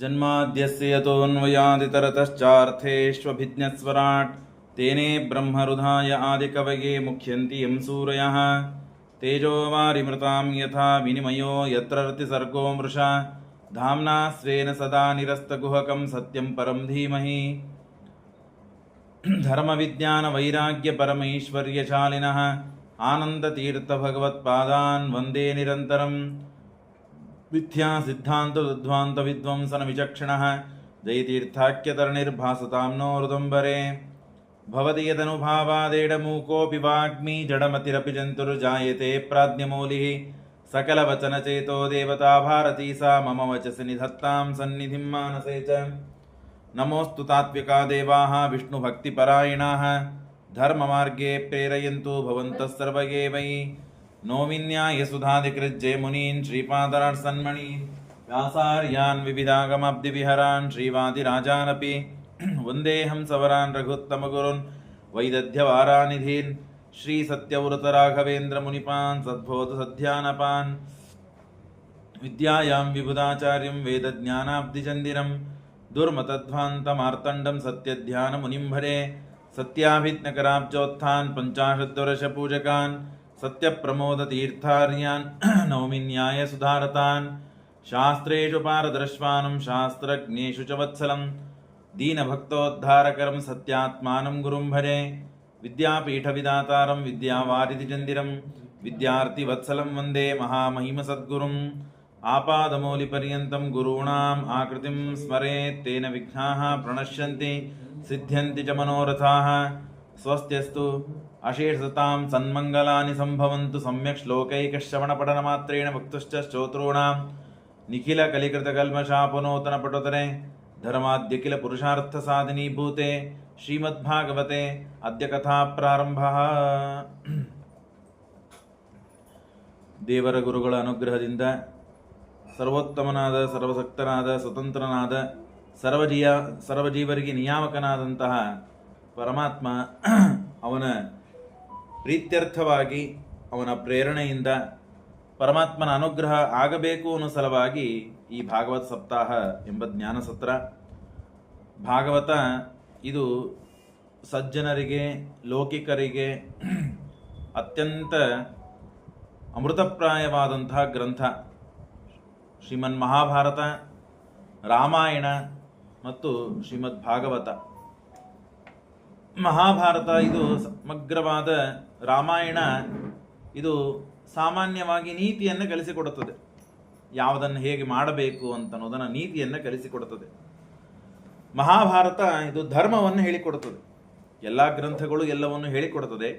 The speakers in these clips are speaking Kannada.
जन्माद्यस्य यतोऽन्वयादितरतश्चार्थेष्वभिज्ञस्वराट् तेने ब्रह्मरुधाय आदिकवये मुह्यन्ति यं सूरयः तेजो वारिमृतां यथा विनिमयो यत्र रतिसर्गो मृषा धाम्ना स्वेन सदा निरस्तकुहकं सत्यं परं धीमहि धर्मविज्ञानवैराग्यपरमैश्वर्यशालिनः आनन्दतीर्थभगवत्पादान् वन्दे निरन्तरम् विद्वांसविध्वंसन जयतीर्थाख्यतरणिर्भासतां नो हृदम्बरे भवति यदनुभावादेडमूकोऽपि वाग्मी जडमतिरपि जन्तुर्जायते प्राज्ञमौलिः सकलवचनचेतो देवता भारती सा मम वचसि निधत्तां सन्निधिं मानसे च नमोऽस्तु तात्विका देवाः विष्णुभक्तिपरायणाः धर्ममार्गे प्रेरयन्तु भवन्तः सर्वगे वै नौमिन्यायसुधाधिकृज्ये मुनीन् श्रीपादराट्सन्मणीन् व्यासार्यान् विविधागमाब्धिविहरान् श्रीवादिराजानपि वन्देऽहं सवरान् रघुत्तमगुरुन् वैदध्यवारानिधीन् श्रीसत्यव्रतराघवेन्द्रमुनिपान् सद्बोधसध्यानपान् विद्यायां विबुधाचार्यं वेदज्ञानाब्धिचन्दिरं दुर्मतध्वान्तमार्तण्डं सत्यध्यानमुनिं भजे सत्याभिज्ञकराब्जोत्थान् पञ्चाशद्वर्षपूजकान् सत्यप्रमोदतीर्थार्यान् नौमिन्यायसुधारतान् शास्त्रेषु पारदर्श्वानं शास्त्रज्ञेषु च वत्सलं दीनभक्तोद्धारकरं सत्यात्मानं गुरुं भजे विद्यापीठविदातारं विद्यावारिधिचन्दिरं विद्यार्थिवत्सलं वन्दे महामहिमसद्गुरुम् आपादमौलिपर्यन्तं गुरूणाम् आकृतिं स्मरेत् तेन विघ्नाः प्रणश्यन्ति सिद्ध्यन्ति च मनोरथाः स्वस्त्यस्तु अशेषतां सन्मङ्गलानि सम्भवन्तु सम्यक् श्लोकैकश्रवणपठनमात्रेण वक्तुश्च श्रोतॄणां निखिलकलिकृतकल्मषापनोतनपटोतरे धर्माद्यखिलपुरुषार्थसाधिनी भूते श्रीमद्भागवते अद्य कथाप्रारम्भः। ದೇವರ ಗುರುಗಳ ಅನುಗ್ರಹದಿಂದ ಸರ್ವೋತ್ತಮನಾದ ಸರ್ವಸಕ್ತನಾದ ಸ್ವತಂತ್ರನಾದ ಸರ್ವಜೀವರಿಗೆ ನಿಯಾಮಕನಾದಂತಹ ಪರಮಾತ್ಮ ಅವನ ಪ್ರೀತ್ಯರ್ಥವಾಗಿ ಅವನ ಪ್ರೇರಣೆಯಿಂದ ಪರಮಾತ್ಮನ ಅನುಗ್ರಹ ಆಗಬೇಕು ಅನ್ನೋ ಸಲುವಾಗಿ ಈ ಭಾಗವತ ಸಪ್ತಾಹ ಎಂಬ ಜ್ಞಾನ ಸತ್ರ. ಭಾಗವತ ಇದು ಸಜ್ಜನರಿಗೆ ಲೌಕಿಕರಿಗೆ ಅತ್ಯಂತ ಅಮೃತಪ್ರಾಯವಾದಂತಹ ಗ್ರಂಥ. ಶ್ರೀಮನ್ ಮಹಾಭಾರತ, ರಾಮಾಯಣ ಮತ್ತು ಶ್ರೀಮದ್ ಭಾಗವತ. ಮಹಾಭಾರತ ಇದು ಸಮಗ್ರವಾದ, ರಾಮಾಯಣ ಇದು ಸಾಮಾನ್ಯವಾಗಿ ನೀತಿಯನ್ನು ಕಲಿಸಿಕೊಡುತ್ತದೆ. ಯಾವುದನ್ನು ಹೇಗೆ ಮಾಡಬೇಕು ಅಂತ ಅನ್ನೋದನ್ನು ನೀತಿಯನ್ನು ಕಲಿಸಿಕೊಡುತ್ತದೆ. ಮಹಾಭಾರತ ಇದು ಧರ್ಮವನ್ನು ಹೇಳಿಕೊಡುತ್ತದೆ. ಎಲ್ಲ ಗ್ರಂಥಗಳು ಎಲ್ಲವನ್ನು ಹೇಳಿಕೊಡುತ್ತದೆ.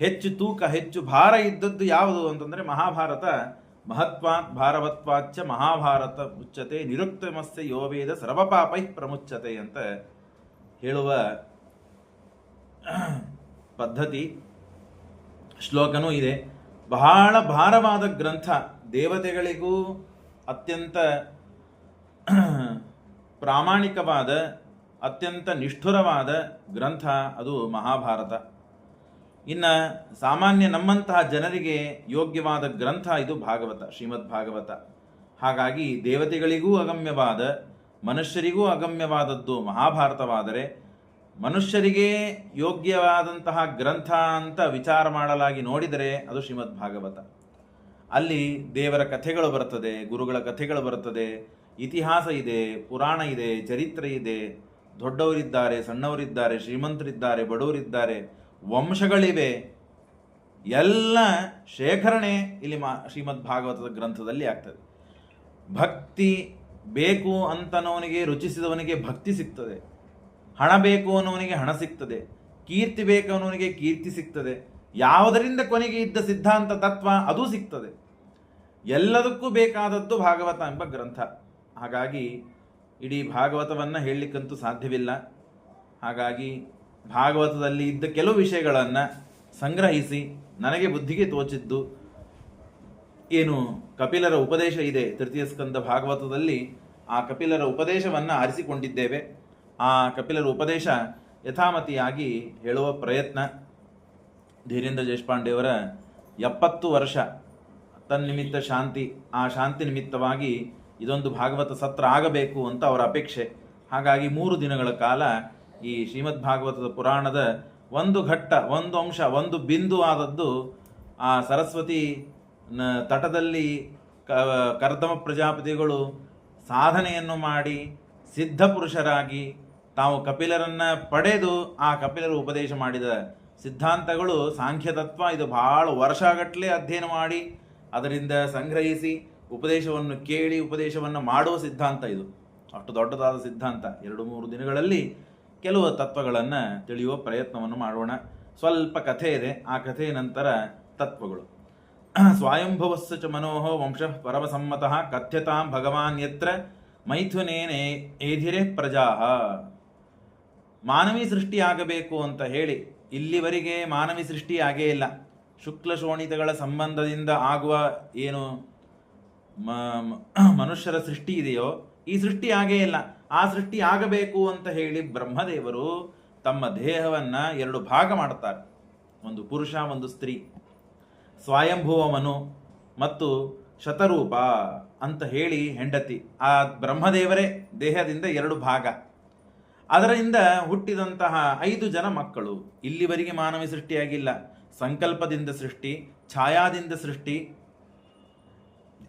ಹೆಚ್ಚು ತೂಕ, ಹೆಚ್ಚು ಭಾರ ಇದ್ದದ್ದು ಯಾವುದು ಅಂತಂದರೆ ಮಹಾಭಾರತ. ಮಹತ್ವಾತ್ ಭಾರವತ್ವಾಚ್ಚ ಮಹಾಭಾರತ ಮುಚ್ಚತೆ ನಿರುಕ್ತಮಸ್ಯ ಯೋವೇದ ಸರ್ವಪಾಪೈ ಪ್ರಮುಚ್ಚತೆ ಅಂತ ಹೇಳುವ ಪದ್ಧತಿ, ಶ್ಲೋಕನೂ ಇದೆ. ಬಹಳ ಭಾರವಾದ ಗ್ರಂಥ, ದೇವತೆಗಳಿಗೂ ಅತ್ಯಂತ ಪ್ರಾಮಾಣಿಕವಾದ, ಅತ್ಯಂತ ನಿಷ್ಠುರವಾದ ಗ್ರಂಥ ಅದು ಮಹಾಭಾರತ. ಇನ್ನು ಸಾಮಾನ್ಯ ನಮ್ಮಂತಹ ಜನರಿಗೆ ಯೋಗ್ಯವಾದ ಗ್ರಂಥ ಇದು ಭಾಗವತ, ಶ್ರೀಮದ್ ಭಾಗವತ. ಹಾಗಾಗಿ ದೇವತೆಗಳಿಗೂ ಅಗಮ್ಯವಾದ, ಮನುಷ್ಯರಿಗೂ ಅಗಮ್ಯವಾದದ್ದು ಮಹಾಭಾರತವಾದರೆ, ಮನುಷ್ಯರಿಗೆ ಯೋಗ್ಯವಾದಂತಹ ಗ್ರಂಥ ಅಂತ ವಿಚಾರ ಮಾಡಲಾಗಿ ನೋಡಿದರೆ ಅದು ಶ್ರೀಮದ್ ಭಾಗವತ. ಅಲ್ಲಿ ದೇವರ ಕಥೆಗಳು ಬರ್ತದೆ, ಗುರುಗಳ ಕಥೆಗಳು ಬರ್ತದೆ, ಇತಿಹಾಸ ಇದೆ, ಪುರಾಣ ಇದೆ, ಚರಿತ್ರೆ ಇದೆ. ದೊಡ್ಡವರಿದ್ದಾರೆ, ಸಣ್ಣವರಿದ್ದಾರೆ, ಶ್ರೀಮಂತರಿದ್ದಾರೆ, ಬಡವರಿದ್ದಾರೆ, ವಂಶಗಳಿವೆ. ಎಲ್ಲ ಶೇಖರಣೆ ಇಲ್ಲಿ ಶ್ರೀಮದ್ ಭಾಗವತದ ಗ್ರಂಥದಲ್ಲಿ ಆಗ್ತದೆ. ಭಕ್ತಿ ಬೇಕು ಅಂತನವನಿಗೆ, ರುಚಿಸಿದವನಿಗೆ ಭಕ್ತಿ ಸಿಗ್ತದೆ. ಹಣ ಬೇಕು ಅನ್ನೋನಿಗೆ ಹಣ ಸಿಗ್ತದೆ. ಕೀರ್ತಿ ಬೇಕು ಅನ್ನೋನಿಗೆ ಕೀರ್ತಿ ಸಿಗ್ತದೆ. ಯಾವುದರಿಂದ ಕೊನೆಗೆ ಇದ್ದ ಸಿದ್ಧಾಂತ ತತ್ವ ಅದು ಸಿಗ್ತದೆ. ಎಲ್ಲದಕ್ಕೂ ಬೇಕಾದದ್ದು ಭಾಗವತ ಎಂಬ ಗ್ರಂಥ. ಹಾಗಾಗಿ ಇಡೀ ಭಾಗವತವನ್ನು ಹೇಳಲಿಕ್ಕಂತೂ ಸಾಧ್ಯವಿಲ್ಲ. ಹಾಗಾಗಿ ಭಾಗವತದಲ್ಲಿ ಇದ್ದ ಕೆಲವು ವಿಷಯಗಳನ್ನು ಸಂಗ್ರಹಿಸಿ ನನಗೆ ಬುದ್ಧಿಗೆ ತೋಚಿದ್ದು ಏನು ಕಪಿಲರ ಉಪದೇಶ ಇದೆ ತೃತೀಯ ಸ್ಕಂದ ಭಾಗವತದಲ್ಲಿ, ಆ ಕಪಿಲರ ಉಪದೇಶವನ್ನು ಆರಿಸಿಕೊಂಡಿದ್ದೇವೆ. ಆ ಕಪಿಲರ ಉಪದೇಶ ಯಥಾಮತಿಯಾಗಿ ಹೇಳುವ ಪ್ರಯತ್ನ. ಧೀರೇಂದ್ರ ದೇಶಪಾಂಡೆಯವರ 70 ವರ್ಷ ತನ್ನಿಮಿತ್ತ ಶಾಂತಿ, ಆ ಶಾಂತಿ ನಿಮಿತ್ತವಾಗಿ ಇದೊಂದು ಭಾಗವತ ಸತ್ರ ಆಗಬೇಕು ಅಂತ ಅವರ ಅಪೇಕ್ಷೆ. ಹಾಗಾಗಿ 3 ದಿನಗಳ ಕಾಲ ಈ ಶ್ರೀಮದ್ ಭಾಗವತದ ಪುರಾಣದ ಒಂದು ಘಟ್ಟ, ಒಂದು ಅಂಶ, ಒಂದು ಬಿಂದು ಆದದ್ದು ಆ ಸರಸ್ವತಿ ತಟದಲ್ಲಿ ಕರ್ದಮ ಪ್ರಜಾಪತಿಗಳು ಸಾಧನೆಯನ್ನು ಮಾಡಿ ಸಿದ್ಧ ಪುರುಷರಾಗಿ ತಾವು ಕಪಿಲರನ್ನ ಪಡೆದು ಆ ಕಪಿಲರು ಉಪದೇಶ ಮಾಡಿದ ಸಿದ್ಧಾಂತಗಳು ಸಾಂಖ್ಯತತ್ವ. ಇದು ಬಹಳ ವರ್ಷಗಟ್ಟಲೆ ಅಧ್ಯಯನ ಮಾಡಿ ಅದರಿಂದ ಸಂಗ್ರಹಿಸಿ ಉಪದೇಶವನ್ನು ಕೇಳಿ ಉಪದೇಶವನ್ನು ಮಾಡುವ ಸಿದ್ಧಾಂತ ಇದು. ಅಷ್ಟು ದೊಡ್ಡದಾದ ಸಿದ್ಧಾಂತ. 2-3 ದಿನಗಳಲ್ಲಿ ಕೆಲವು ತತ್ವಗಳನ್ನು ತಿಳಿಯುವ ಪ್ರಯತ್ನವನ್ನು ಮಾಡೋಣ. ಸ್ವಲ್ಪ ಕಥೆ ಇದೆ, ಆ ಕಥೆಯ ನಂತರ ತತ್ವಗಳು. ಸ್ವಯಂಭವಸ್ಸ ಚ ಮನೋಹ ವಂಶಃ ಪರಮಸಮ್ಮತಃ ಕಥ್ಯತಾಂ ಭಗವಾನ್ ಯತ್ರ ಮೈಥುನೇನೆ ಏಧಿರೆ ಪ್ರಜಾ. ಮಾನವಿ ಸೃಷ್ಟಿಯಾಗಬೇಕು ಅಂತ ಹೇಳಿ ಇಲ್ಲಿವರೆಗೆ ಮಾನವಿ ಸೃಷ್ಟಿ ಆಗೇ ಇಲ್ಲ. ಶುಕ್ಲ ಶೋಣಿತಗಳ ಸಂಬಂಧದಿಂದ ಆಗುವ ಏನು ಮನುಷ್ಯರ ಸೃಷ್ಟಿ ಇದೆಯೋ ಈ ಸೃಷ್ಟಿ ಆಗೇ ಇಲ್ಲ. ಆ ಸೃಷ್ಟಿ ಆಗಬೇಕು ಅಂತ ಹೇಳಿ ಬ್ರಹ್ಮದೇವರು ತಮ್ಮ ದೇಹವನ್ನು 2 ಭಾಗ ಮಾಡುತ್ತಾರೆ. ಒಂದು ಪುರುಷ, ಒಂದು ಸ್ತ್ರೀ. ಸ್ವಯಂಭುವ ಮನು ಮತ್ತು ಶತರೂಪ ಅಂತ ಹೇಳಿ ಹೆಂಡತಿ. ಆ ಬ್ರಹ್ಮದೇವರೇ ದೇಹದಿಂದ 2 ಭಾಗ. ಅದರಿಂದ ಹುಟ್ಟಿದಂತಹ 5 ಜನ ಮಕ್ಕಳು. ಇಲ್ಲಿವರೆಗೆ ಮಾನವ ಸೃಷ್ಟಿಯಾಗಿಲ್ಲ. ಸಂಕಲ್ಪದಿಂದ ಸೃಷ್ಟಿ, ಛಾಯಾದಿಂದ ಸೃಷ್ಟಿ,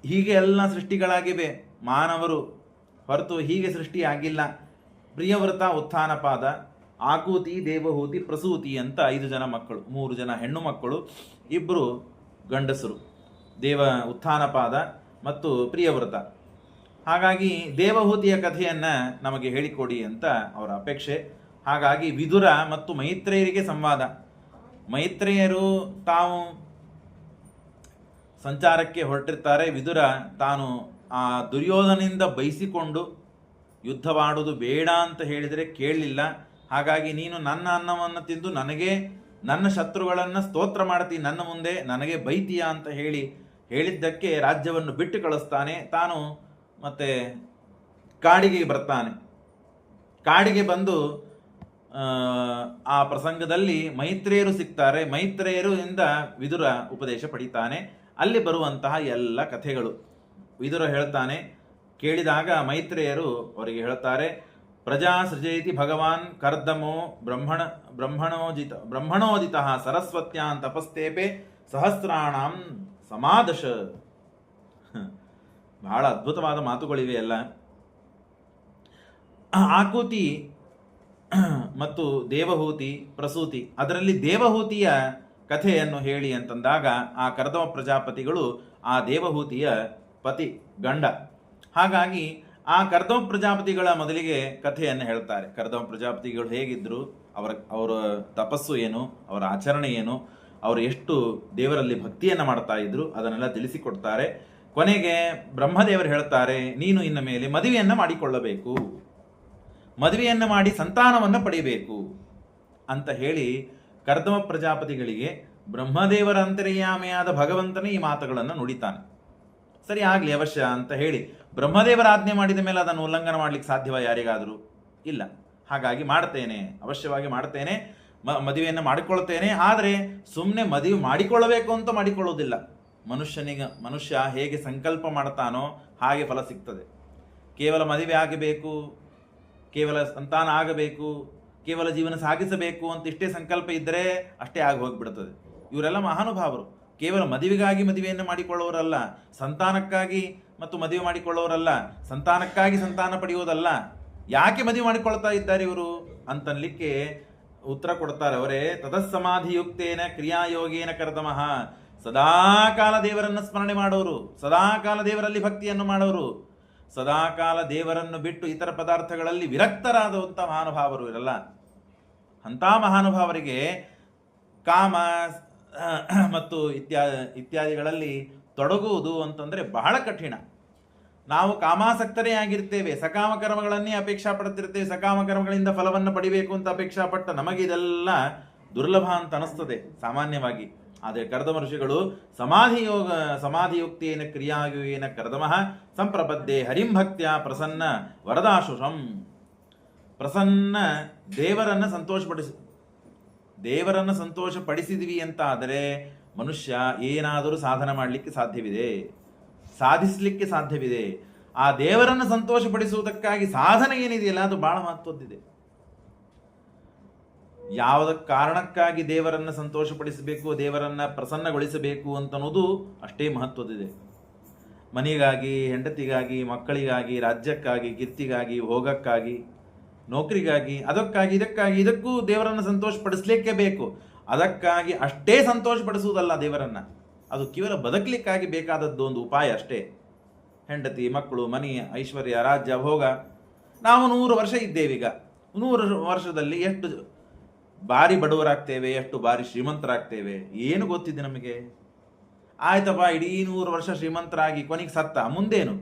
ಹೀಗೆ ಎಲ್ಲ ಸೃಷ್ಟಿಗಳಾಗಿವೆ. ಮಾನವರು ಹೊರತು ಹೀಗೆ ಸೃಷ್ಟಿಯಾಗಿಲ್ಲ. ಪ್ರಿಯವೃತ, ಉತ್ಥಾನಪಾದ, ಆಕೂತಿ, ದೇವಹೂತಿ, ಪ್ರಸೂತಿ ಅಂತ 5 ಜನ ಮಕ್ಕಳು. 3 ಜನ ಹೆಣ್ಣು ಮಕ್ಕಳು, 2 ಗಂಡಸರು, ಉತ್ಥಾನಪಾದ ಮತ್ತು ಪ್ರಿಯವೃತ. ಹಾಗಾಗಿ ದೇವಹೂತಿಯ ಕಥೆಯನ್ನು ನಮಗೆ ಹೇಳಿಕೊಡಿ ಅಂತ ಅವರ ಅಪೇಕ್ಷೆ. ಹಾಗಾಗಿ ವಿದುರ ಮತ್ತು ಮೈತ್ರೇಯರಿಗೆ ಸಂವಾದ. ಮೈತ್ರೇಯರು ತಾವು ಸಂಚಾರಕ್ಕೆ ಹೊರಟಿರ್ತಾರೆ. ವಿದುರ ತಾನು ಆ ದುರ್ಯೋಧನಿಂದ ಬೈಸಿಕೊಂಡು ಯುದ್ಧವಾಡುವುದು ಬೇಡ ಅಂತ ಹೇಳಿದರೆ ಕೇಳಲಿಲ್ಲ. ಹಾಗಾಗಿ ನೀನು ನನ್ನ ಅನ್ನವನ್ನು ತಿಂದು ನನಗೆ ನನ್ನ ಶತ್ರುಗಳನ್ನು ಸ್ತೋತ್ರ ಮಾಡ್ತೀನಿ, ನನ್ನ ಮುಂದೆ ನನಗೆ ಬೈತೀಯ ಅಂತ ಹೇಳಿದ್ದಕ್ಕೆ ರಾಜ್ಯವನ್ನು ಬಿಟ್ಟು ಕಳಿಸ್ತಾನೆ. ತಾನು ಮತ್ತೆ ಕಾಡಿಗೆ ಬರ್ತಾನೆ. ಕಾಡಿಗೆ ಬಂದು ಆ ಪ್ರಸಂಗದಲ್ಲಿ ಮೈತ್ರೇಯರು ಸಿಗ್ತಾರೆ. ಮೈತ್ರೇಯರು ಇಂದ ವಿದುರ ಉಪದೇಶ ಪಡಿತಾನೆ. ಅಲ್ಲಿ ಬರುವಂತಹ ಎಲ್ಲ ಕಥೆಗಳು ವಿದುರ ಹೇಳ್ತಾನೆ. ಕೇಳಿದಾಗ ಮೈತ್ರೇಯರು ಅವರಿಗೆ ಹೇಳ್ತಾರೆ, ಪ್ರಜಾ ಸೃಜಯತಿ ಭಗವಾನ್ ಕರ್ದಮೋ ಬ್ರಹ್ಮಣೋದಿತ ಸರಸ್ವತ್ಯಾಂ ತಪಸ್ತೇಪೆ ಸಹಸ್ರಾಣಾಂ ಸಮಾದಶ. ಬಹಳ ಅದ್ಭುತವಾದ ಮಾತುಗಳಿವೆ ಎಲ್ಲ. ಆಕೂತಿ ಮತ್ತು ದೇವಹೂತಿ, ಪ್ರಸೂತಿ. ಅದರಲ್ಲಿ ದೇವಹೂತಿಯ ಕಥೆಯನ್ನು ಹೇಳಿ ಅಂತಂದಾಗ ಆ ಕರ್ದಮ ಪ್ರಜಾಪತಿಗಳು ಆ ದೇವಹೂತಿಯ ಪತಿ, ಗಂಡ. ಹಾಗಾಗಿ ಆ ಕರ್ದಮ ಪ್ರಜಾಪತಿಗಳ ಮೊದಲಿಗೆ ಕಥೆಯನ್ನು ಹೇಳ್ತಾರೆ. ಕರ್ದಮ ಪ್ರಜಾಪತಿಗಳು ಹೇಗಿದ್ರು, ಅವರ ತಪಸ್ಸು ಏನು, ಅವರ ಆಚರಣೆ ಏನು, ಅವರು ಎಷ್ಟು ದೇವರಲ್ಲಿ ಭಕ್ತಿಯನ್ನು ಮಾಡ್ತಾ ಇದ್ರು, ಅದನ್ನೆಲ್ಲ ತಿಳಿಸಿಕೊಡ್ತಾರೆ. ಕೊನೆಗೆ ಬ್ರಹ್ಮದೇವರು ಹೇಳ್ತಾರೆ, ನೀನು ಇನ್ನ ಮೇಲೆ ಮದುವೆಯನ್ನು ಮಾಡಿಕೊಳ್ಳಬೇಕು, ಮದುವೆಯನ್ನು ಮಾಡಿ ಸಂತಾನವನ್ನು ಪಡೆಯಬೇಕು ಅಂತ ಹೇಳಿ ಕರ್ದಮ ಪ್ರಜಾಪತಿಗಳಿಗೆ ಬ್ರಹ್ಮದೇವರ ಅಂತರ್ಯಾಮಿಯಾದ ಭಗವಂತನೇ ಈ ಮಾತುಗಳನ್ನು ನುಡಿತಾನೆ. ಸರಿ, ಆಗಲಿ ಅವಶ್ಯ ಅಂತ ಹೇಳಿ ಬ್ರಹ್ಮದೇವರ ಆಜ್ಞೆ ಮಾಡಿದ ಮೇಲೆ ಅದನ್ನು ಉಲ್ಲಂಘನೆ ಮಾಡಲಿಕ್ಕೆ ಸಾಧ್ಯವ ಯಾರಿಗಾದರೂ? ಇಲ್ಲ. ಹಾಗಾಗಿ ಮಾಡ್ತೇನೆ, ಅವಶ್ಯವಾಗಿ ಮಾಡ್ತೇನೆ, ಮದುವೆಯನ್ನು ಮಾಡಿಕೊಳ್ತೇನೆ. ಆದರೆ ಸುಮ್ಮನೆ ಮದುವೆ ಮಾಡಿಕೊಳ್ಳಬೇಕು ಅಂತ ಮಾಡಿಕೊಳ್ಳೋದಿಲ್ಲ. ಮನುಷ್ಯ ಹೇಗೆ ಸಂಕಲ್ಪ ಮಾಡ್ತಾನೋ ಹಾಗೆ ಫಲ ಸಿಗ್ತದೆ. ಕೇವಲ ಮದುವೆ ಆಗಬೇಕು, ಕೇವಲ ಸಂತಾನ ಆಗಬೇಕು, ಕೇವಲ ಜೀವನ ಸಾಗಿಸಬೇಕು ಅಂತ ಇಷ್ಟೇ ಸಂಕಲ್ಪ ಇದ್ದರೆ ಅಷ್ಟೇ ಆಗಿ ಹೋಗಿಬಿಡ್ತದೆ. ಇವರೆಲ್ಲ ಮಹಾನುಭಾವರು. ಕೇವಲ ಮದುವೆಗಾಗಿ ಮದುವೆಯನ್ನು ಮಾಡಿಕೊಳ್ಳೋರಲ್ಲ, ಸಂತಾನಕ್ಕಾಗಿ ಮತ್ತು ಮದುವೆ ಮಾಡಿಕೊಳ್ಳೋರಲ್ಲ, ಸಂತಾನಕ್ಕಾಗಿ ಸಂತಾನ ಪಡೆಯುವುದಲ್ಲ. ಯಾಕೆ ಮದುವೆ ಮಾಡಿಕೊಳ್ತಾ ಇದ್ದಾರೆ ಇವರು ಅಂತನ್ಲಿಕ್ಕೆ ಉತ್ತರ ಕೊಡ್ತಾರೆ ಅವರೇ. ತತಸ್ಸಮಾಧಿಯುಕ್ತೇನ ಕ್ರಿಯಾಯೋಗೇನ ಕರ್ದಮಃ. ಸದಾಕಾಲ ದೇವರನ್ನು ಸ್ಮರಣೆ ಮಾಡೋರು, ಸದಾಕಾಲ ದೇವರಲ್ಲಿ ಭಕ್ತಿಯನ್ನು ಮಾಡೋರು, ಸದಾಕಾಲ ದೇವರನ್ನು ಬಿಟ್ಟು ಇತರ ಪದಾರ್ಥಗಳಲ್ಲಿ ವಿರಕ್ತರಾದಂಥ ಮಹಾನುಭಾವರು ಇರಲ್ಲ. ಅಂಥ ಮಹಾನುಭಾವರಿಗೆ ಕಾಮ ಮತ್ತು ಇತ್ಯಾದಿಗಳಲ್ಲಿ ತೊಡಗುವುದು ಅಂತಂದರೆ ಬಹಳ ಕಠಿಣ. ನಾವು ಕಾಮಾಸಕ್ತರೇ ಆಗಿರ್ತೇವೆ, ಸಕಾಮ ಕರ್ಮಗಳನ್ನೇ ಅಪೇಕ್ಷಾ ಪಡ್ತಿರ್ತೇವೆ, ಸಕಾಮ ಕರ್ಮಗಳಿಂದ ಫಲವನ್ನು ಪಡಿಬೇಕು ಅಂತ ಅಪೇಕ್ಷಾ ಪಟ್ಟ ನಮಗಿದೆಲ್ಲ ದುರ್ಲಭ ಅಂತ ಅನಿಸ್ತದೆ ಸಾಮಾನ್ಯವಾಗಿ. ಆದರೆ ಕರ್ದಮ ಋಷಿಗಳು ಸಮಾಧಿಯುಕ್ತೇನ ಕ್ರಿಯಾಯುಗೇನ ಕರ್ದಮಃ ಸಂಪ್ರಪದ್ಯೆ ಹರಿಂ ಭಕ್ತ್ಯ ಪ್ರಸನ್ನ ವರದಾಶುಷಂ. ಪ್ರಸನ್ನ ದೇವರನ್ನು ಸಂತೋಷಪಡಿಸಿದ್ವಿ ಅಂತ ಆದರೆ ಮನುಷ್ಯ ಏನಾದರೂ ಸಾಧನೆ ಮಾಡಲಿಕ್ಕೆ ಸಾಧ್ಯವಿದೆ, ಸಾಧಿಸಲಿಕ್ಕೆ ಸಾಧ್ಯವಿದೆ. ಆ ದೇವರನ್ನು ಸಂತೋಷಪಡಿಸುವುದಕ್ಕಾಗಿ ಸಾಧನೆ ಏನಿದೆಯಲ್ಲ ಅದು ಬಹಳ ಮಹತ್ವದ್ದಿದೆ. ಯಾವುದ ಕಾರಣಕ್ಕಾಗಿ ದೇವರನ್ನು ಸಂತೋಷಪಡಿಸಬೇಕು, ದೇವರನ್ನ ಪ್ರಸನ್ನಗೊಳಿಸಬೇಕು ಅಂತನ್ನೋದು ಅಷ್ಟೇ ಮಹತ್ವದಿದೆ. ಮನೆಗಾಗಿ, ಹೆಂಡತಿಗಾಗಿ, ಮಕ್ಕಳಿಗಾಗಿ, ರಾಜ್ಯಕ್ಕಾಗಿ, ಕೀರ್ತಿಗಾಗಿ, ಭೋಗಕ್ಕಾಗಿ, ನೌಕರಿಗಾಗಿ, ಅದಕ್ಕಾಗಿ, ಇದಕ್ಕೂ ದೇವರನ್ನು ಸಂತೋಷಪಡಿಸಲಿಕ್ಕೆ ಬೇಕು. ಅದಕ್ಕಾಗಿ ಅಷ್ಟೇ ಸಂತೋಷಪಡಿಸುವುದಲ್ಲ ದೇವರನ್ನ, ಅದು ಕೇವಲ ಬದುಕಲಿಕ್ಕಾಗಿ ಬೇಕಾದದ್ದು ಒಂದು ಉಪಾಯ ಅಷ್ಟೇ. ಹೆಂಡತಿ, ಮಕ್ಕಳು, ಮನೆ, ಐಶ್ವರ್ಯ, ರಾಜ್ಯ, ಭೋಗ. ನಾವು 100 ವರ್ಷ ಇದ್ದೇವೀಗ. 100 ವರ್ಷದಲ್ಲಿ ಎಷ್ಟು ಬಾರಿ ಬಡವರಾಗ್ತೇವೆ, ಎಷ್ಟು ಬಾರಿ ಶ್ರೀಮಂತರಾಗ್ತೇವೆ, ಏನು ಗೊತ್ತಿದೆ ನಮಗೆ? ಆಯ್ತಪ್ಪ, ಇಡೀ 100 ವರ್ಷ ಶ್ರೀಮಂತರಾಗಿ ಕೊನೆಗೆ ಸತ್ತ, ಮುಂದೇನು?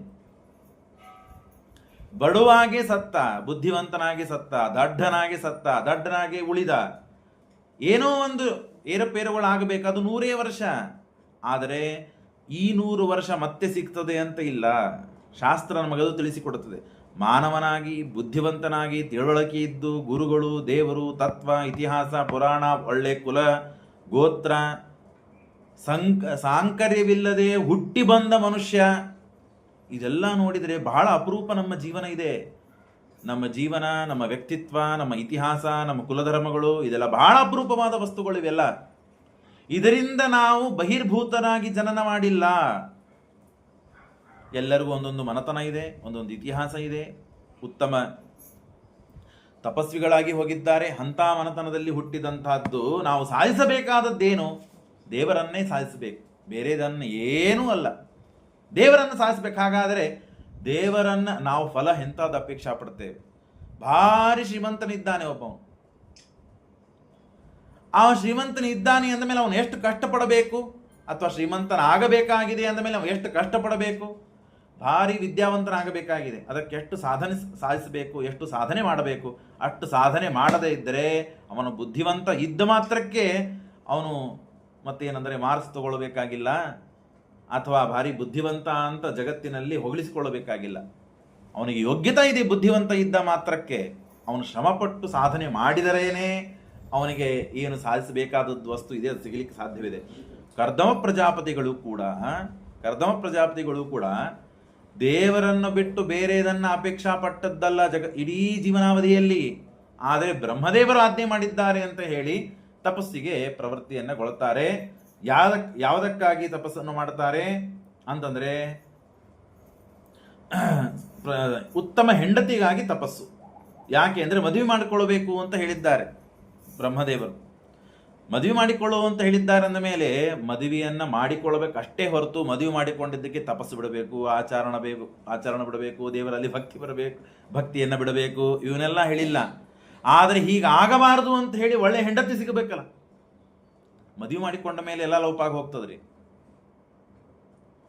ಬಡವಾಗಿ ಸತ್ತ, ಬುದ್ಧಿವಂತನಾಗಿ ಸತ್ತ, ದಡ್ಡನಾಗಿ ಸತ್ತ, ದಡ್ಡನಾಗಿ ಉಳಿದ, ಏನೋ ಒಂದು ಏರುಪೇರುಗಳಾಗಬೇಕು, ಅದು 100 ವರ್ಷ. ಆದರೆ ಈ 100 ವರ್ಷ ಮತ್ತೆ ಸಿಗ್ತದೆ ಅಂತ ಇಲ್ಲ. ಶಾಸ್ತ್ರ ನಮಗದು ತಿಳಿಸಿಕೊಡುತ್ತದೆ. ಮಾನವನಾಗಿ, ಬುದ್ಧಿವಂತನಾಗಿ, ತಿಳುವಳಿಕೆ ಇದ್ದು, ಗುರುಗಳು, ದೇವರು, ತತ್ವ, ಇತಿಹಾಸ, ಪುರಾಣ, ಒಳ್ಳೆ ಕುಲ, ಗೋತ್ರ, ಸಾಂಕರ್ಯವಿಲ್ಲದೆ ಹುಟ್ಟಿ ಬಂದ ಮನುಷ್ಯ, ಇದೆಲ್ಲ ನೋಡಿದರೆ ಬಹಳ ಅಪರೂಪ ನಮ್ಮ ಜೀವನ ಇದೆ. ನಮ್ಮ ಜೀವನ, ನಮ್ಮ ವ್ಯಕ್ತಿತ್ವ, ನಮ್ಮ ಇತಿಹಾಸ, ನಮ್ಮ ಕುಲಧರ್ಮಗಳು, ಇದೆಲ್ಲ ಬಹಳ ಅಪರೂಪವಾದ ವಸ್ತುಗಳು ಇವೆಲ್ಲ. ಇದರಿಂದ ನಾವು ಬಹಿರ್ಭೂತರಾಗಿ ಜನನ ಮಾಡಿಲ್ಲ. ಎಲ್ಲರಿಗೂ ಒಂದೊಂದು ಮನತನ ಇದೆ, ಒಂದೊಂದು ಇತಿಹಾಸ ಇದೆ. ಉತ್ತಮ ತಪಸ್ವಿಗಳಾಗಿ ಹೋಗಿದ್ದಾರೆ. ಅಂಥ ಮನತನದಲ್ಲಿ ಹುಟ್ಟಿದಂತಹದ್ದು ನಾವು ಸಾಧಿಸಬೇಕಾದದ್ದೇನು? ದೇವರನ್ನೇ ಸಾಧಿಸಬೇಕು, ಬೇರೆದನ್ನು ಏನೂ ಅಲ್ಲ. ದೇವರನ್ನು ಸಾಧಿಸಬೇಕು. ಹಾಗಾದರೆ ದೇವರನ್ನ ನಾವು ಫಲ ಎಂಥದ್ದು ಅಪೇಕ್ಷಾ ಪಡ್ತೇವೆ? ಭಾರಿ ಶ್ರೀಮಂತನಿದ್ದಾನೆ ಒಬ್ಬನು, ಆ ಶ್ರೀಮಂತನಿದ್ದಾನೆ ಅಂದ ಮೇಲೆ ಅವನು ಎಷ್ಟು ಕಷ್ಟಪಡಬೇಕು? ಅಥವಾ ಶ್ರೀಮಂತನಾಗಬೇಕಾಗಿದೆ ಅಂದ ಮೇಲೆ ಅವನು ಎಷ್ಟು ಕಷ್ಟಪಡಬೇಕು? ಭಾರಿ ವಿದ್ಯಾವಂತನಾಗಬೇಕಾಗಿದೆ, ಅದಕ್ಕೆ ಎಷ್ಟು ಸಾಧನೆ ಸಾಧಿಸಬೇಕು, ಎಷ್ಟು ಸಾಧನೆ ಮಾಡಬೇಕು? ಅಷ್ಟು ಸಾಧನೆ ಮಾಡದೇ ಇದ್ದರೆ ಅವನು ಬುದ್ಧಿವಂತ ಇದ್ದ ಮಾತ್ರಕ್ಕೆ ಅವನು ಮತ್ತೇನೆಂದರೆ ಮಾರ್ಕ್ಸ್ ತಗೊಳ್ಬೇಕಾಗಿಲ್ಲ, ಅಥವಾ ಭಾರಿ ಬುದ್ಧಿವಂತ ಅಂತ ಜಗತ್ತಿನಲ್ಲಿ ಹೊಗಳಿಸಿಕೊಳ್ಳಬೇಕಾಗಿಲ್ಲ. ಅವನಿಗೆ ಯೋಗ್ಯತೆ ಇದೆ ಬುದ್ಧಿವಂತ ಇದ್ದ ಮಾತ್ರಕ್ಕೆ. ಅವನು ಶ್ರಮಪಟ್ಟು ಸಾಧನೆ ಮಾಡಿದರೇನೆ ಅವನಿಗೆ ಏನು ಸಾಧಿಸಬೇಕಾದದ್ದು ವಸ್ತು ಇದೆ ಅದು ಸಿಗಲಿಕ್ಕೆ ಸಾಧ್ಯವಿದೆ. ಕರ್ದಮ ಪ್ರಜಾಪತಿಗಳು ಕೂಡ ದೇವರನ್ನು ಬಿಟ್ಟು ಬೇರೆದನ್ನು ಅಪೇಕ್ಷಾ ಪಟ್ಟದ್ದಲ್ಲ ಇಡೀ ಜೀವನಾವಧಿಯಲ್ಲಿ. ಆದರೆ ಬ್ರಹ್ಮದೇವರು ಆಜ್ಞೆ ಮಾಡಿದ್ದಾರೆ ಅಂತ ಹೇಳಿ ತಪಸ್ಸಿಗೆ ಪ್ರವೃತ್ತಿಯನ್ನುಗೊಳ್ಳುತ್ತಾರೆ. ಯಾವುದಕ್ಕಾಗಿ ತಪಸ್ಸನ್ನು ಮಾಡ್ತಾರೆ ಅಂತಂದ್ರೆ ಉತ್ತಮ ಹೆಂಡತಿಗಾಗಿ ತಪಸ್ಸು. ಯಾಕೆ ಅಂದರೆ ಮದುವೆ ಮಾಡಿಕೊಳ್ಳಬೇಕು ಅಂತ ಹೇಳಿದ್ದಾರೆ ಬ್ರಹ್ಮದೇವರು. ಮದುವೆ ಮಾಡಿಕೊಳ್ಳುವ ಅಂತ ಹೇಳಿದ್ದಾರೆ ಅಂದ ಮೇಲೆ ಮದುವೆಯನ್ನು ಮಾಡಿಕೊಳ್ಳಬೇಕು ಅಷ್ಟೇ ಹೊರತು ಮದುವೆ ಮಾಡಿಕೊಂಡಿದ್ದಕ್ಕೆ ತಪಸ್ಸು ಬಿಡಬೇಕು, ಆಚರಣ ಬಿಡಬೇಕು, ದೇವರಲ್ಲಿ ಭಕ್ತಿ ಬರಬೇಕು, ಭಕ್ತಿಯನ್ನು ಬಿಡಬೇಕು, ಇವನ್ನೆಲ್ಲ ಹೇಳಿಲ್ಲ. ಆದರೆ ಹೀಗಾಗಬಾರದು ಅಂತ ಹೇಳಿ ಒಳ್ಳೆ ಹೆಂಡತಿ ಸಿಗಬೇಕಲ್ಲ. ಮದುವೆ ಮಾಡಿಕೊಂಡ ಮೇಲೆ ಎಲ್ಲ ಲೋಪ ಆಗಿ ಹೋಗ್ತದ್ರಿ,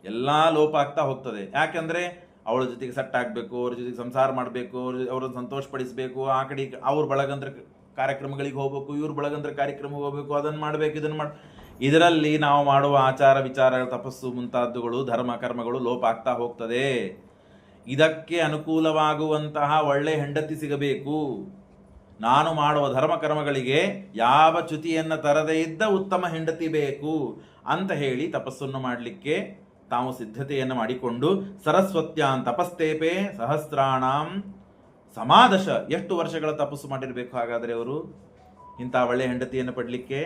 ಎಲ್ಲ ಲೋಪ ಆಗ್ತಾ ಹೋಗ್ತದೆ. ಯಾಕೆಂದ್ರೆ ಅವಳ ಜೊತೆಗೆ ಸೆಟ್ ಆಗಬೇಕು, ಅವ್ರ ಜೊತೆಗೆ ಸಂಸಾರ ಮಾಡಬೇಕು, ಅವ್ರನ್ನ ಸಂತೋಷಪಡಿಸಬೇಕು, ಆ ಕಡೆ ಅವ್ರ ಬಳಗಂದ್ರ ಕಾರ್ಯಕ್ರಮಗಳಿಗೆ ಹೋಗ್ಬೇಕು, ಇವ್ರ ಬಳಗಂದ್ರ ಕಾರ್ಯಕ್ರಮಕ್ಕೆ ಹೋಗ್ಬೇಕು, ಅದನ್ನು ಮಾಡಬೇಕು, ಇದನ್ನು ಇದರಲ್ಲಿ ನಾವು ಮಾಡುವ ಆಚಾರ ವಿಚಾರ, ತಪಸ್ಸು ಮುಂತಾದವುಗಳು, ಧರ್ಮ ಕರ್ಮಗಳು ಲೋಪ ಆಗ್ತಾ ಹೋಗ್ತದೆ. ಇದಕ್ಕೆ ಅನುಕೂಲವಾಗುವಂತಹ ಒಳ್ಳೆ ಹೆಂಡತಿ ಸಿಗಬೇಕು. ನಾನು ಮಾಡುವ ಧರ್ಮ ಕರ್ಮಗಳಿಗೆ ಯಾವ ಚ್ಯುತಿಯನ್ನು ತರದೇ ಇದ್ದ ಉತ್ತಮ ಹೆಂಡತಿ ಬೇಕು ಅಂತ ಹೇಳಿ ತಪಸ್ಸನ್ನು ಮಾಡಲಿಕ್ಕೆ ತಾವು ಸಿದ್ಧತೆಯನ್ನು ಮಾಡಿಕೊಂಡು ಸರಸ್ವತ್ಯಾಂ ತಪಸ್ತೇಪೆ ಸಹಸ್ರಾಣಾಂ ಸಮಾದಶ. ಎಷ್ಟು ವರ್ಷಗಳ ತಪಸ್ಸು ಮಾಡಿರಬೇಕು ಹಾಗಾದರೆ ಅವರು ಇಂಥ ಒಳ್ಳೆ ಹೆಂಡತಿಯನ್ನು ಪಡಲಿಕ್ಕೆ?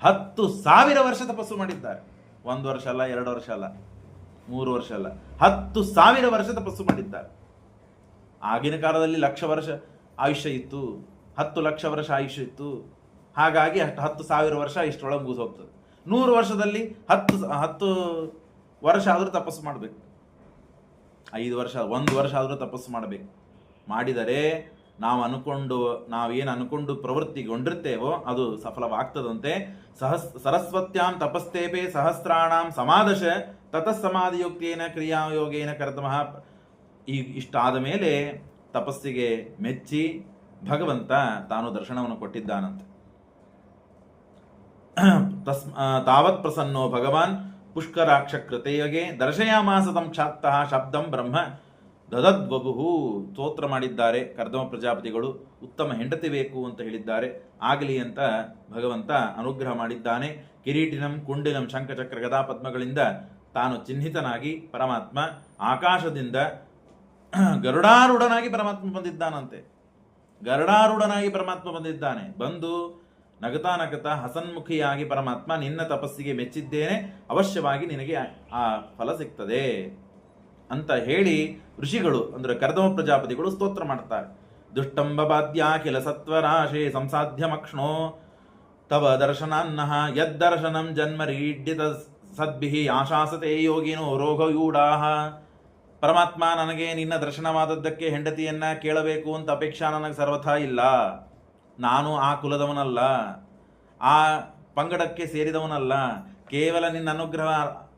10,000 ವರ್ಷ ತಪಸ್ಸು ಮಾಡಿದ್ದಾರೆ. 1 ವರ್ಷ ಅಲ್ಲ, 2 ವರ್ಷ ಅಲ್ಲ, 3 ವರ್ಷ ಅಲ್ಲ, 10,000 ವರ್ಷ ತಪಸ್ಸು ಮಾಡಿದ್ದಾರೆ. ಆಗಿನ ಕಾಲದಲ್ಲಿ 1,00,000 ವರ್ಷ ಆಯುಷ್ಯ ಇತ್ತು, 10 ಲಕ್ಷ ವರ್ಷ ಆಯುಷ್ಯ ಇತ್ತು. ಹಾಗಾಗಿ ಅಷ್ಟು 10,000 ವರ್ಷ ಇಷ್ಟರೊಳಗೆ ಮುಗಿದು ಹೋಗ್ತದೆ. 100 ವರ್ಷದಲ್ಲಿ 10 ವರ್ಷ ಆದರೂ ತಪಸ್ಸು ಮಾಡಬೇಕು, 5 ವರ್ಷ 1 ವರ್ಷ ಆದರೂ ತಪಸ್ಸು ಮಾಡಬೇಕು. ಮಾಡಿದರೆ ನಾವೇನು ಅನ್ಕೊಂಡು ಪ್ರವೃತ್ತಿಗೊಂಡಿರ್ತೇವೋ ಅದು ಸಫಲವಾಗ್ತದಂತೆ. ಸರಸ್ವತ್ಯಾಂ ತಪಸ್ತೇಪೆ ಸಹಸ್ರಾಣಾಂ ಸಮಾದಶ ತತಸ್ಸಮಾಧಿಯುಕ್ತೇನ ಕ್ರಿಯಾಯೋಗೇನ ಕರ್ತಮಃ. ಇಷ್ಟಾದ ಮೇಲೆ ತಪಸ್ಸಿಗೆ ಮೆಚ್ಚಿ ಭಗವಂತ ತಾನು ದರ್ಶನವನ್ನು ಕೊಟ್ಟಿದ್ದಾನಂತೆ. ತಾವತ್ ಪ್ರಸನ್ನೋ ಭಗವಾನ್ ಪುಷ್ಕರಾಕ್ಷ ಕೃತೆಯಗೆ ದರ್ಶಯಾಮಾಸ ತಂ ಕ್ಷಾತ್ತಃ ಶಬ್ದಂ ಬ್ರಹ್ಮ ದದದ್ವಬುಹು. ಸ್ತೋತ್ರ ಮಾಡಿದ್ದಾರೆ ಕರ್ದಮ ಪ್ರಜಾಪತಿಗಳು. ಉತ್ತಮ ಹೆಂಡತಿ ಬೇಕು ಅಂತ ಹೇಳಿದ್ದಾರೆ. ಆಗಲಿ ಅಂತ ಭಗವಂತ ಅನುಗ್ರಹ ಮಾಡಿದ್ದಾನೆ. ಕಿರೀಟಿನಂ ಕುಂಡಿನಂ ಶಂಖಚಕ್ರ ಗದಾ ಪದ್ಮಗಳಿಂದ ತಾನು ಚಿಹ್ನಿತನಾಗಿ ಪರಮಾತ್ಮ ಆಕಾಶದಿಂದ ಗರುಡಾರೂಢನಾಗಿ ಪರಮಾತ್ಮ ಬಂದಿದ್ದಾನಂತೆ. ಗರುಡಾರೂಢನಾಗಿ ಪರಮಾತ್ಮ ಬಂದಿದ್ದಾನೆ. ಬಂದು ನಗತಾ ನಗತಾ ಹಸನ್ಮುಖಿಯಾಗಿ ಪರಮಾತ್ಮ, ನಿನ್ನ ತಪಸ್ಸಿಗೆ ಮೆಚ್ಚಿದ್ದೇನೆ, ಅವಶ್ಯವಾಗಿ ನಿನಗೆ ಆ ಫಲ ಸಿಗ್ತದೆ ಅಂತ ಹೇಳಿ ಋಷಿಗಳು ಅಂದರೆ ಕರ್ದಮ ಪ್ರಜಾಪತಿಗಳು ಸ್ತೋತ್ರ ಮಾಡ್ತಾರೆ. ದುಷ್ಟಂಬಾದ್ಯ ಕಿಲ ಸತ್ವರಾಶೇ ಸಂಸಾಧ್ಯ ತವ ದರ್ಶನಾನ್ನಃ ಯದ್ದರ್ಶನಂ ಜನ್ಮರೀಡ್ಯತ ಸದ್ಭಿಃ ಆಶಾಸತೆ ಯೋಗಿನೋ ರೋಗಯೂಢಾಃ. ಪರಮಾತ್ಮ, ನನಗೆ ನಿನ್ನ ದರ್ಶನವಾದದ್ದಕ್ಕೆ ಹೆಂಡತಿಯನ್ನ ಕೇಳಬೇಕು ಅಂತ ಅಪೇಕ್ಷಾ ನನಗೆ ಸರ್ವಥಾ ಇಲ್ಲ. ನಾನು ಆ ಕುಲದವನಲ್ಲ, ಆ ಪಂಗಡಕ್ಕೆ ಸೇರಿದವನಲ್ಲ. ಕೇವಲ ನಿನ್ನ ಅನುಗ್ರಹ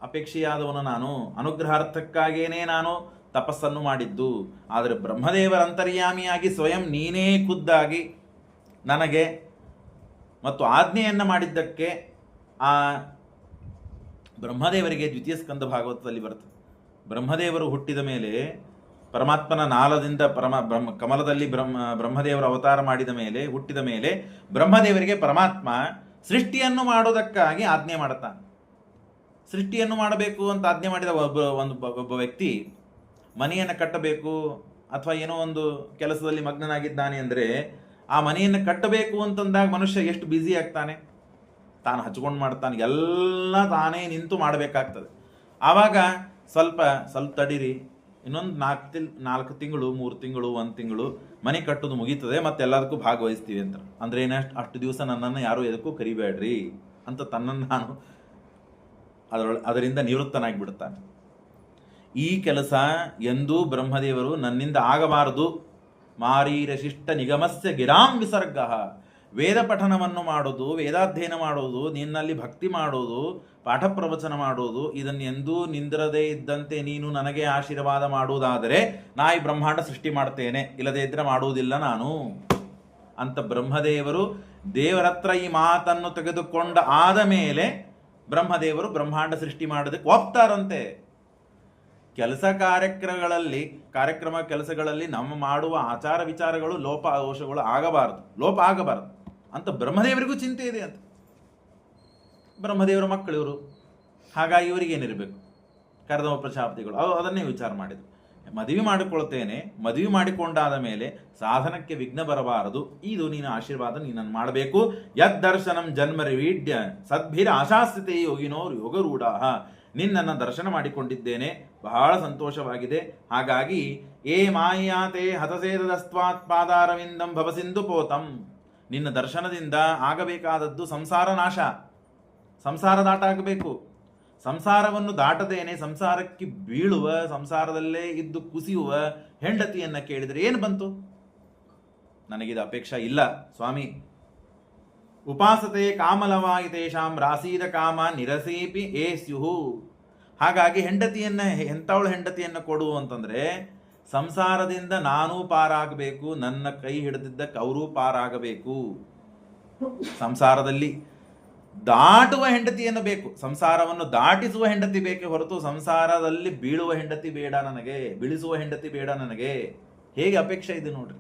ಅಪೇಕ್ಷೆಯಾದವನು ನಾನು. ಅನುಗ್ರಹಾರ್ಥಕ್ಕಾಗೇನೆ ನಾನು ತಪಸ್ಸನ್ನು ಮಾಡಿದ್ದು. ಆದರೆ ಬ್ರಹ್ಮದೇವರ ಅಂತರ್ಯಾಮಿಯಾಗಿ ಸ್ವಯಂ ನೀನೇ ಖುದ್ದಾಗಿ ನನಗೆ ಮತ್ತು ಆಜ್ಞೆಯನ್ನು ಮಾಡಿದ್ದಕ್ಕೆ ಆ ಬ್ರಹ್ಮದೇವರಿಗೆ ದ್ವಿತೀಯ ಸ್ಕಂದ ಭಾಗವತದಲ್ಲಿ ಬರ್ತದೆ. ಬ್ರಹ್ಮದೇವರು ಹುಟ್ಟಿದ ಮೇಲೆ, ಪರಮಾತ್ಮನ ನಾಲದಿಂದ ಕಮಲದಲ್ಲಿ ಬ್ರಹ್ಮದೇವರು ಅವತಾರ ಮಾಡಿದ ಮೇಲೆ, ಹುಟ್ಟಿದ ಮೇಲೆ ಬ್ರಹ್ಮದೇವರಿಗೆ ಪರಮಾತ್ಮ ಸೃಷ್ಟಿಯನ್ನು ಮಾಡೋದಕ್ಕಾಗಿ ಆಜ್ಞೆ ಮಾಡುತ್ತಾನೆ. ಸೃಷ್ಟಿಯನ್ನು ಮಾಡಬೇಕು ಅಂತ ಆಜ್ಞೆ ಮಾಡಿದ ಒಬ್ಬ ವ್ಯಕ್ತಿ ಮನೆಯನ್ನು ಕಟ್ಟಬೇಕು ಅಥವಾ ಏನೋ ಒಂದು ಕೆಲಸದಲ್ಲಿ ಮಗ್ನನಾಗಿದ್ದಾನೆ ಅಂದರೆ, ಆ ಮನೆಯನ್ನು ಕಟ್ಟಬೇಕು ಅಂತಂದಾಗ ಮನುಷ್ಯ ಎಷ್ಟು ಬ್ಯುಸಿ ಆಗ್ತಾನೆ, ತಾನು ಹಚ್ಕೊಂಡು ಮಾಡ್ತಾನೆ, ಎಲ್ಲ ತಾನೇ ನಿಂತು ಮಾಡಬೇಕಾಗ್ತದೆ. ಆವಾಗ ಸ್ವಲ್ಪ ತಡೀರಿ, ಇನ್ನೊಂದು 4 ತಿಂಗಳು, 3 ತಿಂಗಳು, 1 ತಿಂಗಳು ಮನೆ ಕಟ್ಟೋದು ಮುಗೀತದೆ, ಮತ್ತೆ ಎಲ್ಲದಕ್ಕೂ ಭಾಗವಹಿಸ್ತೀವಿ ಅಂತ. ಅಂದರೆ ಅಷ್ಟು ದಿವಸ ನನ್ನನ್ನು ಯಾರು ಎದಕ್ಕೂ ಕರಿಬೇಡ್ರಿ ಅಂತ ತನ್ನನ್ನು ನಾನು ಅದರಿಂದ ನಿವೃತ್ತನಾಗಿಬಿಡುತ್ತಾನೆ. ಈ ಕೆಲಸ ಎಂದೂ ಬ್ರಹ್ಮದೇವರು ನನ್ನಿಂದ ಆಗಬಾರದು. ಮಾರೀರಶಿಷ್ಟ ನಿಗಮಸ್ಯ ಗಿರಾಂ ವಿಸರ್ಗ. ವೇದ ಪಠನವನ್ನು ಮಾಡೋದು, ವೇದಾಧ್ಯಯನ ಮಾಡೋದು, ನಿನ್ನಲ್ಲಿ ಭಕ್ತಿ ಮಾಡೋದು, ಪಾಠ ಪ್ರವಚನ ಮಾಡೋದು, ಇದನ್ನು ಎಂದೂ ನಿಂದಿರದೇ ಇದ್ದಂತೆ ನೀನು ನನಗೆ ಆಶೀರ್ವಾದ ಮಾಡುವುದಾದರೆ ನಾ ಈ ಬ್ರಹ್ಮಾಂಡ ಸೃಷ್ಟಿ ಮಾಡ್ತೇನೆ, ಇಲ್ಲದೇ ಇದ್ರೆ ಮಾಡುವುದಿಲ್ಲ ನಾನು ಅಂತ ಬ್ರಹ್ಮದೇವರು ದೇವರತ್ರ ಈ ಮಾತನ್ನು ತೆಗೆದುಕೊಂಡ ಆದ ಮೇಲೆ ಬ್ರಹ್ಮದೇವರು ಬ್ರಹ್ಮಾಂಡ ಸೃಷ್ಟಿ ಮಾಡೋದಕ್ಕೆ ಒಪ್ತಾರಂತೆ. ಕೆಲಸಗಳಲ್ಲಿ ನಮ್ಮ ಮಾಡುವ ಆಚಾರ ವಿಚಾರಗಳು ಲೋಪ ಆಗಬಾರದು ಅಂತ ಬ್ರಹ್ಮದೇವರಿಗೂ ಚಿಂತೆ ಇದೆ ಅಂತ. ಬ್ರಹ್ಮದೇವರ ಮಕ್ಕಳು ಇವರು, ಹಾಗಾಗಿ ಇವರಿಗೇನಿರಬೇಕು? ಕರ್ದಮ ಪ್ರಜಾಪತಿಗಳು ಅದನ್ನೇ ವಿಚಾರ ಮಾಡಿದರು. ಮದುವೆ ಮಾಡಿಕೊಳ್ತೇನೆ, ಮದುವೆ ಮಾಡಿಕೊಂಡಾದ ಮೇಲೆ ಸಾಧನಕ್ಕೆ ವಿಘ್ನ ಬರಬಾರದು, ಇದು ನೀನು ಆಶೀರ್ವಾದ ನೀನನ್ನು ಮಾಡಬೇಕು. ಯದ್ದರ್ಶನಂ ಜನ್ಮರಿವೀಡ್ಯ ಸದ್ಭಿರ ಆಶಾಸ್ಥಿತೇ ಯೋಗಿನೋರ್ ಯೋಗರೂಢಾಃ. ನಿನ್ನನ್ನು ದರ್ಶನ ಮಾಡಿಕೊಂಡಿದ್ದೇನೆ, ಬಹಳ ಸಂತೋಷವಾಗಿದೆ. ಹಾಗಾಗಿ ಏ ಮಾಯಾತೆ ಹತಸೇದಸ್ತ್ವಾತ್ ಪಾದಾರವಿಂದಂ ಭವಸಿಂಧು ಪೋತಂ. ನಿನ್ನ ದರ್ಶನದಿಂದ ಆಗಬೇಕಾದದ್ದು ಸಂಸಾರ ನಾಶ, ಸಂಸಾರ ದಾಟ ಆಗಬೇಕು. ಸಂಸಾರವನ್ನು ದಾಟದೇನೆ ಸಂಸಾರಕ್ಕೆ ಬೀಳುವ, ಸಂಸಾರದಲ್ಲೇ ಇದ್ದು ಕುಸಿಯುವ ಹೆಂಡತಿಯನ್ನು ಕೇಳಿದರೆ ಏನು ಬಂತು? ನನಗಿದ ಅಪೇಕ್ಷಾ ಇಲ್ಲ ಸ್ವಾಮಿ. ಉಪಾಸತೆ ಕಾಮಲವಾಯಿತೇಷಾಂ ರಾಸೀದ ಕಾಮ ನಿರಸೀಪಿ ಏ ಸ್ಯುಹು. ಹಾಗಾಗಿ ಎಂಥವಳು ಹೆಂಡತಿಯನ್ನು ಕೊಡು ಅಂತಂದರೆ, ಸಂಸಾರದಿಂದ ನಾನೂ ಪಾರಾಗಬೇಕು, ನನ್ನ ಕೈ ಹಿಡಿದಿದ್ದಕ್ಕೆ ಅವರೂ ಪಾರಾಗಬೇಕು. ಸಂಸಾರದಲ್ಲಿ ದಾಟುವ ಹೆಂಡತಿಯನ್ನು ಬೇಕು, ಸಂಸಾರವನ್ನು ದಾಟಿಸುವ ಹೆಂಡತಿ ಬೇಕೇ ಹೊರತು ಸಂಸಾರದಲ್ಲಿ ಬೀಳುವ ಹೆಂಡತಿ ಬೇಡ ನನಗೆ, ಬೀಳಿಸುವ ಹೆಂಡತಿ ಬೇಡ ನನಗೆ. ಹೇಗೆ ಅಪೇಕ್ಷೆ ಇದೆ ನೋಡ್ರಿ,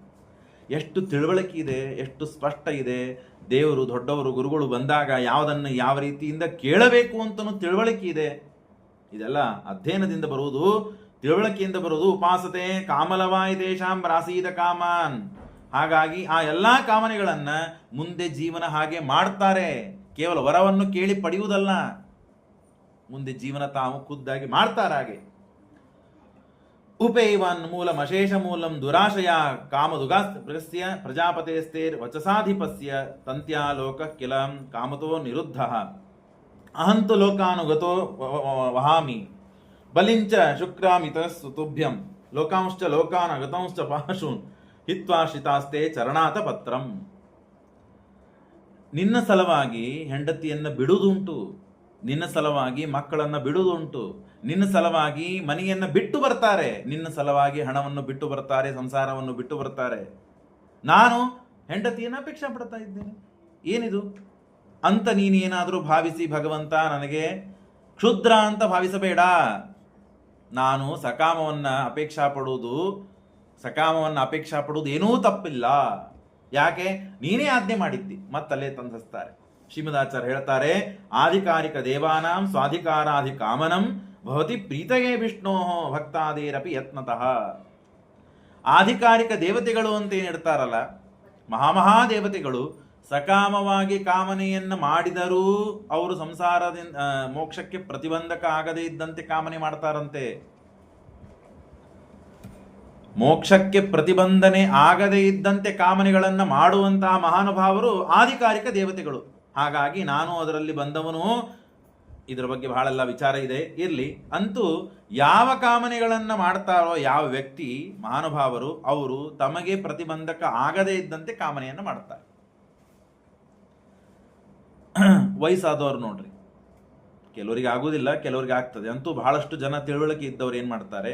ಎಷ್ಟು ತಿಳುವಳಿಕೆ ಇದೆ, ಎಷ್ಟು ಸ್ಪಷ್ಟ ಇದೆ. ದೇವರು, ದೊಡ್ಡವರು, ಗುರುಗಳು ಬಂದಾಗ ಯಾವುದನ್ನು ಯಾವ ರೀತಿಯಿಂದ ಕೇಳಬೇಕು ಅಂತನೂ ತಿಳುವಳಿಕೆ ಇದೆ. ಇದೆಲ್ಲ ಅಧ್ಯಯನದಿಂದ ಬರುವುದು, ತಿಳುವಳಿಕೆಯಿಂದ ಬರುವುದು. ಉಪಾಸತೆ ಕಾಮಲವಾಯಿತೇಷಾಂ ರಾಸೀದ ಕಾಮಾನ್. ಹಾಗಾಗಿ ಆ ಎಲ್ಲ ಕಾಮನೆಗಳನ್ನು ಮುಂದೆ ಜೀವನ ಹಾಗೆ ಮಾಡ್ತಾರೆ. ಕೇವಲ ವರವನ್ನು ಕೇಳಿ ಪಡೆಯುವುದಲ್ಲ, ಮುಂದೆ ಜೀವನ ತಾವು ಖುದ್ದಾಗಿ ಮಾಡ್ತಾರೆ. ಹಾಗೆ ಉಪೈವನ್ ಮೂಲಂ ಅಶೇಷ ಮೂಲಂ ದುರಾಶಯ ಕಾಮದುಗಾಸ್ಯ ಪ್ರಜಾಪತೇಸ್ತೇರ್ ವಚಸಾಧಿಪಸ್ಯ ತಂತ್ಯಾಲೋಕ ಕಿಲ ಕಾಮತೋ ನಿರುದ್ಧ ಅಹಂತು ಲೋಕಾನುಗತೋ ವಹಾಮಿ ಬಲಿಂಚ ಶುಕ್ರಾಮಿತಸ್ತುಭ್ಯಂ ಲೋಕಾಂಶ್ಚ ಲೋಕಾನಗತಂಶ್ಚ ಪಾಶೂನ್ ಹಿತ್ವಾಶ್ರಿತಾಸ್ತೆ ಚರಣಾತ ಪತ್ರಂ. ನಿನ್ನ ಸಲುವಾಗಿ ಹೆಂಡತಿಯನ್ನು ಬಿಡುವುದುಂಟು, ನಿನ್ನ ಸಲುವಾಗಿ ಮಕ್ಕಳನ್ನು ಬಿಡುವುದುಂಟು, ನಿನ್ನ ಸಲುವಾಗಿ ಮನೆಯನ್ನು ಬಿಟ್ಟು ಬರ್ತಾರೆ, ನಿನ್ನ ಸಲುವಾಗಿ ಹಣವನ್ನು ಬಿಟ್ಟು ಬರ್ತಾರೆ, ಸಂಸಾರವನ್ನು ಬಿಟ್ಟು ಬರ್ತಾರೆ. ನಾನು ಹೆಂಡತಿಯನ್ನು ಅಪೇಕ್ಷೆ ಪಡ್ತಾ ಇದ್ದೇನೆ, ಏನಿದು ಅಂತ ನೀನೇನಾದರೂ ಭಾವಿಸಿ ಭಗವಂತ ನನಗೆ ಕ್ಷುದ್ರ ಅಂತ ಭಾವಿಸಬೇಡ. ನಾನು ಸಕಾಮವನ್ನು ಅಪೇಕ್ಷಾ ಪಡುವುದು ಏನೂ ತಪ್ಪಿಲ್ಲ. ಯಾಕೆ? ನೀನೇ ಆಜ್ಞೆ ಮಾಡಿದ್ದಿ, ಮತ್ತಲ್ಲೇ ತಂದಿಸ್ತಾರೆ. ಶ್ರೀಮದಾಚಾರ್ಯ ಹೇಳ್ತಾರೆ, ಆಧಿಕಾರಿಕ ದೇವಾನಾಂ ಸ್ವಾಧಿಕಾರಾಧಿ ಕಾಮನಂ ಭವತಿ ಪ್ರೀತಯೇ ವಿಷ್ಣೋ ಭಕ್ತಾದೇರಪಿ ಯತ್ನತಃ. ಆಧಿಕಾರಿಕ ದೇವತೆಗಳು ಅಂತ ಏನು ಇಡ್ತಾರಲ್ಲ, ಮಹಾಮಹಾದೇವತೆಗಳು ಸಕಾಮವಾಗಿ ಕಾಮನೆಯನ್ನು ಮಾಡಿದರೂ ಅವರು ಸಂಸಾರದಿಂದ ಮೋಕ್ಷಕ್ಕೆ ಪ್ರತಿಬಂಧಕ ಆಗದೇ ಇದ್ದಂತೆ ಕಾಮನೆ ಮಾಡ್ತಾರಂತೆ. ಮೋಕ್ಷಕ್ಕೆ ಪ್ರತಿಬಂಧನೆ ಆಗದೇ ಇದ್ದಂತೆ ಕಾಮನೆಗಳನ್ನು ಮಾಡುವಂತಹ ಮಹಾನುಭಾವರು ಆಧಿಕಾರಿಕ ದೇವತೆಗಳು. ಹಾಗಾಗಿ ನಾನು ಅದರಲ್ಲಿ ಬಂದವನು. ಇದರ ಬಗ್ಗೆ ಬಹಳೆಲ್ಲ ವಿಚಾರ ಇದೆ, ಇರಲಿ. ಅಂತೂ ಯಾವ ಕಾಮನೆಗಳನ್ನು ಮಾಡ್ತಾರೋ ಯಾವ ವ್ಯಕ್ತಿ ಮಹಾನುಭಾವರು, ಅವರು ತಮಗೆ ಪ್ರತಿಬಂಧಕ ಆಗದೇ ಇದ್ದಂತೆ ಕಾಮನೆಯನ್ನು ಮಾಡ್ತಾರೆ. ವಯಸ್ಸಾದವ್ರು ನೋಡ್ರಿ, ಕೆಲವರಿಗೆ ಆಗುವುದಿಲ್ಲ, ಕೆಲವರಿಗೆ ಆಗ್ತದೆ. ಅಂತೂ ಬಹಳಷ್ಟು ಜನ ತಿಳುವಳಿಕೆ ಇದ್ದವ್ರು ಏನು ಮಾಡ್ತಾರೆ,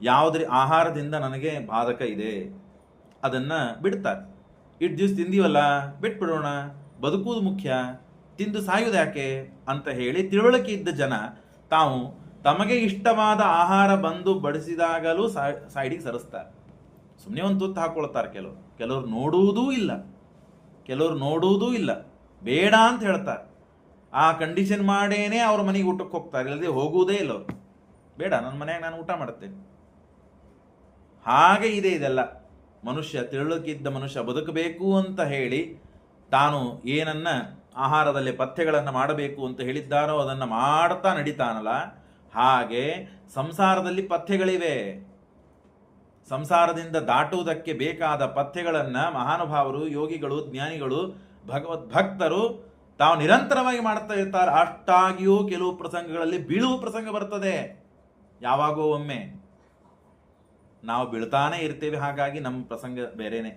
ಯಾವುದ್ರ ಆಹಾರದಿಂದ ನನಗೆ ಬಾಧಕ ಇದೆ ಅದನ್ನು ಬಿಡ್ತಾರೆ. ಇಟ್ಟು ದಿವಸ ತಿಂದೀವಲ್ಲ, ಬಿಟ್ಬಿಡೋಣ, ಬದುಕುವುದು ಮುಖ್ಯ, ತಿಂದು ಸಾಯುವುದು ಯಾಕೆ ಅಂತ ಹೇಳಿ ತಿಳುವಳಿಕೆ ಇದ್ದ ಜನ ತಾವು ತಮಗೆ ಇಷ್ಟವಾದ ಆಹಾರ ಬಂದು ಬಡಿಸಿದಾಗಲೂ ಸೈಡಿಗೆ ಸರಿಸ್ತಾರೆ. ಸುಮ್ಮನೆ ಒಂದು ತುತ್ತು ಹಾಕೊಳ್ತಾರೆ. ಕೆಲವರು ನೋಡುವುದೂ ಇಲ್ಲ, ಬೇಡ ಅಂತ ಹೇಳ್ತಾರೆ. ಆ ಕಂಡೀಷನ್ ಮಾಡೇನೆ ಅವ್ರ ಮನೆಗೆ ಊಟಕ್ಕೆ ಹೋಗ್ತಾರೆ, ಇಲ್ಲದೆ ಹೋಗುವುದೇ ಇಲ್ಲ ಅವರು. ಬೇಡ, ನನ್ನ ಮನೆಯಾಗ ನಾನು ಊಟ ಮಾಡ್ತೇನೆ. ಹಾಗೆ ಇದೆ ಇದೆಲ್ಲ. ಮನುಷ್ಯ, ತಿಳುವಳಿಕಿದ್ದ ಮನುಷ್ಯ ಬದುಕಬೇಕು ಅಂತ ಹೇಳಿ ತಾನು ಏನನ್ನ ಆಹಾರದಲ್ಲಿ ಪಥ್ಯಗಳನ್ನು ಮಾಡಬೇಕು ಅಂತ ಹೇಳಿದ್ದಾರೋ ಅದನ್ನು ಮಾಡ್ತಾ ನಡೀತಾನಲ್ಲ, ಹಾಗೆ ಸಂಸಾರದಲ್ಲಿ ಪಥ್ಯಗಳಿವೆ. ಸಂಸಾರದಿಂದ ದಾಟುವುದಕ್ಕೆ ಬೇಕಾದ ಪಥ್ಯಗಳನ್ನು ಮಹಾನುಭಾವರು, ಯೋಗಿಗಳು, ಜ್ಞಾನಿಗಳು, ಭಗವದ್ಭಕ್ತರು ತಾವು ನಿರಂತರವಾಗಿ ಮಾಡ್ತಾ ಇರ್ತಾರೆ. ಅಷ್ಟಾಗಿಯೂ ಕೆಲವು ಪ್ರಸಂಗಗಳಲ್ಲಿ ಬೀಳುವ ಪ್ರಸಂಗ ಬರ್ತದೆ. ಯಾವಾಗೋ ಒಮ್ಮೆ ನಾವು ಬೀಳ್ತಾನೆ ಇರ್ತೇವೆ. ಹಾಗಾಗಿ ನಮ್ಮ ಪ್ರಸಂಗ ಬೇರೆನೆ.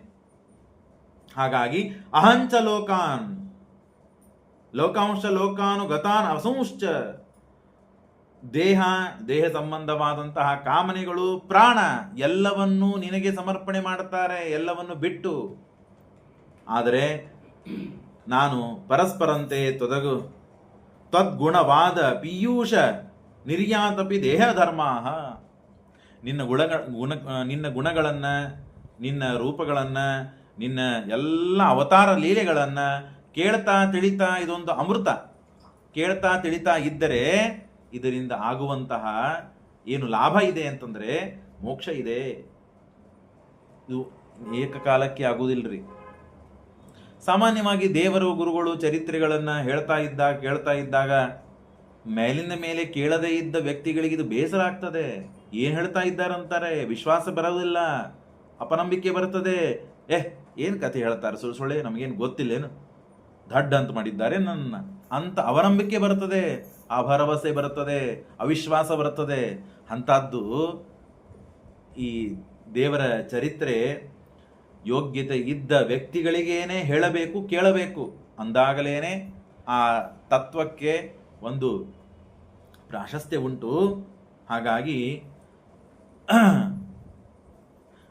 ಹಾಗಾಗಿ ಅಹಂಚ ಲೋಕಾಂಶ ಲೋಕಾನು ಗತಾನ್ ಅಸಂಶ್ಚ, ದೇಹ ಸಂಬಂಧವಾದಂತಹ ಕಾಮನೆಗಳು, ಪ್ರಾಣ ಎಲ್ಲವನ್ನೂ ನಿನಗೆ ಸಮರ್ಪಣೆ ಮಾಡುತ್ತಾರೆ, ಎಲ್ಲವನ್ನು ಬಿಟ್ಟು. ಆದರೆ ನಾನು ಪರಸ್ಪರಂತೆ ತ್ವದ್ಗುಣವಾದ ಪೀಯೂಷ ನಿರ್ಯಾತಪಿ ದೇಹ ಧರ್ಮ. ನಿನ್ನ ಗುಣಗಳನ್ನು, ನಿನ್ನ ರೂಪಗಳನ್ನು, ನಿನ್ನ ಎಲ್ಲ ಅವತಾರ ಲೀಲೆಗಳನ್ನು ಕೇಳ್ತಾ ತಿಳಿತಾ, ಇದೊಂದು ಅಮೃತ, ಕೇಳ್ತಾ ತಿಳಿತಾ ಇದ್ದರೆ ಇದರಿಂದ ಆಗುವಂತಹ ಏನು ಲಾಭ ಇದೆ ಅಂತಂದರೆ ಮೋಕ್ಷ ಇದೆ. ಇದು ಏಕಕಾಲಕ್ಕೆ ಆಗುವುದಿಲ್ಲರಿ. ಸಾಮಾನ್ಯವಾಗಿ ದೇವರು, ಗುರುಗಳು ಚರಿತ್ರೆಗಳನ್ನು ಕೇಳ್ತಾ ಇದ್ದಾಗ ಮೇಲಿಂದ ಮೇಲೆ ಕೇಳದೇ ಇದ್ದ ವ್ಯಕ್ತಿಗಳಿಗೆ ಇದು ಬೇಸರ ಆಗ್ತದೆ. ಏನು ಹೇಳ್ತಾ ಇದ್ದಾರಂತಾರೆ, ವಿಶ್ವಾಸ ಬರೋದಿಲ್ಲ, ಅಪನಂಬಿಕೆ ಬರ್ತದೆ. ಏನು ಕಥೆ ಹೇಳ್ತಾರೆ, ಸುಳ್ಳೆ, ನಮಗೇನು ಗೊತ್ತಿಲ್ಲೇನು, ದಡ್ಡ ಅಂತ ಮಾಡಿದ್ದಾರೆ ನನ್ನ ಅಂತ ಅವನಂಬಿಕೆ ಬರ್ತದೆ, ಅಭರವಸೆ ಬರ್ತದೆ, ಅವಿಶ್ವಾಸ ಬರ್ತದೆ. ಅಂಥದ್ದು ಈ ದೇವರ ಚರಿತ್ರೆ ಯೋಗ್ಯತೆ ಇದ್ದ ವ್ಯಕ್ತಿಗಳಿಗೇನೆ ಹೇಳಬೇಕು, ಕೇಳಬೇಕು. ಅಂದಾಗಲೇನೆ ಆ ತತ್ವಕ್ಕೆ ಒಂದು ಪ್ರಾಶಸ್ತ್ಯ ಉಂಟು. ಹಾಗಾಗಿ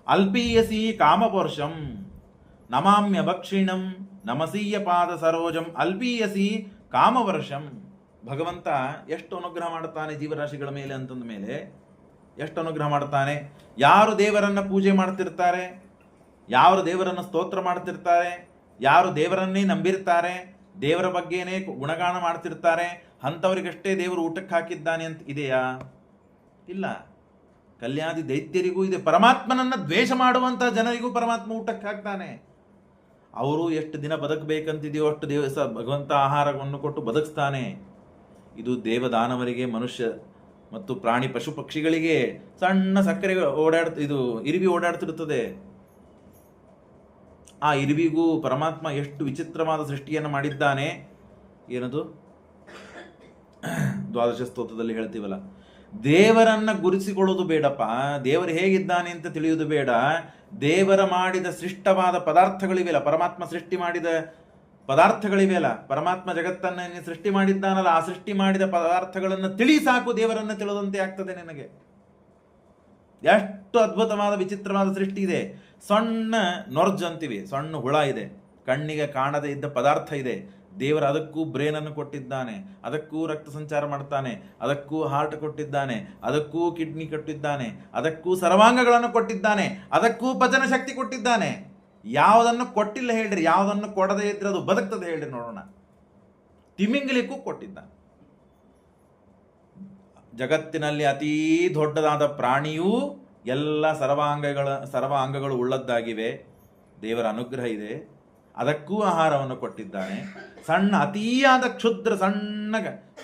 ಅಲ್ಪೀಯಸಿ ಕಾಮಪುರುಷಂ ನಮಾಮ್ಯ ಭಕ್ಷಿಣಂ ನಮಸೀಯ ಪಾದ ಸರೋಜಂ ಅಲ್ಪೀಯಸಿ ಕಾಮವರ್ಷಂ. ಭಗವಂತ ಎಷ್ಟು ಅನುಗ್ರಹ ಮಾಡ್ತಾನೆ ಜೀವರಾಶಿಗಳ ಮೇಲೆ ಅಂತಂದ ಮೇಲೆ, ಎಷ್ಟು ಅನುಗ್ರಹ ಮಾಡ್ತಾನೆ. ಯಾರು ದೇವರನ್ನು ಪೂಜೆ ಮಾಡ್ತಿರ್ತಾರೆ, ಯಾರು ದೇವರನ್ನು ಸ್ತೋತ್ರ ಮಾಡ್ತಿರ್ತಾರೆ, ಯಾರು ದೇವರನ್ನೇ ನಂಬಿರ್ತಾರೆ, ದೇವರ ಬಗ್ಗೆನೇ ಗುಣಗಾನ ಮಾಡ್ತಿರ್ತಾರೆ, ಅಂಥವರಿಗಷ್ಟೇ ದೇವರು ಊಟಕ್ಕೆ ಹಾಕಿದ್ದಾನೆ ಅಂತ ಇದೆಯಾ? ಇಲ್ಲ. ಕಲ್ಯಾಣಿ ದೈತ್ಯರಿಗೂ ಇದೆ. ಪರಮಾತ್ಮನನ್ನು ದ್ವೇಷ ಮಾಡುವಂಥ ಜನರಿಗೂ ಪರಮಾತ್ಮ ಊಟಕ್ಕೆ ಹಾಕ್ತಾನೆ. ಅವರು ಎಷ್ಟು ದಿನ ಬದುಕಬೇಕಂತಿದೆಯೋ ಅಷ್ಟು ದಿವಸ ಭಗವಂತ ಆಹಾರವನ್ನು ಕೊಟ್ಟು ಬದುಕಿಸ್ತಾನೆ. ಇದು ದೇವದಾನವರಿಗೆ, ಮನುಷ್ಯ ಮತ್ತು ಪ್ರಾಣಿ ಪಶು ಪಕ್ಷಿಗಳಿಗೆ ಸಣ್ಣ ಸಕ್ಕರೆ ಇರಿವಿ ಓಡಾಡ್ತಿರುತ್ತದೆ. ಆ ಇರಿವಿಗೂ ಪರಮಾತ್ಮ ಎಷ್ಟು ವಿಚಿತ್ರವಾದ ಸೃಷ್ಟಿಯನ್ನು ಮಾಡಿದ್ದಾನೆ. ಏನದು ದ್ವಾದಶ ಸ್ತೋತ್ರದಲ್ಲಿ ಹೇಳ್ತೀವಲ್ಲ, ದೇವರನ್ನ ಗುರುತಿಸಿಕೊಳ್ಳೋದು ಬೇಡಪ್ಪ, ದೇವರು ಹೇಗಿದ್ದಾನೆ ಅಂತ ತಿಳಿಯುವುದು ಬೇಡ. ದೇವರ ಮಾಡಿದ ಸೃಷ್ಟವಾದ ಪದಾರ್ಥಗಳಿವೆಯಲ್ಲ, ಪರಮಾತ್ಮ ಸೃಷ್ಟಿ ಮಾಡಿದ ಪದಾರ್ಥಗಳಿವೆಯಲ್ಲ, ಪರಮಾತ್ಮ ಜಗತ್ತನ್ನು ಸೃಷ್ಟಿ ಮಾಡಿದ್ದಾನಲ್ಲ, ಆ ಸೃಷ್ಟಿ ಮಾಡಿದ ಪದಾರ್ಥಗಳನ್ನು ತಿಳಿ ಸಾಕು, ದೇವರನ್ನು ತಿಳಿದಂತೆ ಆಗ್ತದೆ ನಿನಗೆ. ಎಷ್ಟು ಅದ್ಭುತವಾದ ವಿಚಿತ್ರವಾದ ಸೃಷ್ಟಿ ಇದೆ. ಸಣ್ಣ ನೊರ್ಜ್ ಅಂತೀವಿ, ಸಣ್ಣ ಹುಳ ಇದೆ, ಕಣ್ಣಿಗೆ ಕಾಣದೇ ಇದ್ದ ಪದಾರ್ಥ ಇದೆ. ದೇವರು ಅದಕ್ಕೂ ಬ್ರೇನನ್ನು ಕೊಟ್ಟಿದ್ದಾನೆ, ಅದಕ್ಕೂ ರಕ್ತ ಸಂಚಾರ ಮಾಡ್ತಾನೆ, ಅದಕ್ಕೂ ಹಾರ್ಟ್ ಕೊಟ್ಟಿದ್ದಾನೆ, ಅದಕ್ಕೂ ಕಿಡ್ನಿ ಕೊಟ್ಟಿದ್ದಾನೆ, ಅದಕ್ಕೂ ಸರ್ವಾಂಗಗಳನ್ನು ಕೊಟ್ಟಿದ್ದಾನೆ, ಅದಕ್ಕೂ ಪಚನ ಶಕ್ತಿ ಕೊಟ್ಟಿದ್ದಾನೆ. ಯಾವುದನ್ನು ಕೊಟ್ಟಿಲ್ಲ ಹೇಳ್ರಿ, ಯಾವುದನ್ನು ಕೊಡದೇ ಇದ್ರೆ ಅದು ಬದುಕ್ತದೆ ಹೇಳ್ರಿ ನೋಡೋಣ. ತಿಮಿಂಗಲಿಕ್ಕೂ ಕೊಟ್ಟಿದ್ದಾನೆ. ಜಗತ್ತಿನಲ್ಲಿ ಅತೀ ದೊಡ್ಡದಾದ ಪ್ರಾಣಿಯೂ ಎಲ್ಲ ಸರ್ವ ಅಂಗಗಳು ಉಳ್ಳದ್ದಾಗಿವೆ, ದೇವರ ಅನುಗ್ರಹ ಇದೆ, ಅದಕ್ಕೂ ಆಹಾರವನ್ನು ಕೊಟ್ಟಿದ್ದಾನೆ. ಸಣ್ಣ ಅತೀಯಾದ ಕ್ಷುದ್ರ ಸಣ್ಣ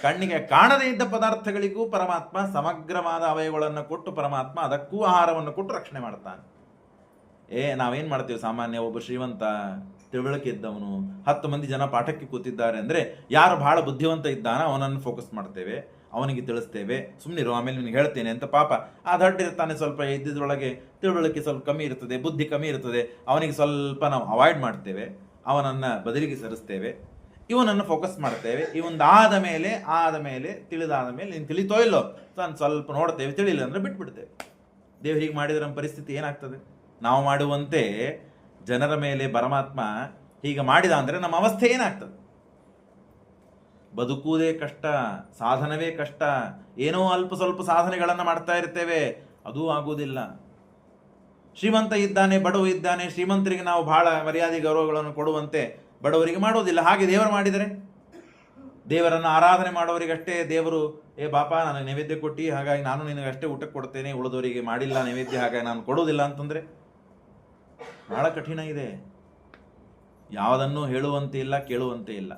ಕಣ್ಣಿಗೆ ಕಾಣದೇ ಇದ್ದ ಪದಾರ್ಥಗಳಿಗೂ ಪರಮಾತ್ಮ ಸಮಗ್ರವಾದ ಅವಯಗಳನ್ನು ಕೊಟ್ಟು ಪರಮಾತ್ಮ ಅದಕ್ಕೂ ಆಹಾರವನ್ನು ಕೊಟ್ಟು ರಕ್ಷಣೆ ಮಾಡ್ತಾನೆ. ನಾವೇನು ಮಾಡ್ತೀವಿ, ಸಾಮಾನ್ಯ ಒಬ್ಬ ಶ್ರೀಮಂತ ತಿಳುವಳಿಕೆ ಇದ್ದವನು 10 ಮಂದಿ ಜನ ಪಾಠಕ್ಕೆ ಕೂತಿದ್ದಾರೆ ಅಂದರೆ ಯಾರು ಬಹಳ ಬುದ್ಧಿವಂತ ಇದ್ದಾನೋ ಅವನನ್ನು ಫೋಕಸ್ ಮಾಡ್ತೇವೆ, ಅವನಿಗೆ ತಿಳಿಸ್ತೇವೆ, ಸುಮ್ಮನಿರು ಆಮೇಲೆ ನಿನಗೆ ಹೇಳ್ತೇನೆ ಅಂತ. ಪಾಪ ಆ ದಡ್ಡಿರ್ತಾನೆ, ಸ್ವಲ್ಪ ಇದ್ದಿದ್ರೊಳಗೆ ತಿಳುವಳಿಕೆ ಸ್ವಲ್ಪ ಕಮ್ಮಿ ಇರ್ತದೆ, ಬುದ್ಧಿ ಕಮ್ಮಿ ಇರ್ತದೆ, ಅವನಿಗೆ ಸ್ವಲ್ಪ ನಾವು ಅವಾಯ್ಡ್ ಮಾಡ್ತೇವೆ, ಅವನನ್ನು ಬದಲಿಗೆ ಸರಿಸ್ತೇವೆ, ಇವನನ್ನು ಫೋಕಸ್ ಮಾಡ್ತೇವೆ. ಆದ ಮೇಲೆ ತಿಳಿದಾದ ಮೇಲೆ ನೀನು ತಿಳಿತೋ ಇಲ್ಲೋ ನಾನು ಸ್ವಲ್ಪ ನೋಡ್ತೇವೆ, ತಿಳಿಲ್ಲ ಅಂದರೆ ಬಿಟ್ಬಿಡ್ತೇವೆ. ದೇವ್ರು ಹೀಗೆ ಮಾಡಿದ್ರೆ ನಮ್ಮ ಪರಿಸ್ಥಿತಿ ಏನಾಗ್ತದೆ? ನಾವು ಮಾಡುವಂತೆ ಜನರ ಮೇಲೆ ಪರಮಾತ್ಮ ಹೀಗೆ ಮಾಡಿದ ಅಂದರೆ ನಮ್ಮ ಅವಸ್ಥೆ ಏನಾಗ್ತದೆ? ಬದುಕುವುದೇ ಕಷ್ಟ, ಸಾಧನವೇ ಕಷ್ಟ. ಏನೋ ಅಲ್ಪ ಸ್ವಲ್ಪ ಸಾಧನೆಗಳನ್ನು ಮಾಡ್ತಾ ಇರ್ತೇವೆ, ಅದೂ ಆಗುವುದಿಲ್ಲ. ಶ್ರೀಮಂತ ಇದ್ದಾನೆ, ಬಡವ ಇದ್ದಾನೆ, ಶ್ರೀಮಂತರಿಗೆ ನಾವು ಬಹಳ ಮರ್ಯಾದೆ ಗೌರವಗಳನ್ನು ಕೊಡುವಂತೆ ಬಡವರಿಗೆ ಮಾಡೋದಿಲ್ಲ. ಹಾಗೆ ದೇವರು ಮಾಡಿದರೆ, ದೇವರನ್ನು ಆರಾಧನೆ ಮಾಡೋರಿಗಷ್ಟೇ ದೇವರು ಬಾಪ ನನಗೆ ನೈವೇದ್ಯ ಕೊಟ್ಟು ಹಾಗಾಗಿ ನಾನು ನಿನಗಷ್ಟೇ ಊಟಕ್ಕೆ ಕೊಡ್ತೇನೆ, ಉಳಿದವರಿಗೆ ಮಾಡಿಲ್ಲ ನೈವೇದ್ಯ, ಹಾಗಾಗಿ ನಾನು ಕೊಡೋದಿಲ್ಲ ಅಂತಂದರೆ ಬಹಳ ಕಠಿಣ ಇದೆ. ಯಾವುದನ್ನು ಹೇಳುವಂತೆ ಇಲ್ಲ, ಕೇಳುವಂತೆ ಇಲ್ಲ.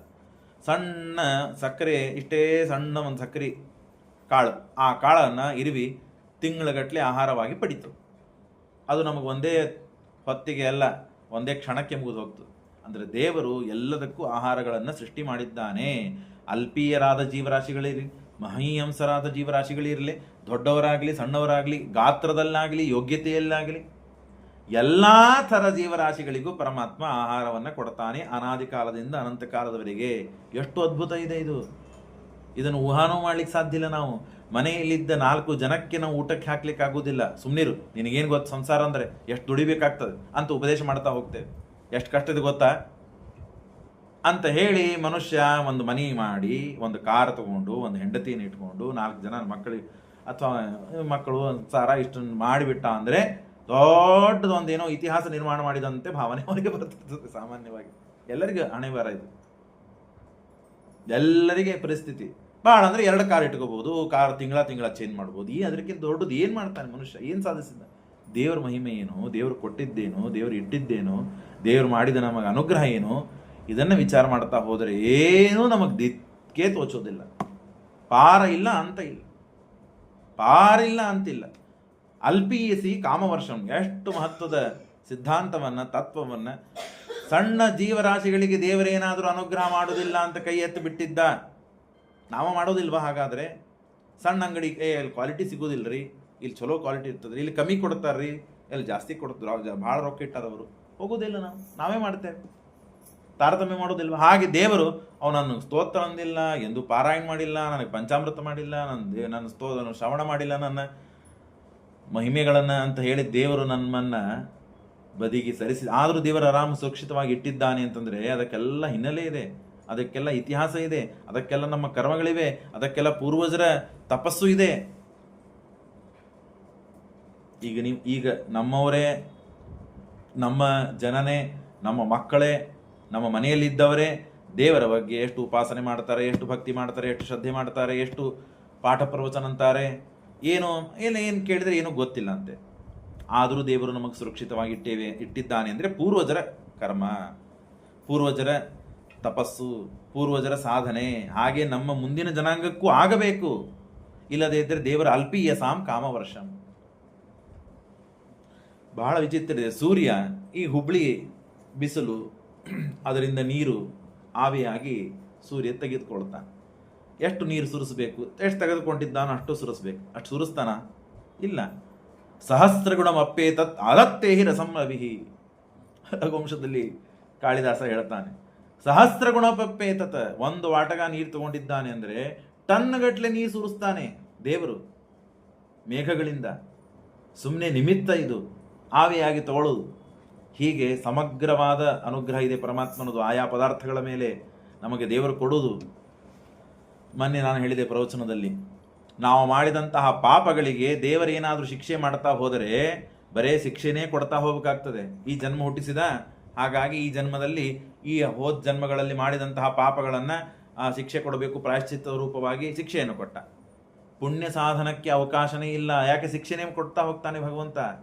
ಸಣ್ಣ ಸಕ್ಕರೆ, ಇಷ್ಟೇ ಸಣ್ಣ ಒಂದು ಸಕ್ಕರೆ ಕಾಳು, ಆ ಕಾಳನ್ನು ಇರುವಿ ತಿಂಗಳಗಟ್ಟಲೆ ಆಹಾರವಾಗಿ ಪಡೀತು. ಅದು ನಮಗೆ ಒಂದೇ ಹೊತ್ತಿಗೆ ಅಲ್ಲ, ಒಂದೇ ಕ್ಷಣಕ್ಕೆ ಮುಗಿದು ಹೋಗ್ತದೆ. ಅಂದರೆ ದೇವರು ಎಲ್ಲದಕ್ಕೂ ಆಹಾರಗಳನ್ನು ಸೃಷ್ಟಿ ಮಾಡಿದ್ದಾನೆ. ಅಲ್ಪೀಯರಾದ ಜೀವರಾಶಿಗಳಿರಲಿ, ಮಹೀಯಂಸರಾದ ಜೀವರಾಶಿಗಳಿರಲಿ, ದೊಡ್ಡವರಾಗಲಿ ಸಣ್ಣವರಾಗಲಿ, ಗಾತ್ರದಲ್ಲಾಗಲಿ ಯೋಗ್ಯತೆಯಲ್ಲಾಗಲಿ ಎಲ್ಲ ಥರ ಜೀವರಾಶಿಗಳಿಗೂ ಪರಮಾತ್ಮ ಆಹಾರವನ್ನು ಕೊಡ್ತಾನೆ, ಅನಾದಿ ಕಾಲದಿಂದ ಅನಂತ ಕಾಲದವರೆಗೆ. ಎಷ್ಟು ಅದ್ಭುತ ಇದೆ ಇದು! ಇದನ್ನು ಊಹಾನೂ ಮಾಡ್ಲಿಕ್ಕೆ ಸಾಧ್ಯ ಇಲ್ಲ. ನಾವು ಮನೆಯಲ್ಲಿದ್ದ 4 ಜನಕ್ಕೆ ನಾವು ಊಟಕ್ಕೆ ಹಾಕ್ಲಿಕ್ಕೆ ಆಗೋದಿಲ್ಲ. ಸುಮ್ಮನಿರು, ನಿನಗೇನು ಗೊತ್ತು ಸಂಸಾರ ಅಂದರೆ ಎಷ್ಟು ದುಡಿಬೇಕಾಗ್ತದೆ ಅಂತ ಉಪದೇಶ ಮಾಡ್ತಾ ಹೋಗ್ತೇವೆ. ಎಷ್ಟು ಕಷ್ಟದ ಗೊತ್ತಾ ಅಂತ ಹೇಳಿ ಮನುಷ್ಯ ಒಂದು ಮನೆ ಮಾಡಿ, ಒಂದು ಕಾರ್ ತಗೊಂಡು, ಒಂದು ಹೆಂಡತಿಯನ್ನು ಇಟ್ಕೊಂಡು, 4 ಜನ ಮಕ್ಕಳಿಗೆ ಅಥವಾ ಮಕ್ಕಳು ಸಾರ ಇಷ್ಟನ್ನು ಮಾಡಿಬಿಟ್ಟ ಅಂದರೆ ದೊಡ್ಡದೊಂದೇನೋ ಇತಿಹಾಸ ನಿರ್ಮಾಣ ಮಾಡಿದಂತೆ ಭಾವನೆ ಅವರಿಗೆ ಬರ್ತಿರ್ತದೆ. ಸಾಮಾನ್ಯವಾಗಿ ಎಲ್ಲರಿಗೂ ಹಣೆ ಬರ ಇದು, ಎಲ್ಲರಿಗೆ ಪರಿಸ್ಥಿತಿ. ಭಾಳ ಅಂದರೆ 2 ಕಾರ್ ಇಟ್ಕೋಬಹುದು, ಕಾರ್ ತಿಂಗಳ ಚೇಂಜ್ ಮಾಡ್ಬೋದು. ಅದಕ್ಕಿಂತ ದೊಡ್ಡದು ಏನು ಮಾಡ್ತಾನೆ ಮನುಷ್ಯ? ಏನು ಸಾಧಿಸಿದ? ದೇವ್ರ ಮಹಿಮೆ ಏನು, ದೇವ್ರು ಕೊಟ್ಟಿದ್ದೇನು, ದೇವ್ರು ಇಟ್ಟಿದ್ದೇನು, ದೇವ್ರು ಮಾಡಿದ ನಮಗೆ ಅನುಗ್ರಹ ಏನು, ಇದನ್ನು ವಿಚಾರ ಮಾಡ್ತಾ ಹೋದರೆ ಏನೂ ನಮಗೆ ದಿಕ್ಕೇ ತೋಚೋದಿಲ್ಲ. ಪಾರ ಇಲ್ಲ ಅಂತ ಇಲ್ಲ, ಪಾರಿಲ್ಲ ಅಂತಿಲ್ಲ. ಅಲ್ಪೀಯಸಿ ಕಾಮವರ್ಷಂ, ಎಷ್ಟು ಮಹತ್ವದ ಸಿದ್ಧಾಂತವನ್ನು, ತತ್ವವನ್ನು. ಸಣ್ಣ ಜೀವರಾಶಿಗಳಿಗೆ ದೇವರೇನಾದರೂ ಅನುಗ್ರಹ ಮಾಡೋದಿಲ್ಲ ಅಂತ ಕೈ ಎತ್ತು ಬಿಟ್ಟಿದ್ದ, ನಾವು ಮಾಡೋದಿಲ್ವಾ? ಹಾಗಾದರೆ ಸಣ್ಣ ಅಂಗಡಿ ಅಲ್ಲಿ ಕ್ವಾಲಿಟಿ ಸಿಗೋದಿಲ್ಲ ರೀ, ಇಲ್ಲಿ ಚಲೋ ಕ್ವಾಲಿಟಿ ಇರ್ತದೆ, ಇಲ್ಲಿ ಕಮ್ಮಿ ಕೊಡ್ತಾರೆ ರೀ, ಇಲ್ಲಿ ಜಾಸ್ತಿ ಕೊಡ್ತಾರೆ, ಭಾಳ ರೊಕ್ಕ ಇಟ್ಟದವರು, ಹೋಗೋದಿಲ್ಲ. ನಾವೇ ಮಾಡ್ತೇವೆ, ತಾರತಮ್ಯ ಮಾಡೋದಿಲ್ವ? ಹಾಗೆ ದೇವರು ಅವನನ್ನು ಸ್ತೋತ್ರ ಅಂದಿಲ್ಲ, ಎಂದು ಪಾರಾಯಣ ಮಾಡಿಲ್ಲ, ನನಗೆ ಪಂಚಾಮೃತ ಮಾಡಿಲ್ಲ, ನನ್ನ ಶ್ರವಣ ಮಾಡಿಲ್ಲ, ನನ್ನ ಮಹಿಮೆಗಳನ್ನು ಅಂತ ಹೇಳಿ ದೇವರು ನಮ್ಮನ್ನು ಬದಿಗೆ ಸರಿಸಿ, ಆದರೂ ದೇವರು ಆರಾಮ ಸುರಕ್ಷಿತವಾಗಿ ಇಟ್ಟಿದ್ದಾನೆ ಅಂತಂದರೆ ಅದಕ್ಕೆಲ್ಲ ಹಿನ್ನೆಲೆ ಇದೆ, ಅದಕ್ಕೆಲ್ಲ ಇತಿಹಾಸ ಇದೆ, ಅದಕ್ಕೆಲ್ಲ ನಮ್ಮ ಕರ್ಮಗಳಿವೆ, ಅದಕ್ಕೆಲ್ಲ ಪೂರ್ವಜರ ತಪಸ್ಸು ಇದೆ. ಈಗ ನಮ್ಮವರೇ, ನಮ್ಮ ಜನನೇ, ನಮ್ಮ ಮಕ್ಕಳೇ, ನಮ್ಮ ಮನೆಯಲ್ಲಿದ್ದವರೇ ದೇವರ ಬಗ್ಗೆ ಎಷ್ಟು ಉಪಾಸನೆ ಮಾಡ್ತಾರೆ, ಎಷ್ಟು ಭಕ್ತಿ ಮಾಡ್ತಾರೆ, ಎಷ್ಟು ಶ್ರದ್ಧೆ ಮಾಡ್ತಾರೆ, ಎಷ್ಟು ಪಾಠ ಪ್ರವಚನ ಅಂತಾರೆ, ಏನು ಕೇಳಿದರೆ ಏನೂ ಗೊತ್ತಿಲ್ಲ ಅಂತೆ. ಆದರೂ ದೇವರು ನಮಗೆ ಸುರಕ್ಷಿತವಾಗಿ ಇಟ್ಟಿದ್ದಾನೆ ಅಂದರೆ ಪೂರ್ವಜರ ಕರ್ಮ, ಪೂರ್ವಜರ ತಪಸ್ಸು, ಪೂರ್ವಜರ ಸಾಧನೆ. ಹಾಗೆ ನಮ್ಮ ಮುಂದಿನ ಜನಾಂಗಕ್ಕೂ ಆಗಬೇಕು. ಇಲ್ಲದೇ ಇದ್ದರೆ ದೇವರ ಅಲ್ಪೀಯಸಾಂ ಕಾಮವರ್ಷಂ. ಬಹಳ ವಿಚಿತ್ರ ಇದೆ. ಸೂರ್ಯ ಈ ಹುಬ್ಳಿ ಬಿಸಿಲು, ಅದರಿಂದ ನೀರು ಆವಿಯಾಗಿ ಸೂರ್ಯ ತೆಗೆದುಕೊಳ್ತಾನೆ. ಎಷ್ಟು ನೀರು ಸುರಿಸಬೇಕು, ಎಷ್ಟು ತೆಗೆದುಕೊಂಡಿದ್ದಾನೋ ಅಷ್ಟು ಸುರಿಸ್ಬೇಕು. ಅಷ್ಟು ಸುರಿಸ್ತಾನ? ಇಲ್ಲ. ಸಹಸ್ರಗುಣಮಪ್ಪೇತತ್ ಆದತ್ತೇಹಿ ರಸಂರವಿಹಿ. ರಘುವಂಶದಲ್ಲಿ ಕಾಳಿದಾಸ ಹೇಳ್ತಾನೆ, ಸಹಸ್ರಗುಣಮಪ್ಪೇತತ್, ಒಂದು ವಾಟಗ ನೀರು ತಗೊಂಡಿದ್ದಾನೆ ಅಂದರೆ ಟನ್ಗಟ್ಟಲೆ ನೀರು ಸುರಿಸ್ತಾನೆ ದೇವರು ಮೇಘಗಳಿಂದ. ಸುಮ್ಮನೆ ನಿಮಿತ್ತ ಇದು, ಆವಿಯಾಗಿ ತಗೊಳ್ಳೋದು. ಹೀಗೆ ಸಮಗ್ರವಾದ ಅನುಗ್ರಹ ಇದೆ ಪರಮಾತ್ಮನದು ಆಯಾ ಪದಾರ್ಥಗಳ ಮೇಲೆ ನಮಗೆ ದೇವರು ಕೊಡುವುದು. ಮೊನ್ನೆ ನಾನು ಹೇಳಿದೆ ಪ್ರವಚನದಲ್ಲಿ, ನಾವು ಮಾಡಿದಂತಹ ಪಾಪಗಳಿಗೆ ದೇವರೇನಾದರೂ ಶಿಕ್ಷೆ ಮಾಡ್ತಾ ಹೋದರೆ ಬರೇ ಶಿಕ್ಷೆನೇ ಕೊಡ್ತಾ ಹೋಗಬೇಕಾಗ್ತದೆ. ಈ ಜನ್ಮ ಹುಟ್ಟಿಸಿದ, ಹಾಗಾಗಿ ಈ ಜನ್ಮದಲ್ಲಿ ಈ ಹೋದ ಜನ್ಮಗಳಲ್ಲಿ ಮಾಡಿದಂತಹ ಪಾಪಗಳನ್ನು ಶಿಕ್ಷೆ ಕೊಡಬೇಕು, ಪ್ರಾಯಶ್ಚಿತ್ತ ರೂಪವಾಗಿ ಶಿಕ್ಷೆಯನ್ನು ಕೊಟ್ಟ. ಪುಣ್ಯ ಸಾಧನಕ್ಕೆ ಅವಕಾಶನೇ ಇಲ್ಲ. ಯಾಕೆ ಶಿಕ್ಷೆನೇ ಕೊಡ್ತಾ ಹೋಗ್ತಾನೆ ಭಗವಂತ.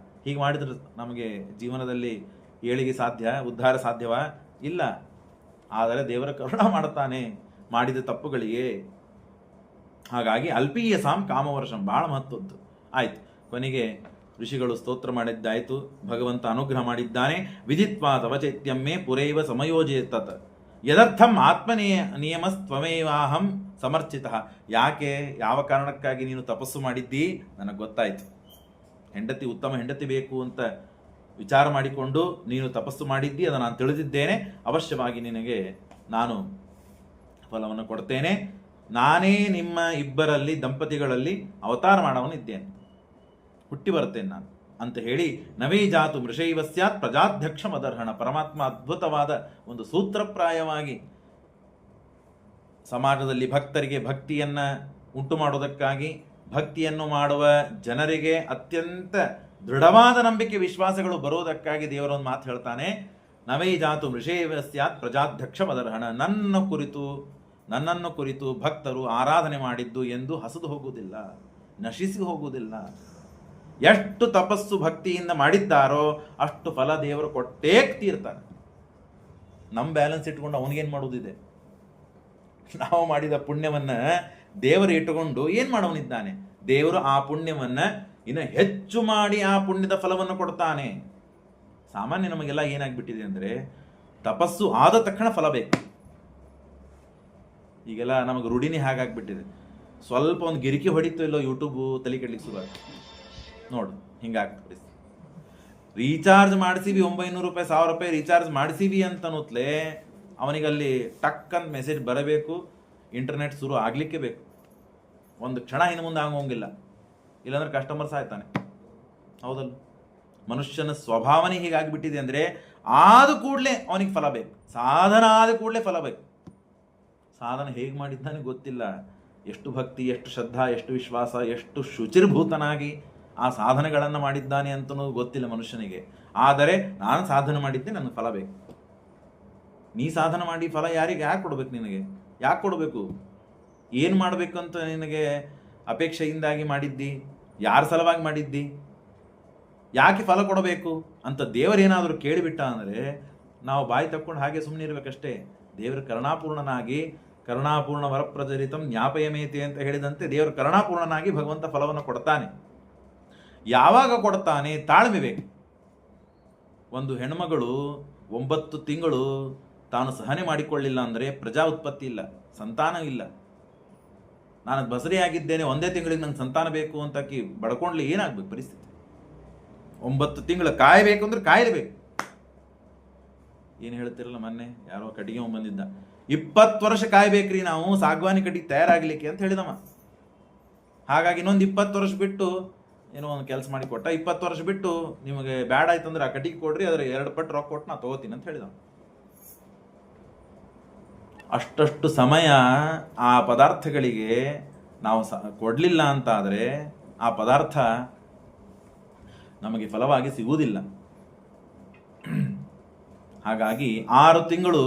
ಹೀಗೆ ಮಾಡಿದ್ರೆ ನಮಗೆ ಜೀವನದಲ್ಲಿ ಏಳಿಗೆ ಸಾಧ್ಯ, ಉದ್ಧಾರ ಸಾಧ್ಯವಾ? ಇಲ್ಲ. ಆದರೆ ದೇವರ ಕರುಣ ಮಾಡುತ್ತಾನೆ ಮಾಡಿದ ತಪ್ಪುಗಳಿಗೆ. ಹಾಗಾಗಿ ಅಲ್ಪೀಯ ಸಾಂ ಕಾಮವರ್ಷಂ ಬಹಳ ಮಹತ್ವದ್ದು. ಆಯ್ತು, ಕೊನೆಗೆ ಋಷಿಗಳು ಸ್ತೋತ್ರ ಮಾಡಿದ್ದಾಯಿತು, ಭಗವಂತ ಅನುಗ್ರಹ ಮಾಡಿದ್ದಾನೆ. ವಿಧಿತ್ವಾ ತವ ಚೈತ್ಯಮ್ಮೆ ಪುರೈವ ಸಮಯೋಜಿತತ್ ಯದರ್ಥಂ ನಿಯಮಸ್ತ್ವಮೇವಾಹಂ ಸಮರ್ಚಿತ. ಯಾಕೆ, ಯಾವ ಕಾರಣಕ್ಕಾಗಿ ನೀನು ತಪಸ್ಸು ಮಾಡಿದ್ದೀ ನನಗೆ ಗೊತ್ತಾಯಿತು. ಹೆಂಡತಿ, ಉತ್ತಮ ಹೆಂಡತಿ ಬೇಕು ಅಂತ ವಿಚಾರ ಮಾಡಿಕೊಂಡು ನೀನು ತಪಸ್ಸು ಮಾಡಿದ್ದಿ, ಅದನ್ನು ನಾನು ತಿಳಿದಿದ್ದೇನೆ. ಅವಶ್ಯವಾಗಿ ನಿನಗೆ ನಾನು ಫಲವನ್ನು ಕೊಡ್ತೇನೆ. ನಾನೇ ನಿಮ್ಮ ಇಬ್ಬರಲ್ಲಿ ದಂಪತಿಗಳಲ್ಲಿ ಅವತಾರ ಮಾಡವನಿದ್ದೇನೆ, ಹುಟ್ಟಿ ಬರ್ತೇನೆ ನಾನು ಅಂತ ಹೇಳಿ ನವೇ ಜಾತು ಮೃಷೈವ ಸ್ಯಾತ್ ಪ್ರಜಾಧ್ಯಕ್ಷ ಮದರ್ಹಣ. ಪರಮಾತ್ಮ ಅದ್ಭುತವಾದ ಒಂದು ಸೂತ್ರಪ್ರಾಯವಾಗಿ ಸಮಾಜದಲ್ಲಿ ಭಕ್ತರಿಗೆ ಭಕ್ತಿಯನ್ನು ಉಂಟು ಮಾಡುವುದಕ್ಕಾಗಿ, ಭಕ್ತಿಯನ್ನು ಮಾಡುವ ಜನರಿಗೆ ಅತ್ಯಂತ ದೃಢವಾದ ನಂಬಿಕೆ ವಿಶ್ವಾಸಗಳು ಬರೋದಕ್ಕಾಗಿ ದೇವರೊಂದು ಮಾತು ಹೇಳ್ತಾನೆ, ನವೈ ಜಾತು ಮೃಷೇವ ಸ್ಯಾತ್ ಪ್ರಜಾಧ್ಯಕ್ಷ ಮದರ್ಹಣ. ನನ್ನನ್ನು ಕುರಿತು ಭಕ್ತರು ಆರಾಧನೆ ಮಾಡಿದ್ದು ಎಂದು ಹಸಿದು ಹೋಗುವುದಿಲ್ಲ, ನಶಿಸಿ ಹೋಗುವುದಿಲ್ಲ. ಎಷ್ಟು ತಪಸ್ಸು ಭಕ್ತಿಯಿಂದ ಮಾಡಿದ್ದಾರೋ ಅಷ್ಟು ಫಲ ದೇವರು ಕೊಟ್ಟೇ ತೀರ್ತಾನೆ. ನಮ್ಮ ಬ್ಯಾಲೆನ್ಸ್ ಇಟ್ಕೊಂಡು ಅವನಿಗೇನು ಮಾಡುವುದಿದೆ? ನಾವು ಮಾಡಿದ ಪುಣ್ಯವನ್ನು ದೇವರು ಇಟ್ಟುಕೊಂಡು ಏನು ಮಾಡೋನಿದ್ದಾನೆ? ದೇವರು ಆ ಪುಣ್ಯವನ್ನು ಇನ್ನು ಹೆಚ್ಚು ಮಾಡಿ ಆ ಪುಣ್ಯದ ಫಲವನ್ನು ಕೊಡ್ತಾನೆ. ಸಾಮಾನ್ಯ ನಮಗೆಲ್ಲ ಏನಾಗ್ಬಿಟ್ಟಿದೆ ಅಂದರೆ, ತಪಸ್ಸು ಆದ ತಕ್ಷಣ ಫಲ ಬೇಕು. ಈಗೆಲ್ಲ ನಮಗೆ ರೂಢಿನೇ ಹಾಗಾಗ್ಬಿಟ್ಟಿದೆ. ಸ್ವಲ್ಪ ಒಂದು ಗಿರಿಕಿ ಹೊಡಿತು ಇಲ್ಲೋ ಯೂಟ್ಯೂಬು ತಲೆ ಕೆಡ್ಲಿಕ್ಕೆ ಶುರು ಆಗ್ತದೆ. ನೋಡು, ಹಿಂಗಾಗ್ತದೆ. ರೀಚಾರ್ಜ್ ಮಾಡಿಸಿವಿ, 900 ರೂಪಾಯಿ 1000 ರೂಪಾಯಿ ರೀಚಾರ್ಜ್ ಮಾಡಿಸಿವಿ ಅಂತನೂತ್ಲೆ ಅವನಿಗಲ್ಲಿ ಟಕ್ ಅಂತ ಮೆಸೇಜ್ ಬರಬೇಕು, ಇಂಟರ್ನೆಟ್ ಶುರು ಆಗಲಿಕ್ಕೆ ಬೇಕು. ಒಂದು ಕ್ಷಣ ಇನ್ನು ಮುಂದೆ ಆಗೋಂಗಿಲ್ಲ, ಇಲ್ಲಾಂದ್ರೆ ಕಸ್ಟಮರ್ ಸಾಯ್ತಾನೆ. ಹೌದಲ್ಲ? ಮನುಷ್ಯನ ಸ್ವಭಾವನೆ ಹೀಗಾಗಿಬಿಟ್ಟಿದೆ ಅಂದರೆ, ಆದ ಕೂಡಲೇ ಅವನಿಗೆ ಫಲ ಬೇಕು, ಸಾಧನ ಆದ ಕೂಡಲೇ ಫಲ ಬೇಕು. ಸಾಧನ ಹೇಗೆ ಮಾಡಿದ್ದಾನೆ ಗೊತ್ತಿಲ್ಲ, ಎಷ್ಟು ಭಕ್ತಿ, ಎಷ್ಟು ಶ್ರದ್ಧಾ, ಎಷ್ಟು ವಿಶ್ವಾಸ, ಎಷ್ಟು ಶುಚಿರ್ಭೂತನಾಗಿ ಆ ಸಾಧನೆಗಳನ್ನು ಮಾಡಿದ್ದಾನೆ ಅಂತನೂ ಗೊತ್ತಿಲ್ಲ ಮನುಷ್ಯನಿಗೆ. ಆದರೆ ನಾನು ಸಾಧನೆ ಮಾಡಿದ್ದೆ, ನನಗೆ ಫಲ ಬೇಕು. ನೀ ಸಾಧನೆ ಮಾಡಿ ಫಲ ಯಾರಿಗೆ, ಯಾಕೆ ಕೊಡಬೇಕು? ನಿನಗೆ ಯಾಕೆ ಕೊಡಬೇಕು? ಏನು ಮಾಡಬೇಕು ಅಂತ ನಿನಗೆ ಅಪೇಕ್ಷೆಯಿಂದಾಗಿ ಮಾಡಿದ್ದಿ? ಯಾರ ಸಲುವಾಗಿ ಮಾಡಿದ್ದಿ? ಯಾಕೆ ಫಲ ಕೊಡಬೇಕು ಅಂತ ದೇವರೇನಾದರೂ ಕೇಳಿಬಿಟ್ಟ ಅಂದರೆ ನಾವು ಬಾಯಿ ತಕ್ಕೊಂಡು ಹಾಗೆ ಸುಮ್ಮನೆ ಇರಬೇಕಷ್ಟೇ. ದೇವರು ಕರುಣಾಪೂರ್ಣನಾಗಿ, ಕರುಣಾಪೂರ್ಣ ವರಪ್ರಚರಿತಂ ಜ್ಞಾಪಯಮೇತಿ ಅಂತ ಹೇಳಿದಂತೆ ದೇವರು ಕರುಣಾಪೂರ್ಣನಾಗಿ ಭಗವಂತ ಫಲವನ್ನು ಕೊಡ್ತಾನೆ. ಯಾವಾಗ ಕೊಡ್ತಾನೆ? ತಾಳ್ಮೆ ಬೇಕು. ಒಂದು ಹೆಣ್ಮಗಳು 9 ತಿಂಗಳು ತಾನು ಸಹನೆ ಮಾಡಿಕೊಳ್ಳಿಲ್ಲ ಅಂದರೆ ಪ್ರಜಾ ಉತ್ಪತ್ತಿ ಇಲ್ಲ, ಸಂತಾನ ಇಲ್ಲ. ನಾನು ಬಸರಿಯಾಗಿದ್ದೇನೆ, 1 ತಿಂಗಳಿಗೆ ನಂಗೆ ಸಂತಾನ ಬೇಕು ಅಂತ ಬಡ್ಕೊಂಡ್ಲಿ ಏನಾಗಬೇಕು ಪರಿಸ್ಥಿತಿ? 9 ತಿಂಗಳು ಕಾಯಬೇಕು ಅಂದ್ರೆ ಕಾಯಲೇಬೇಕು. ಏನು ಹೇಳ್ತಿರಲ್ಲ, ಮೊನ್ನೆ ಯಾರೋ ಕಟ್ಟಿಗೆ ಬಂದಿದ್ದ, 20 ವರ್ಷ ಕಾಯ್ಬೇಕ್ರಿ ನಾವು ಸಾಗವಾನಿ ಕಟ್ಟಿಗೆ ತಯಾರಾಗಲಿಕ್ಕೆ ಅಂತ ಹೇಳಿದಮ್ಮ. ಹಾಗಾಗಿ ಇನ್ನೊಂದು 20 ವರ್ಷ ಬಿಟ್ಟು ಏನೋ ಒಂದು ಕೆಲಸ ಮಾಡಿ ಕೊಟ್ಟ. 20 ವರ್ಷ ಬಿಟ್ಟು ನಿಮಗೆ ಬ್ಯಾಡ್ ಆಯ್ತು ಅಂದ್ರೆ ಆ ಕಟ್ಟಿಗೆ ಕೊಡ್ರಿ, ಅದ್ರ 2 ಪಟ್ಟು ರೊಕ್ಕ ಕೊಟ್ಟು ನಾ ತಗೋತೀನಿ ಅಂತ ಹೇಳಿದ. ಅಷ್ಟಷ್ಟು ಸಮಯ ಆ ಪದಾರ್ಥಗಳಿಗೆ ನಾವು ಕೊಡಲಿಲ್ಲ ಅಂತ ಆದರೆ ಆ ಪದಾರ್ಥ ನಮಗೆ ಫಲವಾಗಿ ಸಿಗುವುದಿಲ್ಲ. ಹಾಗಾಗಿ 6 ತಿಂಗಳು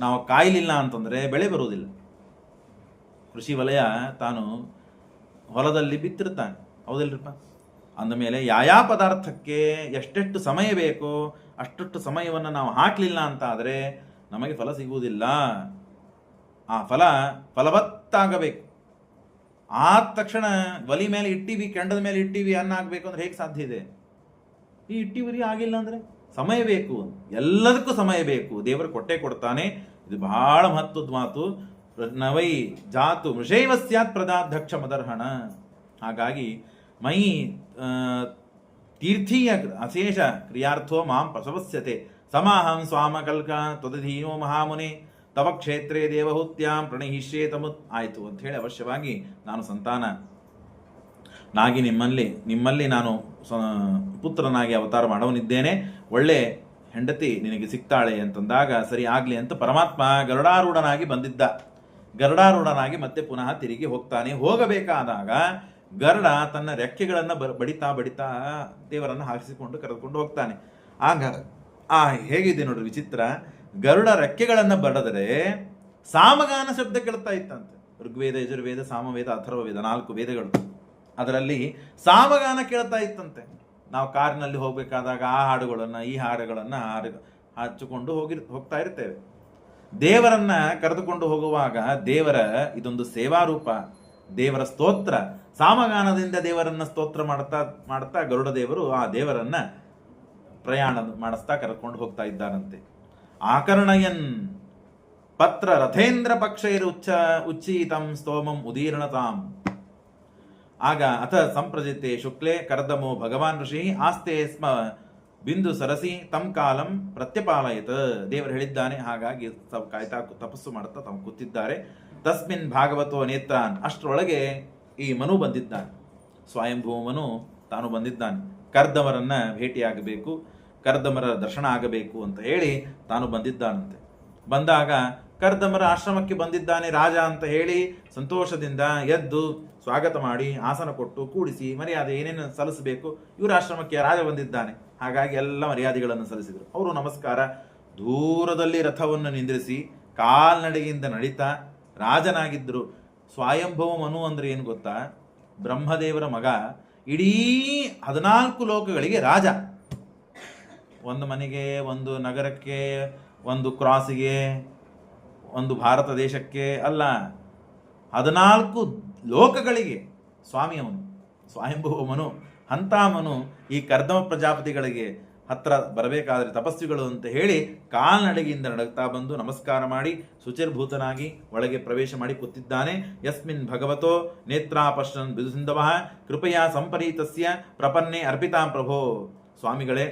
ನಾವು ಕಾಯಲಿಲ್ಲ ಅಂತಂದರೆ ಬೆಳೆ ಬರುವುದಿಲ್ಲ. ಕೃಷಿ ವಲಯ ತಾನು ಹೊಲದಲ್ಲಿ ಬಿತ್ತಿರ್ತಾನೆ, ಹೌದಿಲ್ರಿಪ್ಪ? ಅಂದಮೇಲೆ ಯಾವ ಪದಾರ್ಥಕ್ಕೆ ಎಷ್ಟೆಷ್ಟು ಸಮಯ ಬೇಕೋ ಅಷ್ಟಷ್ಟು ಸಮಯವನ್ನು ನಾವು ಹಾಕಲಿಲ್ಲ ಅಂತ ಆದರೆ ನಮಗೆ ಫಲ ಸಿಗುವುದಿಲ್ಲ. ಆ ಫಲವತ್ತಾಗಬೇಕು. ಆದ ತಕ್ಷಣ ಒಲಿ ಮೇಲೆ ಇಟ್ಟಿವಿ, ಕೆಂಡದ ಮೇಲೆ ಇಟ್ಟಿವಿ, ಅನ್ನ ಆಗಬೇಕು ಅಂದ್ರೆ ಹೇಗೆ ಸಾಧ್ಯ ಇದೆ? ಈ ಇಟ್ಟಿವರಿ ಆಗಿಲ್ಲ ಅಂದರೆ ಸಮಯ ಬೇಕು, ಎಲ್ಲದಕ್ಕೂ ಸಮಯ ಬೇಕು. ದೇವರು ಕೊಟ್ಟೆ ಕೊಡ್ತಾನೆ. ಇದು ಬಹಳ ಮಹತ್ವದ ಮಾತು. ನವೈ ಜಾತು ಮೃಷೈವ ಸ್ಯಾತ್ ಪ್ರಜಾಧ್ಯಕ್ಷ ಮದರ್ಹಣ. ಹಾಗಾಗಿ ಮೈ ತೀರ್ಥೀಯ ಅಶೇಷ ಕ್ರಿಯಾರ್ಥೋ ಮಾಂ ಪ್ರಸವಸ್ಯತೆ ಸಮಾಹಂ ಸ್ವಾಮಕಲ್ಕ ತ್ವದಧೀನೋ ಮಹಾಮುನೆ ತವ ಕ್ಷೇತ್ರೇ ದೇವಹೂತ್ಯಾಂ ಪ್ರಣಯಿಷ್ಯೇ ತಮುತ್. ಆಯಿತು ಅಂತ ಹೇಳಿ ಅವಶ್ಯವಾಗಿ ನಾನು ಸಂತಾನ ನಾಗಿ ನಿಮ್ಮಲ್ಲಿ ನಾನು ಪುತ್ರನಾಗಿ ಅವತಾರ ಮಾಡವನಿದ್ದೇನೆ. ಒಳ್ಳೆ ಹೆಂಡತಿ ನಿನಗೆ ಸಿಗ್ತಾಳೆ ಅಂತಂದಾಗ ಸರಿ ಆಗಲಿ ಅಂತ ಪರಮಾತ್ಮ ಗರುಡಾರೂಢನಾಗಿ ಬಂದಿದ್ದ. ಗರುಡಾರೂಢನಾಗಿ ಮತ್ತೆ ಪುನಃ ತಿರುಗಿ ಹೋಗ್ತಾನೆ. ಹೋಗಬೇಕಾದಾಗ ಗರುಡ ತನ್ನ ರೆಕ್ಕೆಗಳನ್ನು ಬಡಿತಾ ದೇವರನ್ನು ಹಾಕಿಸಿಕೊಂಡು ಕರೆದುಕೊಂಡು ಹೋಗ್ತಾನೆ. ಆಗ ಹೇಗಿದೆ ನೋಡ್ರಿ ವಿಚಿತ್ರ. ಗರುಡ ರೆಕ್ಕೆಗಳನ್ನು ಬಡದರೆ ಸಾಮಗಾನ ಶಬ್ದ ಕೇಳ್ತಾ ಇತ್ತಂತೆ. ಋಗ್ವೇದ, ಯಜುರ್ವೇದ, ಸಾಮವೇದ, ಅಥರ್ವವೇದ 4 ವೇದಗಳು. ಅದರಲ್ಲಿ ಸಾಮಗಾನ ಕೇಳ್ತಾ ಇತ್ತಂತೆ. ನಾವು ಕಾರಿನಲ್ಲಿ ಹೋಗಬೇಕಾದಾಗ ಆ ಹಾಡುಗಳನ್ನು ಈ ಹಾಡುಗಳನ್ನು ಹಚ್ಚಿಕೊಂಡು ಹೋಗ್ತಾ ಇರ್ತೇವೆ. ದೇವರನ್ನ ಕರೆದುಕೊಂಡು ಹೋಗುವಾಗ ದೇವರ ಇದೊಂದು ಸೇವಾರೂಪ, ದೇವರ ಸ್ತೋತ್ರ, ಸಾಮಗಾನದಿಂದ ದೇವರನ್ನ ಸ್ತೋತ್ರ ಮಾಡ್ತಾ ಮಾಡ್ತಾ ಗರುಡ ದೇವರು ಆ ದೇವರನ್ನ ಪ್ರಯಾಣ ಮಾಡಿಸ್ತಾ ಕರೆದುಕೊಂಡು ಹೋಗ್ತಾ ಇದ್ದಾರಂತೆ. ಆಕರ್ಣಯನ್ ಪತ್ರ ರಥೇಂದ್ರ ಪಕ್ಷೈರ್ ಉಚ್ಚೀತಂ ಸ್ತೋಮಂ ಉದೀರ್ಣತಾಂ. ಆಗ ಅಥ ಸಂಪ್ರಜಿತೆ ಶುಕ್ಲೆ ಕರ್ದಮೋ ಭಗವಾನ್ ಋಷಿ ಆಸ್ತೆ ಸ್ಮ ಬಿಂದು ಸರಸಿ ತಂ ಕಾಲಂ ಪ್ರತ್ಯಪಾಲಯತ್. ದೇವರು ಹೇಳಿದ್ದಾನೆ, ಹಾಗಾಗಿ ಕಾಯ್ತಾ ತಪಸ್ಸು ಮಾಡುತ್ತಾ ತಾವು ಕೂತಿದ್ದಾರೆ. ತಸ್ಮಿನ್ ಭಾಗವತೋ ನೇತ್ರಾನ್. ಅಷ್ಟರೊಳಗೆ ಈ ಮನು ಬಂದಿದ್ದಾನೆ, ಸ್ವಯಂಭೂ ಮನು ತಾನು ಬಂದಿದ್ದಾನೆ. ಕರ್ದಮರನ್ನ ಭೇಟಿಯಾಗಬೇಕು, ಕರ್ದಮರ ದರ್ಶನ ಆಗಬೇಕು ಅಂತ ಹೇಳಿ ತಾನು ಬಂದಿದ್ದಾನಂತೆ. ಬಂದಾಗ ಕರ್ದಮರ ಆಶ್ರಮಕ್ಕೆ ಬಂದಿದ್ದಾನೆ ರಾಜ ಅಂತ ಹೇಳಿ ಸಂತೋಷದಿಂದ ಎದ್ದು ಸ್ವಾಗತ ಮಾಡಿ ಆಸನ ಕೊಟ್ಟು ಕೂಡಿಸಿ ಮರ್ಯಾದೆ ಏನೇನು ಸಲ್ಲಿಸಬೇಕು, ಇವರ ಆಶ್ರಮಕ್ಕೆ ರಾಜ ಬಂದಿದ್ದಾನೆ, ಹಾಗಾಗಿ ಎಲ್ಲ ಮರ್ಯಾದೆಗಳನ್ನು ಸಲ್ಲಿಸಿದರು. ಅವರು ನಮಸ್ಕಾರ, ದೂರದಲ್ಲಿ ರಥವನ್ನು ನಿಂದ್ರಿಸಿ ಕಾಲ್ನಡೆಯಿಂದ ನಡೀತಾ ರಾಜನಾಗಿದ್ದರು. ಸ್ವಯಂಭವ ಮನು ಅಂದ್ರೆ ಏನು ಗೊತ್ತಾ? ಬ್ರಹ್ಮದೇವರ ಮಗ, ಇಡೀ 14 ಲೋಕಗಳಿಗೆ ರಾಜ. ಒಂದು ಮನೆಗೆ, ಒಂದು ನಗರಕ್ಕೆ, ಒಂದು ಕ್ರಾಸಿಗೆ, ಒಂದು ಭಾರತ ದೇಶಕ್ಕೆ ಅಲ್ಲ, 14 ಲೋಕಗಳಿಗೆ ಸ್ವಾಮಿ ಅವನು, ಸ್ವಯಂಭವ ಮನು. ಅಂತ ಮನು ಈ ಕರ್ದಮ ಪ್ರಜಾಪತಿಗಳಿಗೆ ಹತ್ರ ಬರಬೇಕಾದ್ರೆ ತಪಸ್ವಿಗಳು ಅಂತ ಹೇಳಿ ಕಾಲ್ನಡೆಗೆಯಿಂದ ನಡಗ್ತಾ ಬಂದು ನಮಸ್ಕಾರ ಮಾಡಿ ಶುಚಿರ್ಭೂತನಾಗಿ ಒಳಗೆ ಪ್ರವೇಶ ಮಾಡಿ ಕೂತಿದ್ದಾನೆ. ಯಸ್ಮಿನ್ ಭಗವತೋ ನೇತ್ರಾಪಶ್ಯನ್ ಬಿದುಸಿಂಧವಃ ಕೃಪೆಯ ಸಂಪರೀತಸ್ಯ ಪ್ರಪನ್ನೆ ಅರ್ಪಿತಾಂ ಪ್ರಭೋ. ಸ್ವಾಮಿಗಳೇ,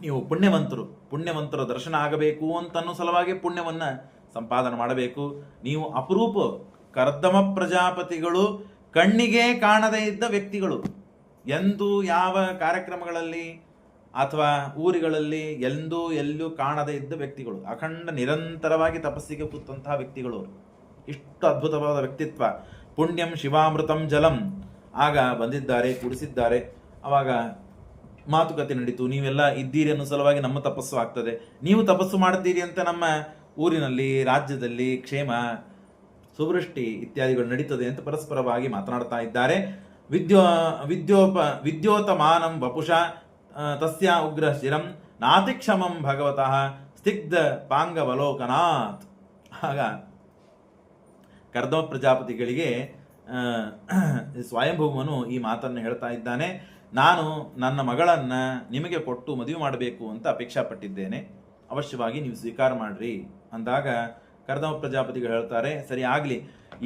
ನೀವು ಪುಣ್ಯವಂತರ ದರ್ಶನ ಆಗಬೇಕು ಅಂತನ್ನೋ ಸಲುವಾಗಿ ಪುಣ್ಯವನ್ನ ಸಂಪಾದನೆ ಮಾಡಬೇಕು. ನೀವು ಅಪರೂಪ ಕರ್ದಮ ಪ್ರಜಾಪತಿಗಳು ಕಣ್ಣಿಗೆ ಕಾಣದೇ ಇದ್ದ ವ್ಯಕ್ತಿಗಳು. ಎಂದೂ ಯಾವ ಕಾರ್ಯಕ್ರಮಗಳಲ್ಲಿ ಅಥವಾ ಊರುಗಳಲ್ಲಿ ಎಲ್ಲೂ ಕಾಣದೇ ಇದ್ದ ವ್ಯಕ್ತಿಗಳು, ಅಖಂಡ ನಿರಂತರವಾಗಿ ತಪಸ್ಸಿಗೆ ಕೂತಂತಹ ವ್ಯಕ್ತಿಗಳು. ಇಷ್ಟು ಅದ್ಭುತವಾದ ವ್ಯಕ್ತಿತ್ವ. ಪುಣ್ಯಂ ಶಿವಾಮೃತಂ ಜಲಂ. ಆಗ ಬಂದಿದ್ದಾರೆ, ಕೂಡಿಸಿದ್ದಾರೆ. ಅವಾಗ ಮಾತುಕತೆ ನಡೀತು. ನೀವೆಲ್ಲ ಇದ್ದೀರಿ ಅನ್ನೋ ಸಲುವಾಗಿ ನಮ್ಮ ತಪಸ್ಸು ಆಗ್ತದೆ, ನೀವು ತಪಸ್ಸು ಮಾಡ್ತೀರಿ ಅಂತ ನಮ್ಮ ಊರಿನಲ್ಲಿ ರಾಜ್ಯದಲ್ಲಿ ಕ್ಷೇಮ ಸುವೃಷ್ಟಿ ಇತ್ಯಾದಿಗಳು ನಡೀತದೆ ಅಂತ ಪರಸ್ಪರವಾಗಿ ಮಾತನಾಡ್ತಾ ಇದ್ದಾರೆ. ವಿದ್ಯೋತಮಾನಂ ವಪುಷ ತಸ್ಯ ಉಗ್ರ ಶಿರಂ ನಾತಿಕ್ಷಮಂ ಭಗವತಃ ಸ್ನಿಗ್ಧ ಪಾಂಗವಲೋಕನಾಥ್. ಆಗ ಕರ್ದಮ ಪ್ರಜಾಪತಿಗಳಿಗೆ ಸ್ವಯಂಭೂಮನು ಈ ಮಾತನ್ನು ಹೇಳ್ತಾ ಇದ್ದಾನೆ, ನಾನು ನನ್ನ ಮಗಳನ್ನ ನಿಮಗೆ ಕೊಟ್ಟು ಮದುವೆ ಮಾಡಬೇಕು ಅಂತ ಅಪೇಕ್ಷಾ ಪಟ್ಟಿದ್ದೇನೆ, ಅವಶ್ಯವಾಗಿ ನೀವು ಸ್ವೀಕಾರ ಮಾಡ್ರಿ ಅಂದಾಗ ಕರ್ದಮ ಪ್ರಜಾಪತಿಗಳು ಹೇಳ್ತಾರೆ, ಸರಿ ಆಗಲಿ.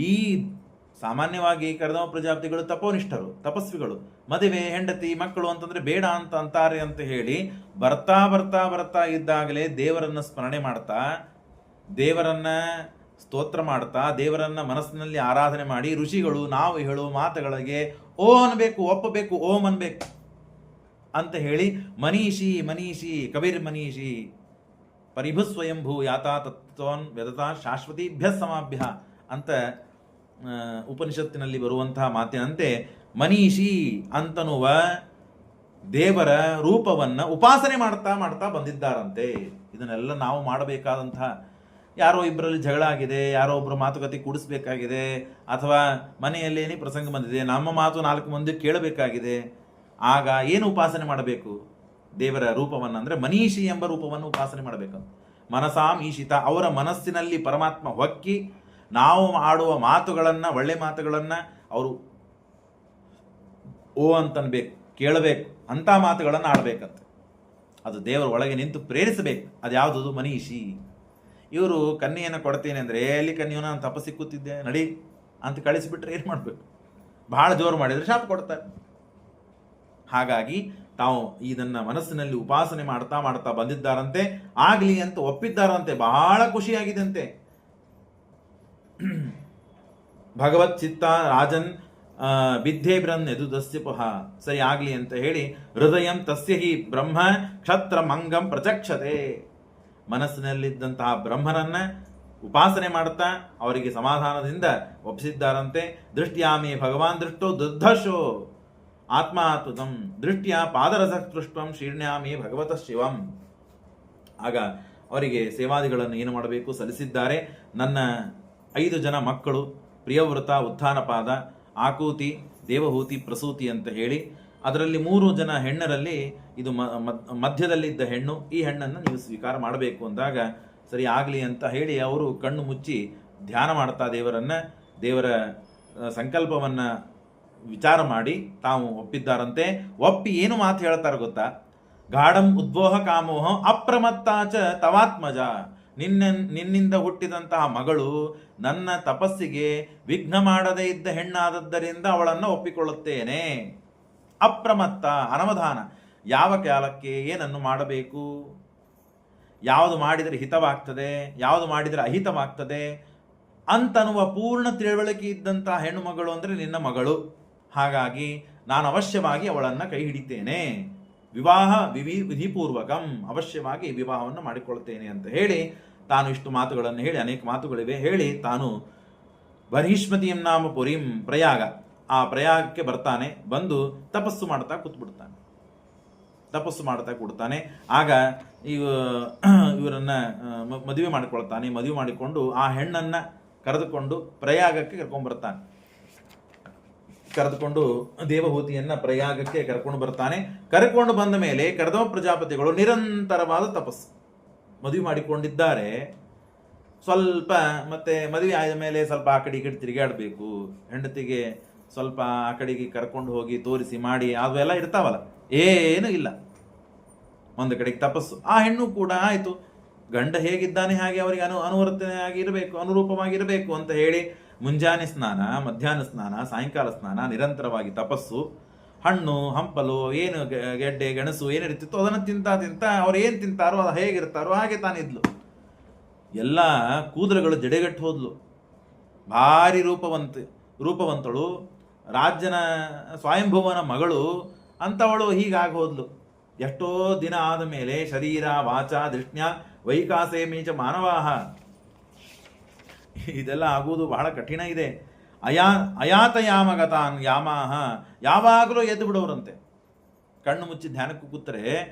ಈ ಸಾಮಾನ್ಯವಾಗಿ ಕರ್ದಮ ಪ್ರಜಾಪತಿಗಳು ತಪೋನಿಷ್ಠರು, ತಪಸ್ವಿಗಳು. ಮದುವೆ, ಹೆಂಡತಿ, ಮಕ್ಕಳು ಅಂತಂದ್ರೆ ಬೇಡ ಅಂತ ಅಂತಾರೆ ಅಂತ ಹೇಳಿ ಬರ್ತಾ ಬರ್ತಾ ಬರ್ತಾ ಇದ್ದಾಗಲೇ ದೇವರನ್ನ ಸ್ಮರಣೆ ಮಾಡ್ತಾ, ದೇವರನ್ನ ಸ್ತೋತ್ರ ಮಾಡ್ತಾ, ದೇವರನ್ನ ಮನಸ್ಸಿನಲ್ಲಿ ಆರಾಧನೆ ಮಾಡಿ ಋಷಿಗಳು ನಾವು ಹೇಳುವ ಮಾತುಗಳಿಗೆ ಓ ಅನ್ಬೇಕು, ಒಪ್ಪಬೇಕು, ಓಂ ಅನ್ಬೇಕು ಅಂತ ಹೇಳಿ ಮನೀಷಿ ಕಬೀರ್ ಮನೀಷಿ ಪರಿಭು ಸ್ವಯಂಭೂ ಯಾತಾ ತತ್ವನ್ ವೆದತಾ ಶಾಶ್ವತೀಭ್ಯ ಸಮಾಭ್ಯ ಅಂತ ಉಪನಿಷತ್ತಿನಲ್ಲಿ ಬರುವಂತಹ ಮಾತಿನಂತೆ ಮನೀಷಿ ಅಂತನುವ ದೇವರ ರೂಪವನ್ನ ಉಪಾಸನೆ ಮಾಡ್ತಾ ಮಾಡ್ತಾ ಬಂದಿದ್ದಾರಂತೆ. ಇದನ್ನೆಲ್ಲ ನಾವು ಮಾಡಬೇಕಾದಂತಹ, ಯಾರೋ ಇಬ್ಬರಲ್ಲಿ ಜಗಳ ಆಗಿದೆ, ಯಾರೋ ಒಬ್ಬರು ಮಾತುಕತೆ ಕೂಡಿಸ್ಬೇಕಾಗಿದೆ, ಅಥವಾ ಮನೆಯಲ್ಲೇನೇ ಪ್ರಸಂಗ ಬಂದಿದೆ, ನಮ್ಮ ಮಾತು 4 ಮಂದಿ ಕೇಳಬೇಕಾಗಿದೆ. ಆಗ ಏನು ಉಪಾಸನೆ ಮಾಡಬೇಕು? ದೇವರ ರೂಪವನ್ನು, ಅಂದರೆ ಮನೀಷಿ ಎಂಬ ರೂಪವನ್ನು ಉಪಾಸನೆ ಮಾಡಬೇಕು. ಮನಸಾಂ ಈಶಿತ, ಅವರ ಮನಸ್ಸಿನಲ್ಲಿ ಪರಮಾತ್ಮ ಹೊಕ್ಕಿ ನಾವು ಆಡುವ ಮಾತುಗಳನ್ನು, ಒಳ್ಳೆ ಮಾತುಗಳನ್ನು ಅವರು ಓ ಅಂತನ್ಬೇಕು, ಕೇಳಬೇಕು, ಅಂಥ ಮಾತುಗಳನ್ನು ಆಡಬೇಕಂತ. ಅದು ದೇವರ ಒಳಗೆ ನಿಂತು ಪ್ರೇರಿಸಬೇಕು. ಅದು ಯಾವುದದು? ಮನೀಷಿ. ಇವರು ಕನ್ಯೆಯನ್ನು ಕೊಡ್ತೇನೆ ಅಂದರೆ, ಎಲ್ಲಿ ಕನ್ಯೆಯನ್ನು ನಾನು ತಪಸ್ಸಿ ಕೂತಿದ್ದೆ ನಡಿ ಅಂತ ಕಳಿಸಿಬಿಟ್ರೆ ಏನು ಮಾಡಬೇಕು? ಬಹಳ ಜೋರು ಮಾಡಿದರೆ ಶಾಪ ಕೊಡ್ತಾರೆ. ಹಾಗಾಗಿ ತಾವು ಇದನ್ನ ಮನಸ್ಸಿನಲ್ಲಿ ಉಪಾಸನೆ ಮಾಡ್ತಾ ಮಾಡ್ತಾ ಬಂದಿದ್ದಾರಂತೆ. ಆಗಲಿ ಅಂತ ಒಪ್ಪಿದ್ದಾರಂತೆ. ಬಹಳ ಖುಷಿಯಾಗಿದಂತೆ. ಭಗವತ್ ಚಿತ್ತ ರಾಜನ್ ಬಿದ್ಧೇ ಬ್ರನ್ ಎದುದಸ್ಯಪುಹ. ಸರಿ ಆಗ್ಲಿ ಅಂತ ಹೇಳಿ ಹೃದಯಂ ತಸ್ಯ ಹಿ ಬ್ರಹ್ಮ ಕ್ಷತ್ರ ಮಂಗಂ ಪ್ರಚಕ್ಷತೆ. ಮನಸ್ಸಿನಲ್ಲಿದ್ದಂತಹ ಬ್ರಹ್ಮನನ್ನ ಉಪಾಸನೆ ಮಾಡ್ತಾ ಅವರಿಗೆ ಸಮಾಧಾನದಿಂದ ಒಪ್ಪಿಸಿದ್ದಾರಂತೆ. ದೃಷ್ಟ್ಯಾಮಿ ಭಗವಾನ್ ದೃಷ್ಟೋ ದುರ್ಧಶೋ ಆತ್ಮಾತ್ಮತಂ ದೃಷ್ಟ್ಯ ಪಾದರಸ ಪೃಷ್ಪಂ ಶೀರ್ಣ್ಯಾಮಿ ಭಗವತ ಶಿವಂ. ಆಗ ಅವರಿಗೆ ಸೇವಾದಿಗಳನ್ನು ಏನು ಮಾಡಬೇಕು ಸಲ್ಲಿಸಿದ್ದಾರೆ. ನನ್ನ 5 ಜನ ಮಕ್ಕಳು ಪ್ರಿಯವೃತ, ಉತ್ಥಾನಪಾದ, ಆಕೂತಿ, ದೇವಹೂತಿ, ಪ್ರಸೂತಿ ಅಂತ ಹೇಳಿ. ಅದರಲ್ಲಿ 3 ಜನ ಹೆಣ್ಣರಲ್ಲಿ ಇದು ಮಧ್ಯದಲ್ಲಿದ್ದ ಹೆಣ್ಣು. ಈ ಹೆಣ್ಣನ್ನು ನೀವು ಸ್ವೀಕಾರ ಮಾಡಬೇಕು ಅಂದಾಗ ಸರಿ ಆಗಲಿ ಅಂತ ಹೇಳಿ ಅವರು ಕಣ್ಣು ಮುಚ್ಚಿ ಧ್ಯಾನ ಮಾಡ್ತಾ ದೇವರ ಸಂಕಲ್ಪವನ್ನು ವಿಚಾರ ಮಾಡಿ ತಾವು ಒಪ್ಪಿದ್ದಾರಂತೆ. ಒಪ್ಪಿ ಏನು ಮಾತು ಹೇಳ್ತಾರೆ ಗೊತ್ತಾ? ಗಾಢಂ ಉದ್ವೋಹ ಕಾಮೋಹ ಅಪ್ರಮತ್ತಾಚ ತವಾತ್ಮಜ. ನಿನ್ನಿಂದ ಹುಟ್ಟಿದಂತಹ ಮಗಳು ನನ್ನ ತಪಸ್ಸಿಗೆ ವಿಘ್ನ ಮಾಡದೇ ಇದ್ದ ಹೆಣ್ಣಾದದ್ದರಿಂದ ಅವಳನ್ನು ಒಪ್ಪಿಕೊಳ್ಳುತ್ತೇನೆ. ಅಪ್ರಮತ್ತ, ಅನವಧಾನ, ಯಾವ ಕಾಲಕ್ಕೆ ಏನನ್ನು ಮಾಡಬೇಕು, ಯಾವುದು ಮಾಡಿದರೆ ಹಿತವಾಗ್ತದೆ, ಯಾವುದು ಮಾಡಿದರೆ ಅಹಿತವಾಗ್ತದೆ ಅಂತನ್ನುವ ಪೂರ್ಣ ತಿಳುವಳಿಕೆ ಇದ್ದಂತಹ ಹೆಣ್ಣು ಮಗಳು ಅಂದರೆ ನಿನ್ನ ಮಗಳು. ಹಾಗಾಗಿ ನಾನು ಅವಶ್ಯವಾಗಿ ಅವಳನ್ನು ಕೈ ಹಿಡಿತೇನೆ, ವಿವಾಹ ವಿಧಿಪೂರ್ವಕಂ, ಅವಶ್ಯವಾಗಿ ವಿವಾಹವನ್ನು ಮಾಡಿಕೊಳ್ತೇನೆ ಅಂತ ಹೇಳಿ ತಾನು ಇಷ್ಟು ಮಾತುಗಳನ್ನು ಹೇಳಿ, ಅನೇಕ ಮಾತುಗಳಿವೆ ಹೇಳಿ, ತಾನು ಬರ್ಹಿಷ್ಮತಿಯಂ ನಾಮ ಪುರಿಂ, ಪ್ರಯಾಗ, ಆ ಪ್ರಯಾಗಕ್ಕೆ ಬರ್ತಾನೆ. ಬಂದು ತಪಸ್ಸು ಮಾಡ್ತಾ ಕೂಡ್ತಾನೆ. ಆಗ ಇವರನ್ನ ಮದುವೆ ಮಾಡಿಕೊಳ್ತಾನೆ. ಮದುವೆ ಮಾಡಿಕೊಂಡು ಆ ಹೆಣ್ಣನ್ನು ಕರೆದುಕೊಂಡು ಪ್ರಯಾಗಕ್ಕೆ ಕರ್ಕೊಂಡ್ಬರ್ತಾನೆ. ಕರೆದುಕೊಂಡು ದೇವಹೂತಿಯನ್ನ ಪ್ರಯಾಗಕ್ಕೆ ಕರ್ಕೊಂಡು ಬರ್ತಾನೆ. ಕರ್ಕೊಂಡು ಬಂದ ಮೇಲೆ ಕರ್ದಮ ಪ್ರಜಾಪತಿಗಳು ನಿರಂತರವಾದ ತಪಸ್ಸು. ಮದುವೆ ಮಾಡಿಕೊಂಡಿದ್ದಾರೆ, ಸ್ವಲ್ಪ ಮತ್ತೆ ಮದುವೆ ಆದ ಮೇಲೆ ಸ್ವಲ್ಪ ಆ ಕಡೆ ಈ ಕಡೆ ತಿರುಗಾಡಬೇಕು, ಹೆಂಡತಿಗೆ ಸ್ವಲ್ಪ ಆ ಕಡೆಗೆ ಕರ್ಕೊಂಡು ಹೋಗಿ ತೋರಿಸಿ ಮಾಡಿ ಅವೆಲ್ಲ ಇರ್ತಾವಲ್ಲ, ಏನು ಇಲ್ಲ. ಒಂದು ಕಡೆಗೆ ತಪಸ್ಸು. ಆ ಹೆಣ್ಣು ಕೂಡ ಆಯಿತು, ಗಂಡ ಹೇಗಿದ್ದಾನೆ ಹಾಗೆ ಅವರಿಗೆ ಅನುವರ್ತನೆಯಾಗಿ ಇರಬೇಕು, ಅನುರೂಪವಾಗಿರಬೇಕು ಅಂತ ಹೇಳಿ ಮುಂಜಾನೆ ಸ್ನಾನ, ಮಧ್ಯಾಹ್ನ ಸ್ನಾನ, ಸಾಯಂಕಾಲ ಸ್ನಾನ, ನಿರಂತರವಾಗಿ ತಪಸ್ಸು. ಹಣ್ಣು ಹಂಪಲು ಏನು ಗೆಡ್ಡೆ ಗೆಣಸು ಏನಿರ್ತಿತ್ತು ಅದನ್ನು ತಿಂತ ಅವ್ರು ಏನು ತಿಂತಾರೋ ಅದು ಹೇಗಿರ್ತಾರೋ ಹಾಗೆ ತಾನಿದ್ಲು. ಎಲ್ಲ ಕೂದಲುಗಳು ಜಡೆಗಟ್ಟು ಹೋದ್ಲು. ಭಾರಿ ರೂಪವಂತಳು, ರಾಜನ ಸ್ವಯಂಭುವನ ಮಗಳು ಅಂತವಳು ಹೀಗಾಗಿ ಹೋದ್ಲು. ಎಷ್ಟೋ ದಿನ ಆದ ಮೇಲೆ ಶರೀರ ವಾಚ ದೃಷ್ಟ್ಯ ವೈಕಾಸೆ ಮೀಚ ಮಾನವಾಹ, ಇದೆಲ್ಲ ಆಗುವುದು ಬಹಳ ಕಠಿಣ ಇದೆ. ಅಯಾತಯಾಮಗತಾನ್ ಯಾಮಾಹ, ಯಾವಾಗಲೂ ಎದ್ದು ಬಿಡೋರಂತೆ. ಕಣ್ಣು ಮುಚ್ಚಿ ಧ್ಯಾನಕ್ಕೂ ಕೂತರೆ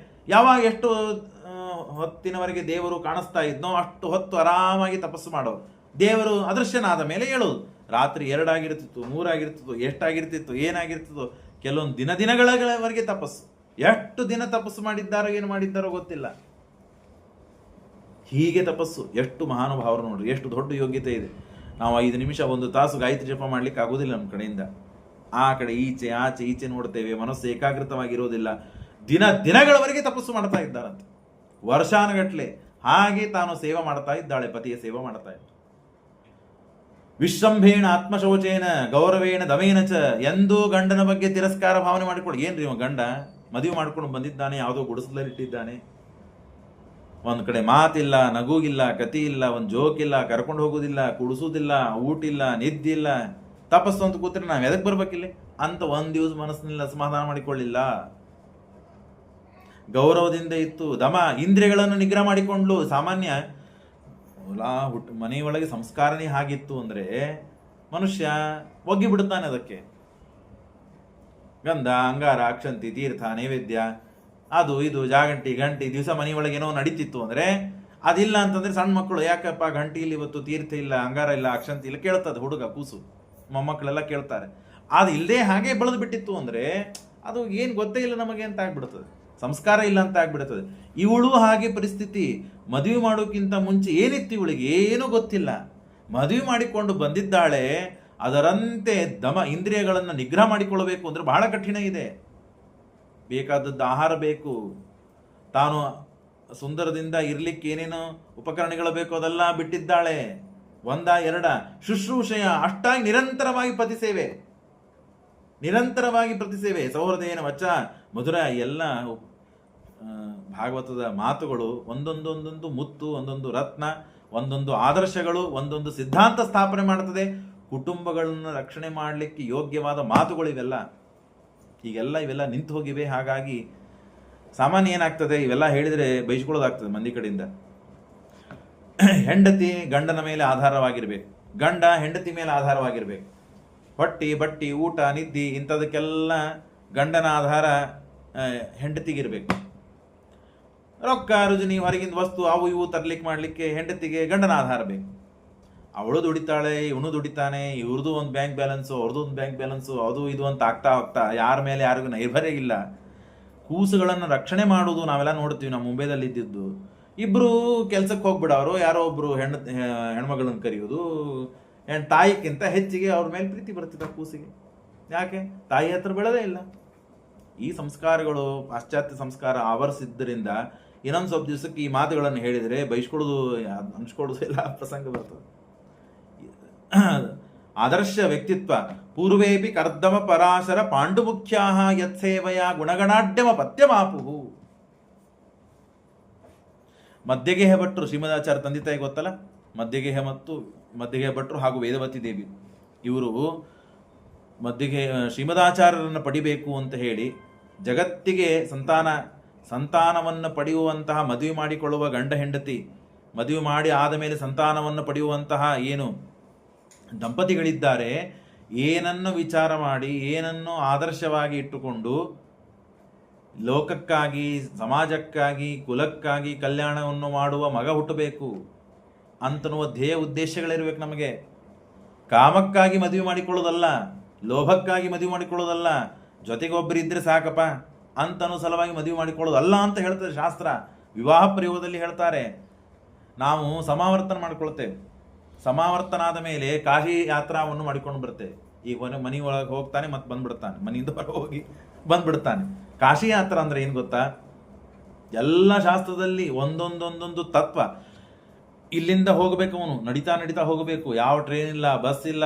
ಯಾವಾಗ ಎಷ್ಟು ಹೊತ್ತಿನವರೆಗೆ ದೇವರು ಕಾಣಿಸ್ತಾ ಇದ್ನೋ ಅಷ್ಟು ಹೊತ್ತು ಆರಾಮಾಗಿ ತಪಸ್ಸು ಮಾಡೋರು. ದೇವರು ಅದೃಶ್ಯನಾದ ಮೇಲೆ ಹೇಳೋದು. ರಾತ್ರಿ 2 ಆಗಿರ್ತಿತ್ತು, 3 ಆಗಿರ್ತಿತ್ತು, ಎಷ್ಟಾಗಿರ್ತಿತ್ತು, ಏನಾಗಿರ್ತಿತ್ತು. ಕೆಲವೊಂದು ದಿನಗಳವರೆಗೆ ತಪಸ್ಸು. ಎಷ್ಟು ದಿನ ತಪಸ್ಸು ಮಾಡಿದ್ದಾರೋ ಏನು ಮಾಡಿದ್ದಾರೋ ಗೊತ್ತಿಲ್ಲ. ಹೀಗೆ ತಪಸ್ಸು. ಎಷ್ಟು ಮಹಾನುಭಾವರು ನೋಡ್ರಿ, ಎಷ್ಟು ದೊಡ್ಡ ಯೋಗ್ಯತೆ ಇದೆ. ನಾವು 5 ನಿಮಿಷ 1 ತಾಸು ಗಾಯತ್ರಿ ಜಪ ಮಾಡ್ಲಿಕ್ಕೆ ಆಗೋದಿಲ್ಲ ನಮ್ಮ ಕಡೆಯಿಂದ. ಆ ಕಡೆ ಈಚೆ ಆಚೆ ಈಚೆ ನೋಡ್ತೇವೆ, ಮನಸ್ಸು ಏಕಾಗ್ರತವಾಗಿರೋದಿಲ್ಲ. ದಿನಗಳವರೆಗೆ ತಪಸ್ಸು ಮಾಡ್ತಾ ಇದ್ದಾರಂತೆ, ವರ್ಷಾನುಗಟ್ಲೆ. ಹಾಗೆ ತಾನು ಸೇವೆ ಮಾಡ್ತಾ ಇದ್ದಾಳೆ, ಪತಿಯ ಸೇವೆ ಮಾಡ್ತಾ ಇದ್ದಾಳೆ. ವಿಶ್ರಂಭೇಣ ಆತ್ಮಶೌಚೇನ ಗೌರವೇಣ ದಮೇನ ಚ, ಎಂದೂ ಗಂಡನ ಬಗ್ಗೆ ತಿರಸ್ಕಾರ ಭಾವನೆ ಮಾಡಿಕೊಳ್ಳಿ. ಏನ್ರಿ ಇವ ಗಂಡ ಮದುವೆ ಮಾಡ್ಕೊಂಡು ಬಂದಿದ್ದಾನೆ, ಯಾವುದೋ ಗುಡಿಸಲಲ್ಲಿಟ್ಟಿದ್ದಾನೆ, ಒಂದು ಕಡೆ ಮಾತಿಲ್ಲ, ನಗುಗಿಲ್ಲ, ಕತಿ ಇಲ್ಲ, ಒಂದು ಜೋಕ್ ಇಲ್ಲ, ಕರ್ಕೊಂಡು ಹೋಗೋದಿಲ್ಲ, ಕುಡಿಸೋದಿಲ್ಲ, ಊಟಿಲ್ಲ, ನಿದ್ದಿಲ್ಲ, ತಪಸ್ಸು ಅಂತ ಕೂತ್ರೆ ನಾವು ಎದಕ್ಕೆ ಬರ್ಬೇಕಿಲ್ಲ ಅಂತ ಒಂದು ದಿವಸ ಮನಸ್ಸಿನಿಲ್ಲ ಸಮಾಧಾನ ಮಾಡಿಕೊಳ್ಳಿಲ್ಲ. ಗೌರವದಿಂದ ಇತ್ತು, ದಮ ಇಂದ್ರಿಯಗಳನ್ನು ನಿಗ್ರಹ ಮಾಡಿಕೊಂಡ್ಲು. ಸಾಮಾನ್ಯ ಮನೆಯೊಳಗೆ ಸಂಸ್ಕಾರನೇ ಹಾಗಿತ್ತು ಅಂದರೆ ಮನುಷ್ಯ ಒಗ್ಗಿ ಬಿಡುತ್ತಾನೆ. ಅದಕ್ಕೆ ಗಂಧ ಅಂಗಾರ ಅಕ್ಷಂತಿ ತೀರ್ಥ ನೈವೇದ್ಯ ಅದು ಇದು ಜಾಗಂಟಿ ಗಂಟಿ ದಿವಸ ಮನೆಯೊಳಗೆ ಏನೋ ನಡೀತಿತ್ತು ಅಂದರೆ, ಅದಿಲ್ಲ ಅಂತಂದ್ರೆ ಸಣ್ಣ ಮಕ್ಕಳು ಯಾಕಪ್ಪ ಗಂಟಿ ಇಲ್ಲಿ ಇವತ್ತು ತೀರ್ಥ ಇಲ್ಲ, ಅಂಗಾರ ಇಲ್ಲ, ಅಕ್ಷಂತಿ ಇಲ್ಲ ಕೇಳ್ತದೆ. ಹುಡುಗ ಕೂಸು ಮೊಮ್ಮಕ್ಕಳೆಲ್ಲ ಕೇಳ್ತಾರೆ. ಅದು ಇಲ್ಲದೆ ಹಾಗೆ ಬೆಳೆದು ಬಿಟ್ಟಿತ್ತು ಅಂದರೆ ಅದು ಏನು ಗೊತ್ತೇ ಇಲ್ಲ ನಮಗೆ ಅಂತ ಆಗ್ಬಿಡ್ತದೆ, ಸಂಸ್ಕಾರ ಇಲ್ಲ ಅಂತ ಆಗ್ಬಿಡ್ತದೆ. ಇವಳು ಹಾಗೆ ಪರಿಸ್ಥಿತಿ. ಮದುವೆ ಮಾಡೋಕ್ಕಿಂತ ಮುಂಚೆ ಏನಿತ್ತು ಇವಳಿಗೆ ಏನೂ ಗೊತ್ತಿಲ್ಲ. ಮದುವೆ ಮಾಡಿಕೊಂಡು ಬಂದಿದ್ದಾಳೆ, ಅದರಂತೆ ಇಂದ್ರಿಯಗಳನ್ನು ನಿಗ್ರಹ ಮಾಡಿಕೊಳ್ಳಬೇಕು ಅಂದರೆ ಬಹಳ ಕಠಿಣ ಇದೆ. ಬೇಕಾದದ್ದು ಆಹಾರ ಬೇಕು, ತಾನು ಸುಂದರದಿಂದ ಇರ್ಲಿಕ್ಕೆ ಏನೇನು ಉಪಕರಣಗಳು ಬೇಕು ಅದೆಲ್ಲ ಬಿಟ್ಟಿದ್ದಾಳೆ. 1 2 ಶುಶ್ರೂಷೆಯ ಅಷ್ಟಾಗಿ ನಿರಂತರವಾಗಿ ಪ್ರತಿಸೇವೆ ಸೌಹೃದೇನ ವಚ ಮಧುರ. ಎಲ್ಲ ಭಾಗವತದ ಮಾತುಗಳು ಒಂದೊಂದು ಮುತ್ತು, ಒಂದೊಂದು ರತ್ನ, ಒಂದೊಂದು ಆದರ್ಶಗಳು, ಒಂದೊಂದು ಸಿದ್ಧಾಂತ ಸ್ಥಾಪನೆ ಮಾಡ್ತದೆ. ಕುಟುಂಬಗಳನ್ನು ರಕ್ಷಣೆ ಮಾಡಲಿಕ್ಕೆ ಯೋಗ್ಯವಾದ ಮಾತುಗಳು ಇವೆಲ್ಲ ನಿಂತು ಹೋಗಿವೆ. ಹಾಗಾಗಿ ಸಾಮಾನ್ಯ ಏನಾಗ್ತದೆ, ಇವೆಲ್ಲ ಹೇಳಿದರೆ ಬೈಸ್ಕೊಳ್ಳೋದಾಗ್ತದೆ ಮಂದಿ ಕಡೆಯಿಂದ. ಹೆಂಡತಿ ಗಂಡನ ಮೇಲೆ ಆಧಾರವಾಗಿರ್ಬೇಕು, ಗಂಡ ಹೆಂಡತಿ ಮೇಲೆ ಆಧಾರವಾಗಿರ್ಬೇಕು. ಹೊಟ್ಟಿ ಬಟ್ಟಿ ಊಟ ನಿದ್ದಿ ಇಂಥದಕ್ಕೆಲ್ಲ ಗಂಡನ ಆಧಾರ ಹೆಂಡತಿಗಿರ್ಬೇಕು. ರೊಕ್ಕ ರುಜಿನಿ ಹೊರಗಿನ ವಸ್ತು ಅವು ಇವು ತರ್ಲಿಕ್ಕೆ ಮಾಡಲಿಕ್ಕೆ ಹೆಂಡತಿಗೆ ಗಂಡನ ಆಧಾರ ಬೇಕು. ಅವಳು ದುಡಿತಾಳೆ, ಇವನು ದುಡಿತಾನೆ, ಇವ್ರದ್ದು ಒಂದು ಬ್ಯಾಂಕ್ ಬ್ಯಾಲೆನ್ಸು, ಅವ್ರದ್ದು ಒಂದು ಬ್ಯಾಂಕ್ ಬ್ಯಾಲೆನ್ಸು, ಅದು ಇದು ಅಂತ ಆಗ್ತಾ ಹೋಗ್ತಾ ಯಾರ ಮೇಲೆ ಯಾರಿಗೂ ನೈರ್ಭರ್ಯ ಇಲ್ಲ. ಕೂಸುಗಳನ್ನು ರಕ್ಷಣೆ ಮಾಡುವುದು ನಾವೆಲ್ಲ ನೋಡ್ತೀವಿ. ನಾವು ಮುಂಬೈದಲ್ಲಿ ಇದ್ದಿದ್ದು, ಇಬ್ಬರು ಕೆಲ್ಸಕ್ಕೆ ಹೋಗ್ಬಿಡೋರು, ಯಾರೋ ಒಬ್ರು ಹೆಣ್ಮಗಳನ್ನು ಕರೆಯೋದು, ತಾಯಿಗಿಂತ ಹೆಚ್ಚಿಗೆ ಅವ್ರ ಮೇಲೆ ಪ್ರೀತಿ ಬರ್ತಿದ್ದ ಕೂಸಿಗೆ. ಯಾಕೆ? ತಾಯಿ ಹತ್ರ ಬೆಳೆದೇ ಇಲ್ಲ. ಈ ಸಂಸ್ಕಾರಗಳು ಪಾಶ್ಚಾತ್ಯ ಸಂಸ್ಕಾರ ಆವರಿಸಿದ್ದರಿಂದ ಇನ್ನೊಂದು ಸ್ವಲ್ಪ ದಿವಸಕ್ಕೆ ಈ ಮಾತುಗಳನ್ನು ಹೇಳಿದರೆ ಬೈಸ್ಕೊಡೋದು ಅನ್ಸ್ಕೊಡೋದು ಎಲ್ಲ ಪ್ರಸಂಗ ಬರ್ತದೆ. ಆದರ್ಶ ವ್ಯಕ್ತಿತ್ವ ಪೂರ್ವೇಪಿ ಕರ್ದಮ ಪರಾಶರ ಪಾಂಡುಮುಖ್ಯಾ ಯತ್ಸೇವಯ ಗುಣಗಣಾಢ್ಯಮ ಪತ್ಯಮಾಪುಹು. ಮಧ್ಯಗೇಹ ಭಟ್ರು, ಶ್ರೀಮದಾಚಾರ್ಯ ತಂದೆ ತಾಯಿ ಗೊತ್ತಲ್ಲ, ಮಧ್ಯಗೇಹ ಭಟ್ರು ಹಾಗೂ ವೇದವತಿ ದೇವಿ, ಇವರು ಶ್ರೀಮದಾಚಾರ್ಯರನ್ನು ಪಡಿಬೇಕು ಅಂತ ಹೇಳಿ ಜಗತ್ತಿಗೆ ಸಂತಾನವನ್ನು ಪಡೆಯುವಂತಹ ಮದುವೆ ಮಾಡಿಕೊಳ್ಳುವ ಗಂಡ ಹೆಂಡತಿ, ಮದುವೆ ಮಾಡಿ ಆದ ಮೇಲೆ ಸಂತಾನವನ್ನು ಪಡೆಯುವಂತಹ ಏನು ದಂಪತಿಗಳಿದ್ದಾರೆ, ಏನನ್ನು ವಿಚಾರ ಮಾಡಿ, ಏನನ್ನು ಆದರ್ಶವಾಗಿ ಇಟ್ಟುಕೊಂಡು ಲೋಕಕ್ಕಾಗಿ, ಸಮಾಜಕ್ಕಾಗಿ, ಕುಲಕ್ಕಾಗಿ ಕಲ್ಯಾಣವನ್ನು ಮಾಡುವ ಮಗ ಹುಟ್ಟಬೇಕು ಅಂತನ್ನುವ ಧ್ಯೇಯ ಉದ್ದೇಶಗಳಿರ್ಬೇಕು ನಮಗೆ. ಕಾಮಕ್ಕಾಗಿ ಮದುವೆ ಮಾಡಿಕೊಳ್ಳೋದಲ್ಲ, ಲೋಭಕ್ಕಾಗಿ ಮದುವೆ ಮಾಡಿಕೊಳ್ಳೋದಲ್ಲ, ಜೊತೆಗೊಬ್ಬರಿದ್ದರೆ ಸಾಕಪ್ಪ ಅಂತನೂ ಸಲುವಾಗಿ ಮದುವೆ ಮಾಡಿಕೊಳ್ಳೋದಲ್ಲ ಅಂತ ಹೇಳ್ತದೆ ಶಾಸ್ತ್ರ. ವಿವಾಹ ಪ್ರಯೋಗದಲ್ಲಿ ಹೇಳ್ತಾರೆ, ನಾವು ಸಮಾವರ್ತನ ಮಾಡಿಕೊಳ್ತೇವೆ. ಸಮಾವರ್ತನ ಆದ ಮೇಲೆ ಕಾಶಿ ಯಾತ್ರಾವನ್ನು ಮಾಡಿಕೊಂಡು ಬರ್ತೇವೆ. ಈಗ ಮನೆ ಒಳಗೆ ಹೋಗ್ತಾನೆ ಮತ್ತೆ ಬಂದ್ಬಿಡ್ತಾನೆ, ಮನೆಯಿಂದ ಹೊರ ಹೋಗಿ ಬಂದ್ಬಿಡ್ತಾನೆ. ಕಾಶಿ ಯಾತ್ರಾ ಅಂದ್ರೆ ಏನು ಗೊತ್ತಾ? ಎಲ್ಲ ಶಾಸ್ತ್ರದಲ್ಲಿ ಒಂದೊಂದೊಂದೊಂದು ತತ್ವ. ಇಲ್ಲಿಂದ ಹೋಗಬೇಕು, ಅವನು ನಡಿತಾ ಹೋಗಬೇಕು, ಯಾವ ಟ್ರೈನ್ ಇಲ್ಲ, ಬಸ್ ಇಲ್ಲ,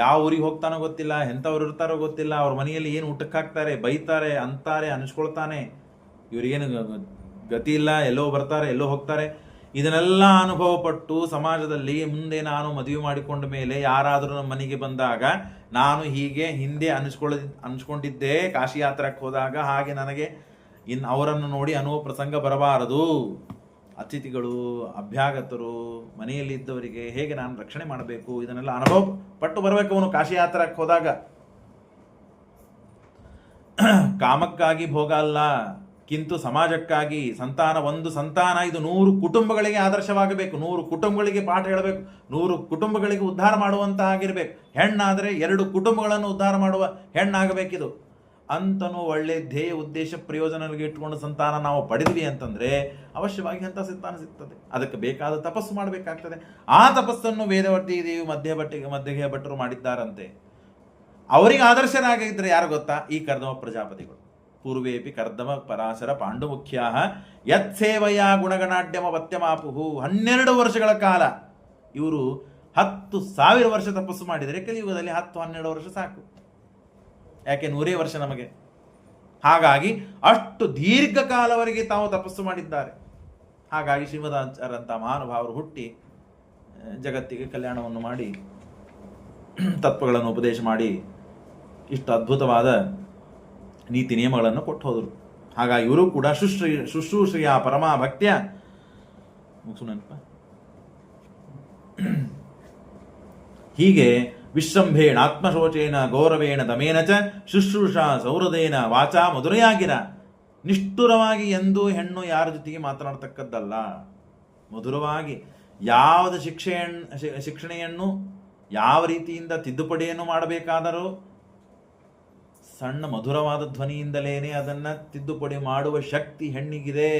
ಯಾವ ಊರಿಗೆ ಹೋಗ್ತಾನೋ ಗೊತ್ತಿಲ್ಲ, ಎಂಥವ್ರು ಇರ್ತಾರೋ ಗೊತ್ತಿಲ್ಲ, ಅವ್ರ ಮನೆಯಲ್ಲಿ ಏನು ಊಟಕ್ಕೆ ಹಾಕ್ತಾರೆ, ಬೈತಾರೆ, ಅಂತಾರೆ, ಅನಿಸ್ಕೊಳ್ತಾನೆ, ಇವ್ರಿಗೇನು ಗತಿ ಇಲ್ಲ, ಎಲ್ಲೋ ಬರ್ತಾರೆ ಎಲ್ಲೋ ಹೋಗ್ತಾರೆ. ಇದನ್ನೆಲ್ಲ ಅನುಭವ ಪಟ್ಟು ಸಮಾಜದಲ್ಲಿ ಮುಂದೆ ನಾನು ಮದುವೆ ಮಾಡಿಕೊಂಡ ಮೇಲೆ ಯಾರಾದರೂ ನಮ್ಮ ಮನೆಗೆ ಬಂದಾಗ ನಾನು ಹೀಗೆ ಹಿಂದೆ ಅನಿಸ್ಕೊಂಡಿದ್ದೆ ಕಾಶಿ ಯಾತ್ರಕ್ಕೆ ಹೋದಾಗ, ಹಾಗೆ ನನಗೆ ಅವರನ್ನು ನೋಡಿ ಅನ್ನುವ ಪ್ರಸಂಗ ಬರಬಾರದು. ಅತಿಥಿಗಳು, ಅಭ್ಯಾಗತರು, ಮನೆಯಲ್ಲಿ ಇದ್ದವರಿಗೆ ಹೇಗೆ ನಾನು ರಕ್ಷಣೆ ಮಾಡಬೇಕು, ಇದನ್ನೆಲ್ಲ ಅನುಭವ ಪಟ್ಟು ಬರಬೇಕು ಅವನು ಕಾಶಿ ಯಾತ್ರಕ್ಕೆ ಹೋದಾಗ. ಕಾಮಕ್ಕಾಗಿ ಭೋಗ ಅಲ್ಲ, ಕಿಂತು ಸಮಾಜಕ್ಕಾಗಿ ಒಂದು ಸಂತಾನ ಇದು 100 ಕುಟುಂಬಗಳಿಗೆ ಆದರ್ಶವಾಗಬೇಕು, 100 ಕುಟುಂಬಗಳಿಗೆ ಪಾಠ ಹೇಳಬೇಕು, 100 ಕುಟುಂಬಗಳಿಗೆ ಉದ್ಧಾರ ಮಾಡುವಂತ ಆಗಿರ್ಬೇಕು. ಹೆಣ್ಣಾದರೆ 2 ಕುಟುಂಬಗಳನ್ನು ಉದ್ಧಾರ ಮಾಡುವ ಹೆಣ್ಣಾಗಬೇಕಿದು ಅಂತನೂ ಒಳ್ಳೆ ಧ್ಯೇಯ ಉದ್ದೇಶ ಪ್ರಯೋಜನಗಳಿಗೆ ಇಟ್ಕೊಂಡು ಸಂತಾನ ನಾವು ಪಡೆದ್ವಿ ಅಂತಂದ್ರೆ ಅವಶ್ಯವಾಗಿ ಅಂತ ಸಂತಾನ ಸಿಗ್ತದೆ. ಅದಕ್ಕೆ ಬೇಕಾದ ತಪಸ್ಸು ಮಾಡಬೇಕಾಗ್ತದೆ. ಆ ತಪಸ್ಸನ್ನು ವೇದವತಿ ದೇವಿ ಮಧ್ಯಗೇಹ ಭಟ್ಟರು ಮಾಡಿದ್ದಾರಂತೆ. ಅವರಿಗೆ ಆದರ್ಶರಾಗಿದ್ರೆ ಯಾರು ಗೊತ್ತಾ? ಈ ಕರ್ದಮ ಪ್ರಜಾಪತಿಗಳು. ಪೂರ್ವೇಪಿ ಕರ್ದಮ ಪರಾಶರ ಪಾಂಡುಮುಖ್ಯಾ ಯತ್ಸೇವಯ ಗುಣಗಣಾಢ್ಯಮ ಪತ್ಯಮಾಪುಹು. 12 ವರ್ಷಗಳ ಕಾಲ ಇವರು 10,000 ವರ್ಷ ತಪಸ್ಸು ಮಾಡಿದರೆ ಕಲಿಯುಗದಲ್ಲಿ 10-12 ವರ್ಷ ಸಾಕು. ಯಾಕೆ 100 ವರ್ಷ ನಮಗೆ. ಹಾಗಾಗಿ ಅಷ್ಟು ದೀರ್ಘಕಾಲವರೆಗೆ ತಾವು ತಪಸ್ಸು ಮಾಡಿದ್ದಾರೆ. ಹಾಗಾಗಿ ಶ್ರೀಮದಾಚಾರ್ಯರಂಥ ಮಹಾನುಭಾವರು ಹುಟ್ಟಿ ಜಗತ್ತಿಗೆ ಕಲ್ಯಾಣವನ್ನು ಮಾಡಿ ತತ್ವಗಳನ್ನು ಉಪದೇಶ ಮಾಡಿ ಇಷ್ಟು ಅದ್ಭುತವಾದ ನೀತಿ ನಿಯಮಗಳನ್ನು ಕೊಟ್ಟು ಹೋದರು. ಹಾಗಾಗಿ ಇವರು ಕೂಡ ಶುಶ್ರೂಷೆಯ ಪರಮಾ ಭಕ್ತ್ಯ ಹೀಗೆ ವಿಶ್ರಂಭೇಣ ಆತ್ಮಶೋಚೇನ ಗೌರವೇಣ ದಮೇನ ಚ ಶುಶ್ರೂಷಾ ಸೌಹೃದೇನ ವಾಚಾ ಮಧುರೆಯಾಗಿರ. ನಿಷ್ಠುರವಾಗಿ ಎಂದೂ ಹೆಣ್ಣು ಯಾರ ಜೊತೆಗೆ ಮಾತನಾಡ್ತಕ್ಕದ್ದಲ್ಲ. ಮಧುರವಾಗಿ ಯಾವುದು ಶಿಕ್ಷಣೆಯನ್ನು ಯಾವ ರೀತಿಯಿಂದ ತಿದ್ದುಪಡಿಯನ್ನು ಮಾಡಬೇಕಾದರೂ ಸಣ್ಣ ಮಧುರವಾದ ಧ್ವನಿಯಿಂದಲೇನೆ ಅದನ್ನ ತಿದ್ದುಪಡಿ ಮಾಡುವ ಶಕ್ತಿ ಹೆಣ್ಣಿಗಿದೆ.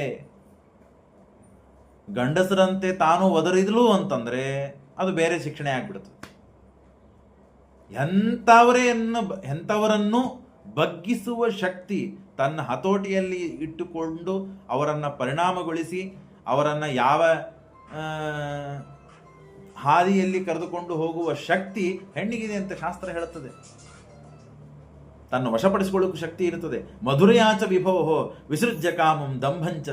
ಗಂಡಸರಂತೆ ತಾನು ಒದರಿದ್ಲು ಅಂತಂದ್ರೆ ಅದು ಬೇರೆ ಶಿಕ್ಷಣ ಆಗ್ಬಿಡುತ್ತೆ. ಎಂಥವರನ್ನು ಬಗ್ಗಿಸುವ ಶಕ್ತಿ ತನ್ನ ಹತೋಟಿಯಲ್ಲಿ ಇಟ್ಟುಕೊಂಡು ಅವರನ್ನು ಪರಿಣಾಮಗೊಳಿಸಿ ಅವರನ್ನು ಯಾವ ಹಾದಿಯಲ್ಲಿ ಕರೆದುಕೊಂಡು ಹೋಗುವ ಶಕ್ತಿ ಹೆಣ್ಣಿಗಿದೆ ಅಂತ ಶಾಸ್ತ್ರ ಹೇಳುತ್ತದೆ. ತನ್ನ ವಶಪಡಿಸಿಕೊಳ್ಳುವ ಶಕ್ತಿ ಇರುತ್ತದೆ. ಮಧುರೆಯಾಚ ವಿಭವೋ ವಿಸೃಜ್ಯ ಕಾಮಂ ದಂಭಂಚ.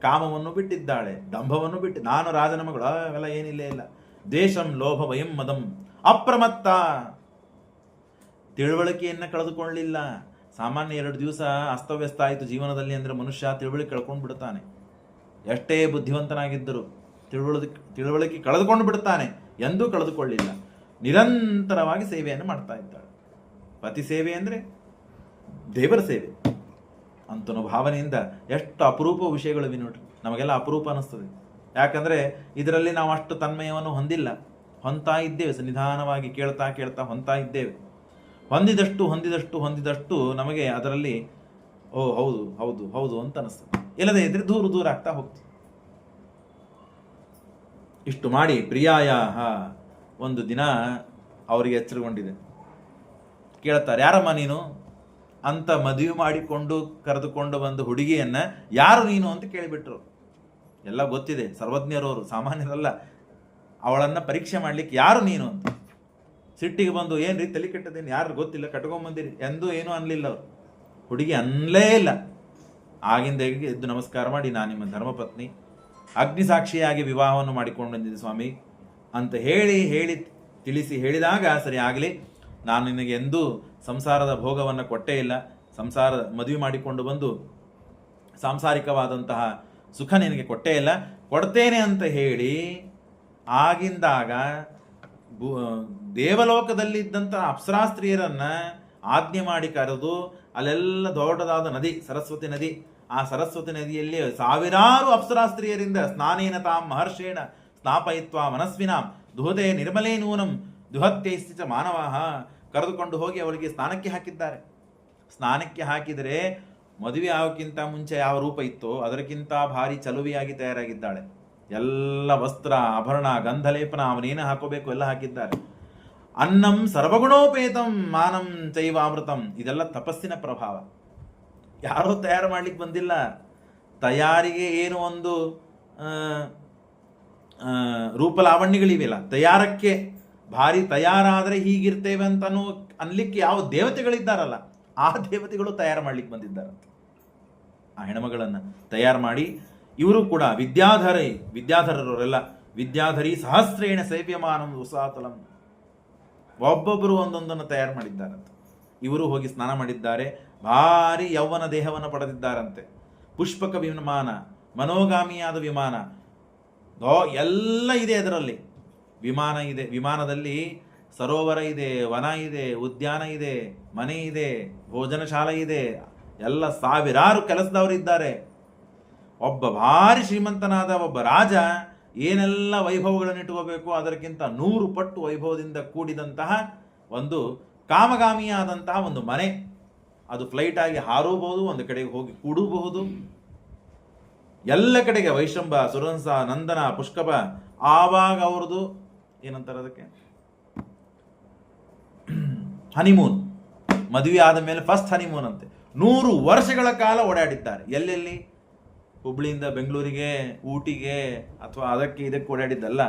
ಕಾಮವನ್ನು ಬಿಟ್ಟಿದ್ದಾಳೆ, ದಂಭವನ್ನು ಬಿಟ್ಟು ನಾನು ರಾಜನ ಮಗಳು, ಅವೆಲ್ಲ ಏನಿಲ್ಲೇ ಇಲ್ಲ. ದೇಶಂ ಲೋಭ ವಯಂ ಮದಂ ಅಪ್ರಮತ್ತ. ತಿಳುವಳಿಕೆಯನ್ನು ಕಳೆದುಕೊಳ್ಳಲಿಲ್ಲ. ಸಾಮಾನ್ಯ 2 ದಿವಸ ಅಸ್ತವ್ಯಸ್ತ ಆಯಿತು ಜೀವನದಲ್ಲಿ ಅಂದರೆ ಮನುಷ್ಯ ತಿಳುವಳಿಕೆ ಕಳ್ಕೊಂಡು ಬಿಡುತ್ತಾನೆ. ಎಷ್ಟೇ ಬುದ್ಧಿವಂತನಾಗಿದ್ದರೂ ತಿಳುವಳಿಕೆ ಕಳೆದುಕೊಂಡು ಬಿಡುತ್ತಾನೆ. ಎಂದೂ ಕಳೆದುಕೊಳ್ಳಿಲ್ಲ. ನಿರಂತರವಾಗಿ ಸೇವೆಯನ್ನು ಮಾಡ್ತಾ ಇದ್ದಾಳೆ. ಪತಿ ಸೇವೆ ಅಂದರೆ ದೇವರ ಸೇವೆ ಅಂತನೋ ಭಾವನೆಯಿಂದ ಎಷ್ಟು ಅಪರೂಪ ವಿಷಯಗಳಿವೆ ನೋಡ್ರಿ. ನಮಗೆಲ್ಲ ಅಪರೂಪ ಅನ್ನಿಸ್ತದೆ. ಯಾಕಂದರೆ ಇದರಲ್ಲಿ ನಾವು ಅಷ್ಟು ತನ್ಮಯವನ್ನು ಹೊಂತಾ ಇದ್ದೇವೆ, ನಿಧಾನವಾಗಿ ಕೇಳ್ತಾ ಕೇಳ್ತಾ ಹೊಂತಾ ಇದ್ದೇವೆ. ಹೊಂದಿದಷ್ಟು ನಮಗೆ ಅದರಲ್ಲಿ ಓ ಹೌದು ಹೌದು ಹೌದು ಅಂತ ಅನಿಸ್ತದೆ. ಇಲ್ಲದೇ ಇದ್ರೆ ದೂರ ಆಗ್ತಾ ಹೋಗ್ತದೆ. ಇಷ್ಟು ಮಾಡಿ ಪ್ರಿಯಾಯ ಒಂದು ದಿನ ಅವರಿಗೆ ಎಚ್ಚರಗೊಂಡಿದೆ. ಕೇಳ್ತಾರೆ, ಯಾರಮ್ಮ ನೀನು ಅಂತ. ಮದುವೆ ಮಾಡಿಕೊಂಡು ಕರೆದುಕೊಂಡು ಬಂದು ಹುಡುಗಿಯನ್ನ ಯಾರು ನೀನು ಅಂತ ಕೇಳಿಬಿಟ್ರು. ಎಲ್ಲ ಗೊತ್ತಿದೆ, ಸರ್ವಜ್ಞರವರು, ಸಾಮಾನ್ಯರಲ್ಲ. ಅವಳನ್ನ ಪರೀಕ್ಷೆ ಮಾಡ್ಲಿಕ್ಕೆ ಯಾರು ನೀನು ಅಂತ. ಸಿಟ್ಟಿಗೆ ಬಂದು, ಏನ್ರಿ ತಲೆ ಕೆಟ್ಟದೇನು, ಯಾರು ಗೊತ್ತಿಲ್ಲ, ಕಟ್ಕೊಂಬಂದಿರಿ ಎಂದೂ ಏನೂ ಅನ್ಲಿಲ್ಲ ಅವರು. ಹುಡುಗಿ ಅನ್ನಲೇ ಇಲ್ಲ. ಆಗಿಂದ ಎದ್ದು ನಮಸ್ಕಾರ ಮಾಡಿ, ನಾನು ನಿಮ್ಮ ಧರ್ಮಪತ್ನಿ, ಅಗ್ನಿಸಾಕ್ಷಿಯಾಗಿ ವಿವಾಹವನ್ನು ಮಾಡಿಕೊಂಡು ಬಂದಿದ್ದೆ ಸ್ವಾಮಿ ಅಂತ ಹೇಳಿ ತಿಳಿಸಿ ಹೇಳಿದಾಗ, ಸರಿ ಆಗಲಿ, ನಾನು ನಿನಗೆ ಎಂದೂ ಸಂಸಾರದ ಭೋಗವನ್ನು ಕೊಟ್ಟೇ ಇಲ್ಲ, ಮದುವೆ ಮಾಡಿಕೊಂಡು ಬಂದು ಸಾಂಸಾರಿಕವಾದಂತಹ ಸುಖ ನಿನಗೆ ಕೊಟ್ಟೇ ಇಲ್ಲ, ಕೊಡ್ತೇನೆ ಅಂತ ಹೇಳಿ ಆಗಿಂದಾಗ ದೇವಲೋಕದಲ್ಲಿದ್ದಂಥ ಅಪ್ಸರಾಸ್ತ್ರೀಯರನ್ನ ಆಜ್ಞೆ ಮಾಡಿ ಕರೆದು ಅಲ್ಲೆಲ್ಲ ದೊಡ್ಡದಾದ ನದಿ, ಸರಸ್ವತಿ ನದಿ, ಆ ಸರಸ್ವತಿ ನದಿಯಲ್ಲಿ ಸಾವಿರಾರು ಅಪ್ಸರಾಸ್ತ್ರೀಯರಿಂದ ಸ್ನಾನೇನ ತಾಂ ಮಹರ್ಷೇಣ ಸ್ನಾಪಯಿತ್ವ ಮನಸ್ವಿನಾಂ ದುಹತೆ ನಿರ್ಮಲೇ ನೂನಂ ದುಹತ್ಯೈಶ್ಚ ಮಾನವಾಹ ಕರೆದುಕೊಂಡು ಹೋಗಿ ಅವಳಿಗೆ ಸ್ನಾನಕ್ಕೆ ಹಾಕಿದ್ದಾರೆ. ಸ್ನಾನಕ್ಕೆ ಹಾಕಿದರೆ ಮದುವೆ ಆಗೋಕ್ಕಿಂತ ಮುಂಚೆ ಯಾವ ರೂಪ ಇತ್ತೋ ಅದಕ್ಕಿಂತ ಭಾರಿ ಚಲುವಿಯಾಗಿ ತಯಾರಾಗಿದ್ದಾಳೆ. ಎಲ್ಲ ವಸ್ತ್ರ, ಆಭರಣ, ಗಂಧಲೇಪನ, ಅವನೇನು ಹಾಕೋಬೇಕು ಎಲ್ಲ ಹಾಕಿದ್ದಾರೆ. ಅನ್ನಂ ಸರ್ವಗುಣೋಪೇತಂ ಮಾನಂ ಚೈವಾಮೃತಂ, ಇದೆಲ್ಲ ತಪಸ್ಸಿನ ಪ್ರಭಾವ. ಯಾರೋ ತಯಾರು ಮಾಡ್ಲಿಕ್ಕೆ ಬಂದಿಲ್ಲ. ತಯಾರಿಗೆ ಏನು ಒಂದು ರೂಪಲಾವಣ್ಯಗಳಿವೆಲ್ಲ, ತಯಾರಕ್ಕೆ ಭಾರಿ ತಯಾರಾದರೆ ಹೀಗಿರ್ತೇವೆ ಅಂತ ಅನ್ಲಿಕ್ಕೆ ಯಾವ ದೇವತೆಗಳಿದ್ದಾರಲ್ಲ, ಆ ದೇವತೆಗಳು ತಯಾರು ಮಾಡ್ಲಿಕ್ಕೆ ಬಂದಿದ್ದಾರಂತೆ. ಆ ಹೆಣ್ಮಗಳನ್ನು ತಯಾರು ಮಾಡಿ, ಇವರು ಕೂಡ ವಿದ್ಯಾಧರರೆಲ್ಲ ವಿದ್ಯಾಧರಿ ಸಹಸ್ರೇಣ ಸೇವ್ಯಮಾನಂ ಉಸಾತಲಂ, ಒಬ್ಬೊಬ್ಬರು ಒಂದೊಂದನ್ನು ತಯಾರು ಮಾಡಿದ್ದಾರಂತೆ. ಇವರು ಹೋಗಿ ಸ್ನಾನ ಮಾಡಿದ್ದಾರೆ. ಭಾರಿ ಯೌವನ ದೇಹವನ್ನು ಪಡೆದಿದ್ದಾರಂತೆ. ಪುಷ್ಪಕ ವಿಮಾನ, ಮನೋಗಾಮಿಯಾದ ವಿಮಾನ ಎಲ್ಲ ಇದೆ ಅದರಲ್ಲಿ. ವಿಮಾನ ಇದೆ, ವಿಮಾನದಲ್ಲಿ ಸರೋವರ ಇದೆ, ವನ ಇದೆ, ಉದ್ಯಾನ ಇದೆ, ಮನೆ ಇದೆ, ಭೋಜನ ಶಾಲೆ ಇದೆ, ಎಲ್ಲ ಸಾವಿರಾರು ಕೆಲಸದವರಿದ್ದಾರೆ. ಒಬ್ಬ ಭಾರಿ ಶ್ರೀಮಂತನಾದ ಒಬ್ಬ ರಾಜ ಏನೆಲ್ಲ ವೈಭವಗಳನ್ನು ಇಟ್ಕೋಬೇಕು ಅದಕ್ಕಿಂತ 100 ಪಟ್ಟು ವೈಭವದಿಂದ ಕೂಡಿದಂತಹ ಒಂದು ಕಾಮಗಾಮಿಯಾದಂತಹ ಒಂದು ಮನೆ. ಅದು ಫ್ಲೈಟ್ ಆಗಿ ಹಾರಬಹುದು, ಒಂದು ಕಡೆಗೆ ಹೋಗಿ ಕೂಡಬಹುದು. ಎಲ್ಲ ಕಡೆಗೆ ವೈಶಂಬ, ಸುರಂಸ, ನಂದನ, ಪುಷ್ಕಪ, ಆವಾಗ ಅವ್ರದ್ದು ಏನಂತಾರೆ ಅದಕ್ಕೆ, ಹನಿಮೂನ್, ಮದುವೆ ಆದ ಮೇಲೆ ಫಸ್ಟ್ ಹನಿಮೂನ್ ಅಂತೆ. 100 ವರ್ಷಗಳ ಕಾಲ ಓಡಾಡಿದ್ದಾರೆ. ಎಲ್ಲೆಲ್ಲಿ? ಹುಬ್ಳಿಯಿಂದ ಬೆಂಗಳೂರಿಗೆ, ಊಟಿಗೆ, ಅಥವಾ ಅದಕ್ಕೆ ಇದಕ್ಕೆ ಓಡಾಡಿದ್ದಲ್ಲ.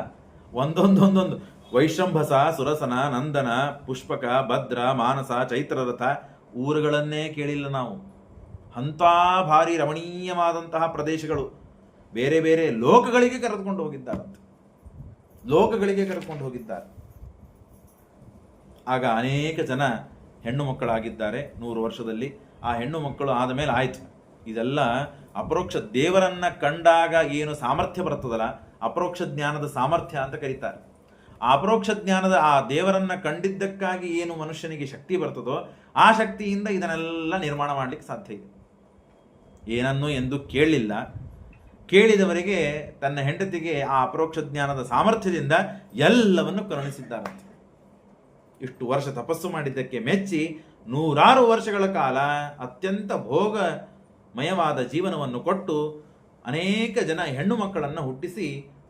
ಒಂದೊಂದು ವೈಶಂಭಸ, ಸುರಸನ, ನಂದನ, ಪುಷ್ಪಕ, ಭದ್ರ, ಮಾನಸ, ಚೈತ್ರರಥ ಊರುಗಳನ್ನೇ ಕೇಳಿಲ್ಲ ನಾವು. ಅಂಥ ಭಾರಿ ರಮಣೀಯವಾದಂತಹ ಪ್ರದೇಶಗಳು, ಬೇರೆ ಬೇರೆ ಲೋಕಗಳಿಗೆ ಕರೆದುಕೊಂಡು ಹೋಗಿದ್ದಾರಂತೆ. ಲೋಕಗಳಿಗೆ ಕರೆದುಕೊಂಡು ಹೋಗಿದ್ದಾರೆ. ಆಗ ಅನೇಕ ಜನ ಹೆಣ್ಣು ಮಕ್ಕಳಾಗಿದ್ದಾರೆ 100 ವರ್ಷದಲ್ಲಿ. ಆ ಹೆಣ್ಣು ಮಕ್ಕಳು ಆದ ಮೇಲೆ ಆಯ್ತು, ಇದೆಲ್ಲ ಅಪರೋಕ್ಷ ದೇವರನ್ನ ಕಂಡಾಗ ಏನು ಸಾಮರ್ಥ್ಯ ಬರ್ತದಲ್ಲ, ಅಪರೋಕ್ಷ ಜ್ಞಾನದ ಸಾಮರ್ಥ್ಯ ಅಂತ ಕರೀತಾರೆ. ಆ ಅಪರೋಕ್ಷ ಜ್ಞಾನದ, ಆ ದೇವರನ್ನ ಕಂಡಿದ್ದಕ್ಕಾಗಿ ಏನು ಮನುಷ್ಯನಿಗೆ ಶಕ್ತಿ ಬರ್ತದೋ ಆ ಶಕ್ತಿಯಿಂದ ಇದನ್ನೆಲ್ಲ ನಿರ್ಮಾಣ ಮಾಡಲಿಕ್ಕೆ ಸಾಧ್ಯ ಇದೆ. ಏನನ್ನೂ ಎಂದು ಕೇಳಲಿಲ್ಲ, ಕೇಳಿದವರಿಗೆ ತನ್ನ ಹೆಂಡತಿಗೆ ಆ ಅಪರೋಕ್ಷ ಜ್ಞಾನದ ಸಾಮರ್ಥ್ಯದಿಂದ ಎಲ್ಲವನ್ನು ಕರುಣಿಸಿದ್ದಾರೆ. ಇಷ್ಟು ವರ್ಷ ತಪಸ್ಸು ಮಾಡಿದ್ದಕ್ಕೆ ಮೆಚ್ಚಿ 100 ವರ್ಷಗಳ ಕಾಲ ಅತ್ಯಂತ ಭೋಗಮಯವಾದ ಜೀವನವನ್ನು ಕೊಟ್ಟು ಅನೇಕ ಜನ ಹೆಣ್ಣು ಮಕ್ಕಳನ್ನು ಹುಟ್ಟಿಸಿ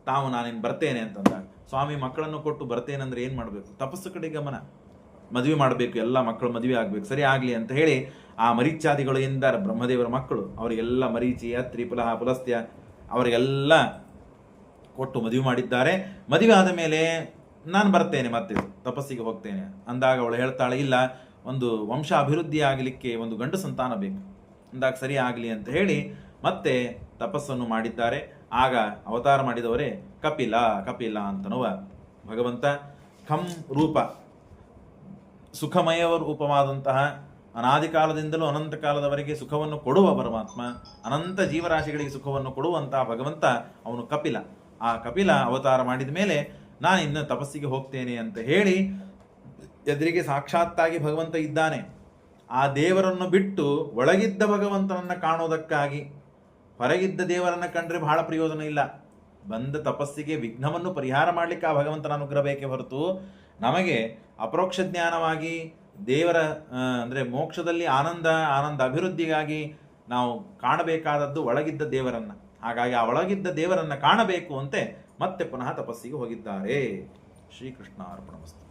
ತಾವು ನಾನೇನು ಬರ್ತೇನೆ ಅಂತಂದಾಗ, ಸ್ವಾಮಿ ಮಕ್ಕಳನ್ನು ಕೊಟ್ಟು ಬರ್ತೇನೆಂದ್ರೆ ಏನು ಮಾಡಬೇಕು? ತಪಸ್ಸು ಕಡೆ ಗಮನ. ಮದುವೆ ಮಾಡಬೇಕು, ಎಲ್ಲ ಮಕ್ಕಳು ಮದುವೆ ಆಗಬೇಕು, ಸರಿ ಆಗಲಿ ಅಂತ ಹೇಳಿ ಆ ಮರೀಚಾದಿಗಳು ಎಂದಾರ ಬ್ರಹ್ಮದೇವರ ಮಕ್ಕಳು, ಅವರಿಗೆಲ್ಲ ಮರೀಚಿ, ಅತ್ರಿ, ಪುಲಹ, ಪುಲಸ್ತ್ಯ ಅವರಿಗೆಲ್ಲ ಕೊಟ್ಟು ಮದುವೆ ಮಾಡಿದ್ದಾರೆ. ಮದುವೆ ಆದ ಮೇಲೆ ನಾನು ಬರ್ತೇನೆ, ಮತ್ತೆ ತಪಸ್ಸಿಗೆ ಹೋಗ್ತೇನೆ ಅಂದಾಗ ಅವಳು ಹೇಳ್ತಾಳೆ, ಇಲ್ಲ, ಒಂದು ವಂಶ ಅಭಿವೃದ್ಧಿ ಆಗಲಿಕ್ಕೆ ಒಂದು ಗಂಡು ಸಂತಾನ ಬೇಕು ಅಂದಾಗ ಸರಿ ಆಗಲಿ ಅಂತ ಹೇಳಿ ಮತ್ತೆ ತಪಸ್ಸನ್ನು ಮಾಡಿದ್ದಾರೆ. ಆಗ ಅವತಾರ ಮಾಡಿದವರೇ ಕಪಿಲ ಅಂತನುವ ಭಗವಂತ. ಖಂ ರೂಪ, ಸುಖಮಯ ರೂಪವಾದಂತಹ, ಅನಾದಿ ಕಾಲದಿಂದಲೂ ಅನಂತ ಕಾಲದವರೆಗೆ ಸುಖವನ್ನು ಕೊಡುವ ಪರಮಾತ್ಮ, ಅನಂತ ಜೀವರಾಶಿಗಳಿಗೆ ಸುಖವನ್ನು ಕೊಡುವಂತಹ ಭಗವಂತ ಅವನು ಕಪಿಲ. ಆ ಕಪಿಲ ಅವತಾರ ಮಾಡಿದ ಮೇಲೆ ನಾನು ಇನ್ನು ತಪಸ್ಸಿಗೆ ಹೋಗ್ತೇನೆ ಅಂತ ಹೇಳಿ ಎದುರಿಗೆ ಸಾಕ್ಷಾತ್ತಾಗಿ ಭಗವಂತ ಇದ್ದಾನೆ. ಆ ದೇವರನ್ನು ಬಿಟ್ಟು ಒಳಗಿದ್ದ ಭಗವಂತನನ್ನು ಕಾಣೋದಕ್ಕಾಗಿ ಹೊರಗಿದ್ದ ದೇವರನ್ನು ಕಂಡ್ರೆ ಬಹಳ ಪ್ರಯೋಜನ ಇಲ್ಲ. ಬಂದ ತಪಸ್ಸಿಗೆ ವಿಘ್ನವನ್ನು ಪರಿಹಾರ ಮಾಡಲಿಕ್ಕೆ ಆ ಭಗವಂತನ ಅನುಗ್ರಹ ಬೇಕೇ ಹೊರತು ನಮಗೆ ಅಪರೋಕ್ಷ ಜ್ಞಾನವಾಗಿ ದೇವರ ಅಂದರೆ ಮೋಕ್ಷದಲ್ಲಿ ಆನಂದ ಅಭಿವೃದ್ಧಿಗಾಗಿ ನಾವು ಕಾಣಬೇಕಾದದ್ದು ಒಳಗಿದ್ದ ದೇವರನ್ನು. ಹಾಗಾಗಿ ಆ ಒಳಗಿದ್ದ ದೇವರನ್ನು ಕಾಣಬೇಕು ಅಂತೆ ಮತ್ತೆ ಪುನಃ ತಪಸ್ಸಿಗೆ ಹೋಗಿದ್ದಾರೆ. ಶ್ರೀಕೃಷ್ಣ ಅರ್ಪಣಮಸ್ತು.